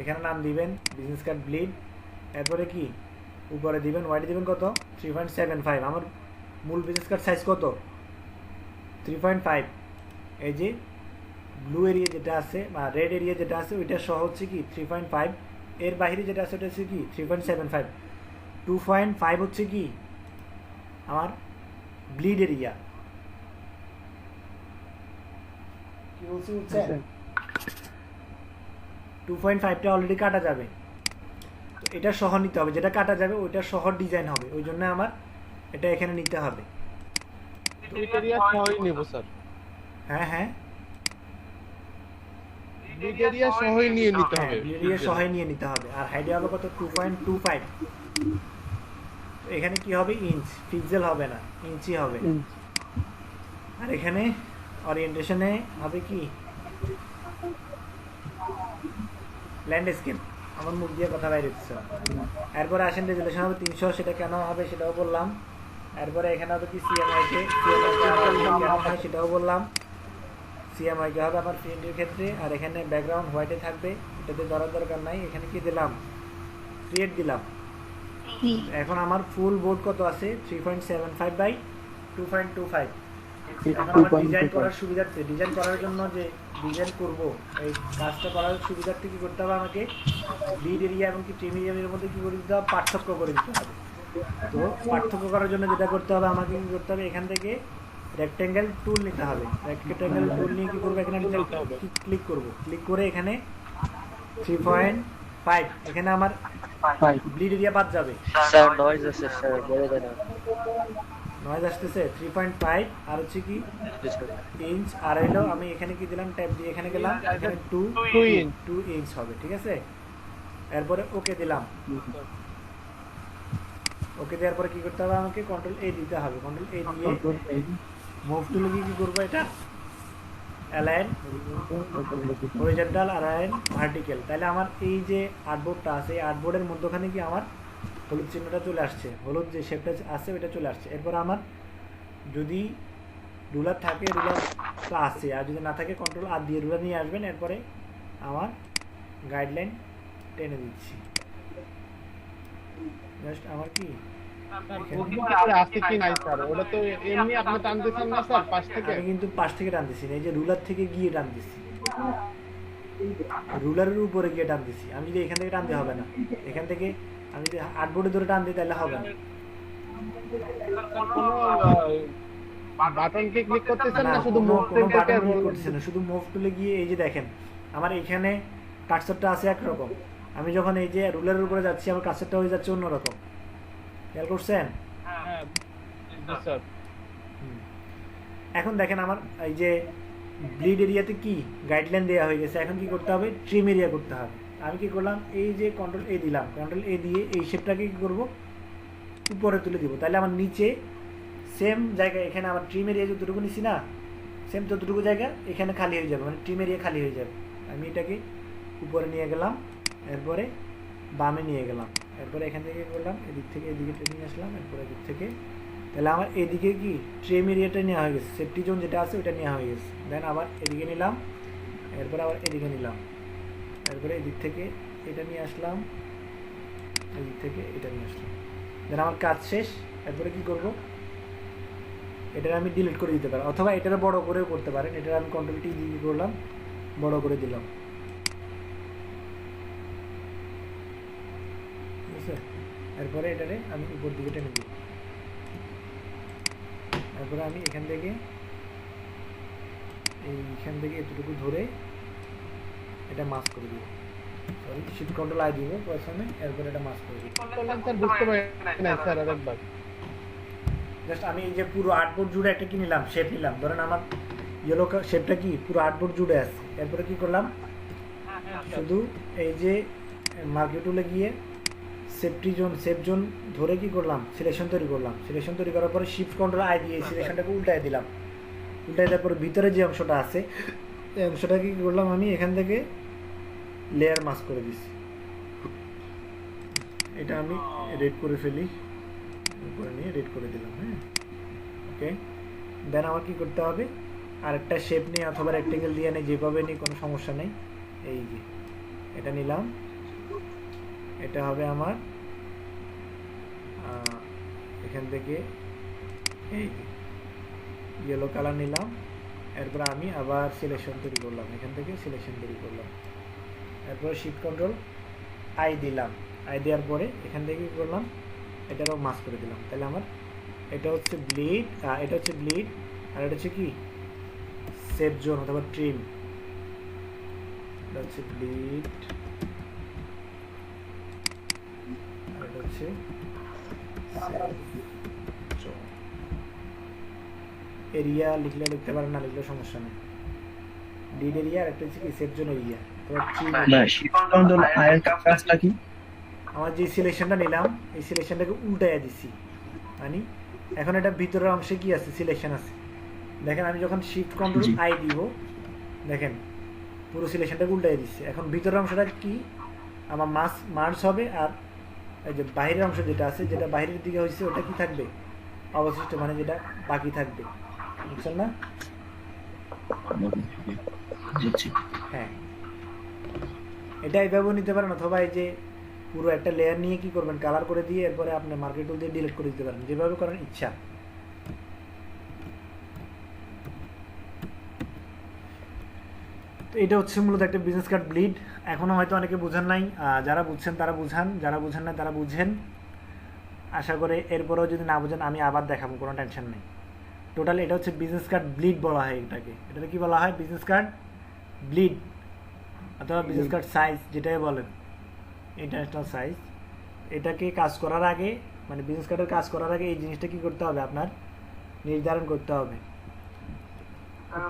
এখানে নাম দিবেন বিজনেস কার্ড ব্লিড, এরপরে কি উপরে দিবেন ওয়াইড দিবেন কত 3.75 আমার মূল বিজনেস কার্ড সাইজ কত 3.5 এই যে ব্লু এরিয়া যেটা আছে বা রেড এরিয়া যেটা আছে ওইটা সহ হচ্ছে কি 3.5 এর বাইরে যেটা আছে ওটা হচ্ছে কি 3.75 2.5 হচ্ছে কি আমার ব্লিড এরিয়া কি বলছি বুঝছেন 2.5টা অলরেডি কাটা যাবে তো এটা সহ নিতে হবে যেটা কাটা যাবে ওইটা সহ ডিজাইন হবে ওই জন্য আমার এটা এখানে নিতে হবে ব্লিড এরিয়া সহই নেব স্যার হ্যাঁ হ্যাঁ ব্লিড এরিয়া সহই নিয়ে নিতে হবে ব্লিড এরিয়া সহই নিয়ে নিতে হবে আর হাইডে হবে কত 2.25 এখানে কি হবে ইঞ্চ পিক্সেল হবে না ইঞ্চি হবে আর এখানে ওরিয়েন্টেশনে হবে কি ল্যান্ডস্কেপ আমার মুখ দিয়ে কথা বাইরে হচ্ছে এরপরে আসেন রেজুলেশন হবে 300 সেটা কেন হবে সেটাও বললাম এরপরে এখানে হবে কি সিএমআই কে কেন হয় সেটাও বললাম সিএমআই কে হবে আমার প্রিন্টের ক্ষেত্রে আর এখানে ব্যাকগ্রাউন্ড হোয়াইটে থাকবে এটাতে ধরার দরকার নাই এখানে কি দিলাম ক্রিয়েট দিলাম এখন আমার ফুল বোর্ড কত আছে 3.75 বাই 2.25 এখন আমার ডিজাইন করার সুবিধার্থে ডিজাইন করার জন্য যে ডিজাইন করব এই কাজটা করার সুবিধার্থে কি করতে হবে আমাকে ব্লিড এরিয়া এবং কি ট্রিম এরিয়ার মধ্যে কি করে দিতে হবে পার্থক্য করে দিতে হবে তো পার্থক্য করার জন্য যেটা করতে হবে আমাকে কি করতে হবে এখান থেকে রেক্টেঙ্গেল টুল নিতে হবে রেক্টেঙ্গেল টুল নিয়ে কি করব এখানে ক্লিক করব ক্লিক করে এখানে 3.5 এখানে আমার ব্লিড এরিয়া বাদ যাবে স্যার নয়েজ আছে স্যার বলে দেন নয়েজ আসতেছে 3.5 আর হচ্ছে কি ইঞ্চ আর হলো আমি এখানে কি দিলাম ট্যাব দিয়ে এখানে গেলাম এখানে 2 ইঞ্চ হবে ঠিক আছে এরপরে ওকে দিলাম ওকে দেওয়ার পরে কি করতে হবে আমাকে কন্ট্রোল এ দিতে হবে কন্ট্রোল এ দিয়ে মুভ টুলে কি করব এটা অ্যালাইন হরিজন্টাল অ্যালাইন ভার্টিক্যাল তাহলে আমার এই যে আর্টবোর্ডটা আছে এই আর্টবোর্ডের মধ্যখানে কি আমার হলুদ চিহ্নটা চলে আসছে হলুদ যে শেপটা আছে ওটা চলে আসছে এরপর আমার যদি রুলার থাকে রুলার তো আছে আর যদি না থাকে কন্ট্রোল আর দিয়ে রুলার নিয়ে আসবেন এরপরে আমার গাইডলাইন টেনে দিচ্ছি জাস্ট আমার কি আছে কি নাই স্যার ওটা তো এমনি আপনি টানতেছেন না স্যার পাশ থেকে আমি কিন্তু পাশ থেকে টানতেছি না এই যে রুলার থেকে গিয়ে টানতেছি রুলারের উপরে গিয়ে টানতেছি আমি যদি এখান থেকে টানতে হবে না এখান থেকে আমি যদি আর্টবোর্ডে ধরে টান দিই তাহলে হবে না বাটন কে ক্লিক করতেছেন না শুধু মুভ বাটন ক্লিক করতেছেন না শুধু মুভ টুলে গিয়ে এই যে দেখেন আমার এখানে কার্সরটা আছে একরকম আমি যখন এই যে রুলারের উপরে যাচ্ছি আমার কার্সরটা হয়ে যাচ্ছে অন্যরকম খেয়াল করছেন হ্যাঁ স্যার এখন দেখেন আমার এই যে ব্লিড এরিয়াতে কি গাইডলাইন দেওয়া হয়ে গেছে এখন কি করতে হবে ট্রিম এরিয়া করতে হবে আমি কি করলাম এই যে কন্ট্রোল এ দিলাম কন্ট্রোল এ দিয়ে এই শেপটাকে কি করব উপরে তুলে দিব তাহলে আমার নিচে সেম জায়গায় এখানে আমার ট্রিম এরিয়া যতটুকু নিছি না সেম ততটুকু জায়গা এখানে খালি হয়ে যাবে মানে ট্রিম এরিয়া খালি হয়ে যাবে আমি এটাকে উপরে নিয়ে গেলাম এরপরে বামে নিয়ে গেলাম এরপরে এখান থেকে করলাম এদিক থেকে এদিকে নিয়ে আসলাম এরপরে এদিক থেকে তাহলে আমার এদিকে কি ট্রিম এরিয়াটা নেওয়া হয়ে গেছে সেফটি জোন যেটা আছে ওইটা নেওয়া হয়ে গেছে দেন আবার এদিকে নিলাম এরপরে আবার এদিকে নিলাম এরপরে এদিক থেকে এটা নিয়ে আসলাম এদিক থেকে এটা নিয়ে আসলাম দেন আমার কাজ শেষ এরপরে কি করব এটা আমি ডিলিট করে দিতে পারি অথবা এটারে বড় করেও করতে পারেন এটা আমি কন্ট্রোল টি দিয়ে করলাম বড় করে দিলাম ঠিক আছে এরপরে এটারে আমি উপর দিকে টেনে দিব এরপরে আমি এখান থেকে এইখান থেকে এতটুকু ধরে এটা মাস্ক করে দিব সরি শিফট কন্ট্রোল আই দিব প্রথমে এরপরে এটা মাস্ক করে দিব স্যার বুঝতে পারি না স্যার আরেকবার জাস্ট আমি এই যে পুরো আর্টবোর্ড জুড়ে একটা কি নিলাম শেপ নিলাম ধরেন আমার ইয়েলো শেপটা কি পুরো আর্টবোর্ড জুড়ে আছে এরপরে কি করলাম শুধু এই যে মার্কেট টুলে গিয়ে সেফটি জোন সেফ জোন ধরে কি করলাম সিলেকশন তৈরি করলাম সিলেকশন তৈরি করার পরে শিফট কন্ট্রোল আই দিয়ে সিলেকশনটাকে উল্টায় দিলাম উল্টায় দেওয়ার পরে ভিতরে যে অংশটা আছে এই অংশটাকে কি করলাম আমি এখান থেকে লেয়ার মাস্ক করে দিচ্ছি এটা আমি রেড করে ফেলি করে নিয়ে রেড করে দিলাম হ্যাঁ ওকে দেন আমার কি করতে হবে আরেকটা শেপ নিয়ে অথবা রেক্টেঙ্গেল দিয়ে নিয়ে যেভাবে নিই কোনো সমস্যা নেই এই যে এটা নিলাম এটা হবে আমার এখান থেকে এই ইয়েলো কালার নিলাম, এরপর আমি আবার সিলেকশন তৈরি করলাম, এখান থেকে সিলেকশন তৈরি করলাম, এরপর শিফট কন্ট্রোল আই দিলাম, আই দেওয়ার পরে এখান থেকে কী করলাম, এটারও মাস্ক করে দিলাম। তাহলে আমার এটা হচ্ছে ব্লিড, এটা হচ্ছে ব্লিড, আর এটা হচ্ছে কি সেভ জোন অথবা ট্রিম। এটা হচ্ছে ব্লিড, আর এটা হচ্ছে এরিয়া। লিখলে লিখতে পারেন, না লিখলে সমস্যা নেই। ব্লিড এরিয়া আর একটা হচ্ছে কি সেভ জোন এরিয়া। কাজটা কি? আমার যে সিলেকশনটা নিলাম এই সিলেকশনটাকে উল্টাইয়া দিছি, মানে এখন এটা ভিতরের অংশে কি আছে, সিলেকশন আছে। দেখেন আমি যখন শিফট কন্ট্রোল আই দিব, দেখেন পুরো সিলেকশনটাকে উল্টাইয়া দিচ্ছে। এখন ভিতরের অংশটা কি আমার মার্জ হবে, আর এই যে বাইরের অংশ যেটা আছে, যেটা বাইরের দিকে হয়েছে ওটা কি থাকবে অবশিষ্ট, মানে যেটা বাকি থাকবে। বুঝছেন না? হ্যাঁ, এটা এইভাবেও নিতে পারেন, অথবা এই যে পুরো একটা লেয়ার নিয়ে কি করবেন, কালার করে দিয়ে এরপরে আপনি মার্কেট টুল দিয়ে ডিলিট করে দিতে পারেন, যেভাবে করেন ইচ্ছা। তো এটা হচ্ছে মূলত একটা বিজনেস কার্ড ব্লিড। এখনো হয়তো অনেকে বুঝেন নাই, যারা বুঝছেন তারা বুঝান, যারা বুঝেন না তারা বুঝেন। আশা করে এরপরেও যদি না বুঝেন আমি আবার দেখাবো, কোনো টেনশন নেই। টোটাল এটা হচ্ছে বিজনেস কার্ড ব্লিড বলা হয় এটাকে। এটাকে কি বলা হয়? বিজনেস কার্ড ব্লিড অথবা বিজনেস কার্ড সাইজ যেটাই বলেন, ইন্টারন্যাশনাল সাইজ। এটাকে কাজ করার আগে, মানে বিজনেস কার্ডের কাজ করার আগে এই জিনিসটা কি করতে হবে, আপনার নির্ধারণ করতে হবে।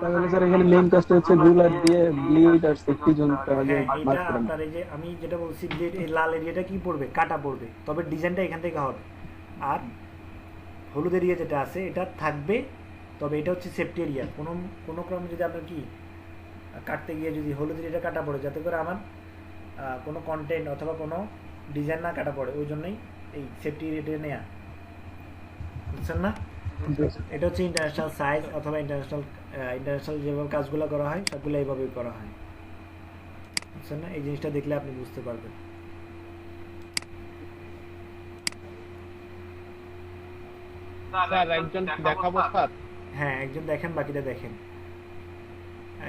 তাহলে স্যার এখানে মেইন কাজটা হচ্ছে রুলার দিয়ে ব্লিড আর সেফটি জোনটা আগে মার্ক এটা করা। আপনার এই যে আমি যেটা বলছি ব্লিড, এই লাল এরিয়াটা কি পড়বে, কাটা পড়বে, তবে ডিজাইনটা এখান থেকে হবে। আর হলুদ এরিয়া যেটা আছে এটা থাকবে, তবে এটা হচ্ছে সেফটি এরিয়া। কোনো ক্রমে যদি আপনার কি কাটতে গিয়ে যদি হলুদ এরিয়াটা কাটা পড়ে, যাতে করে আমার কোনো কন্টেন্ট অথবা কোনো ডিজাইন না কাটা পড়ে, ওই জন্যই এই সেফটি এরিয়াটা নেওয়া। বুঝছেন না? এটা হচ্ছে ইন্টারন্যাশনাল সাইজ অথবা ইন্টারন্যাশনাল যেভাবে কাজগুলো করা হয় সবগুলো এইভাবেই করা হয়। বুঝছেন না? এই জিনিসটা দেখলে আপনি বুঝতে পারবেন। স্যার একজন দেখাবো স্যার? হ্যাঁ, একজন দেখেন, বাকিটা দেখেন।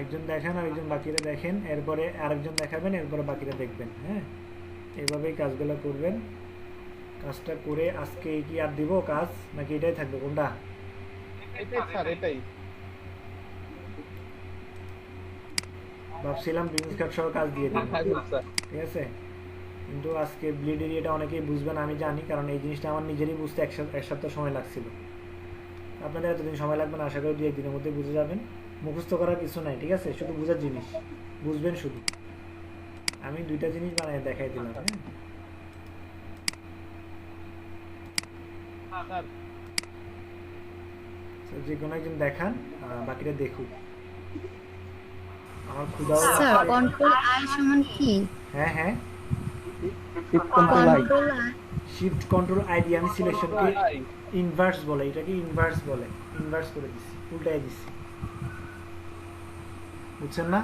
একজন দেখেন আর একজন বাকিটা দেখেন, এরপরে আরেকজন দেখাবেন, এরপরে বাকিটা দেখবেন। হ্যাঁ, এইভাবেই কাজগুলো করবেন। কাজটা করে আজকে কি আর দিব কাজ, নাকি এটাই থাকবে? কোনটা? এটাই স্যার, এটাই ভাবছিলাম বিজনেস কার্ড সহ কাজ দিয়ে দিব, স্যার। ঠিক আছে? কিন্তু আজকে ব্লিড এরিয়াটা অনেকেই বুঝবেন আমি জানি, কারণ এই জিনিসটা আমার নিজেরই বুঝতে এক সপ্তাহ সময় লাগছিল। আপনাদের এতদিন সময় লাগবে না, আশা করি 2-1 দিনের মধ্যে বুঝে যাবেন। মুখস্থ করার কিছু নাই, ঠিক আছে? শুধু বুঝার জিনিস, বুঝবেন শুধু। আমি 2টা জিনিস বানিয়ে দেখাই দিলাম। হ্যাঁ, স্যার যে কোনো একজন দেখান, বাকিটা দেখুক। আমার ক্ষুধাও স্যার কন্ট্রোল আই সমান কি? হ্যাঁ হ্যাঁ, shift control I. Control I shift control I দিয়ে আমি সিলেকশনকে ইনভার্স বলে, এটাকে ইনভার্স বলে, ইনভার্স করে দিচ্ছি, উল্টাই দিচ্ছি। বুঝছেন না?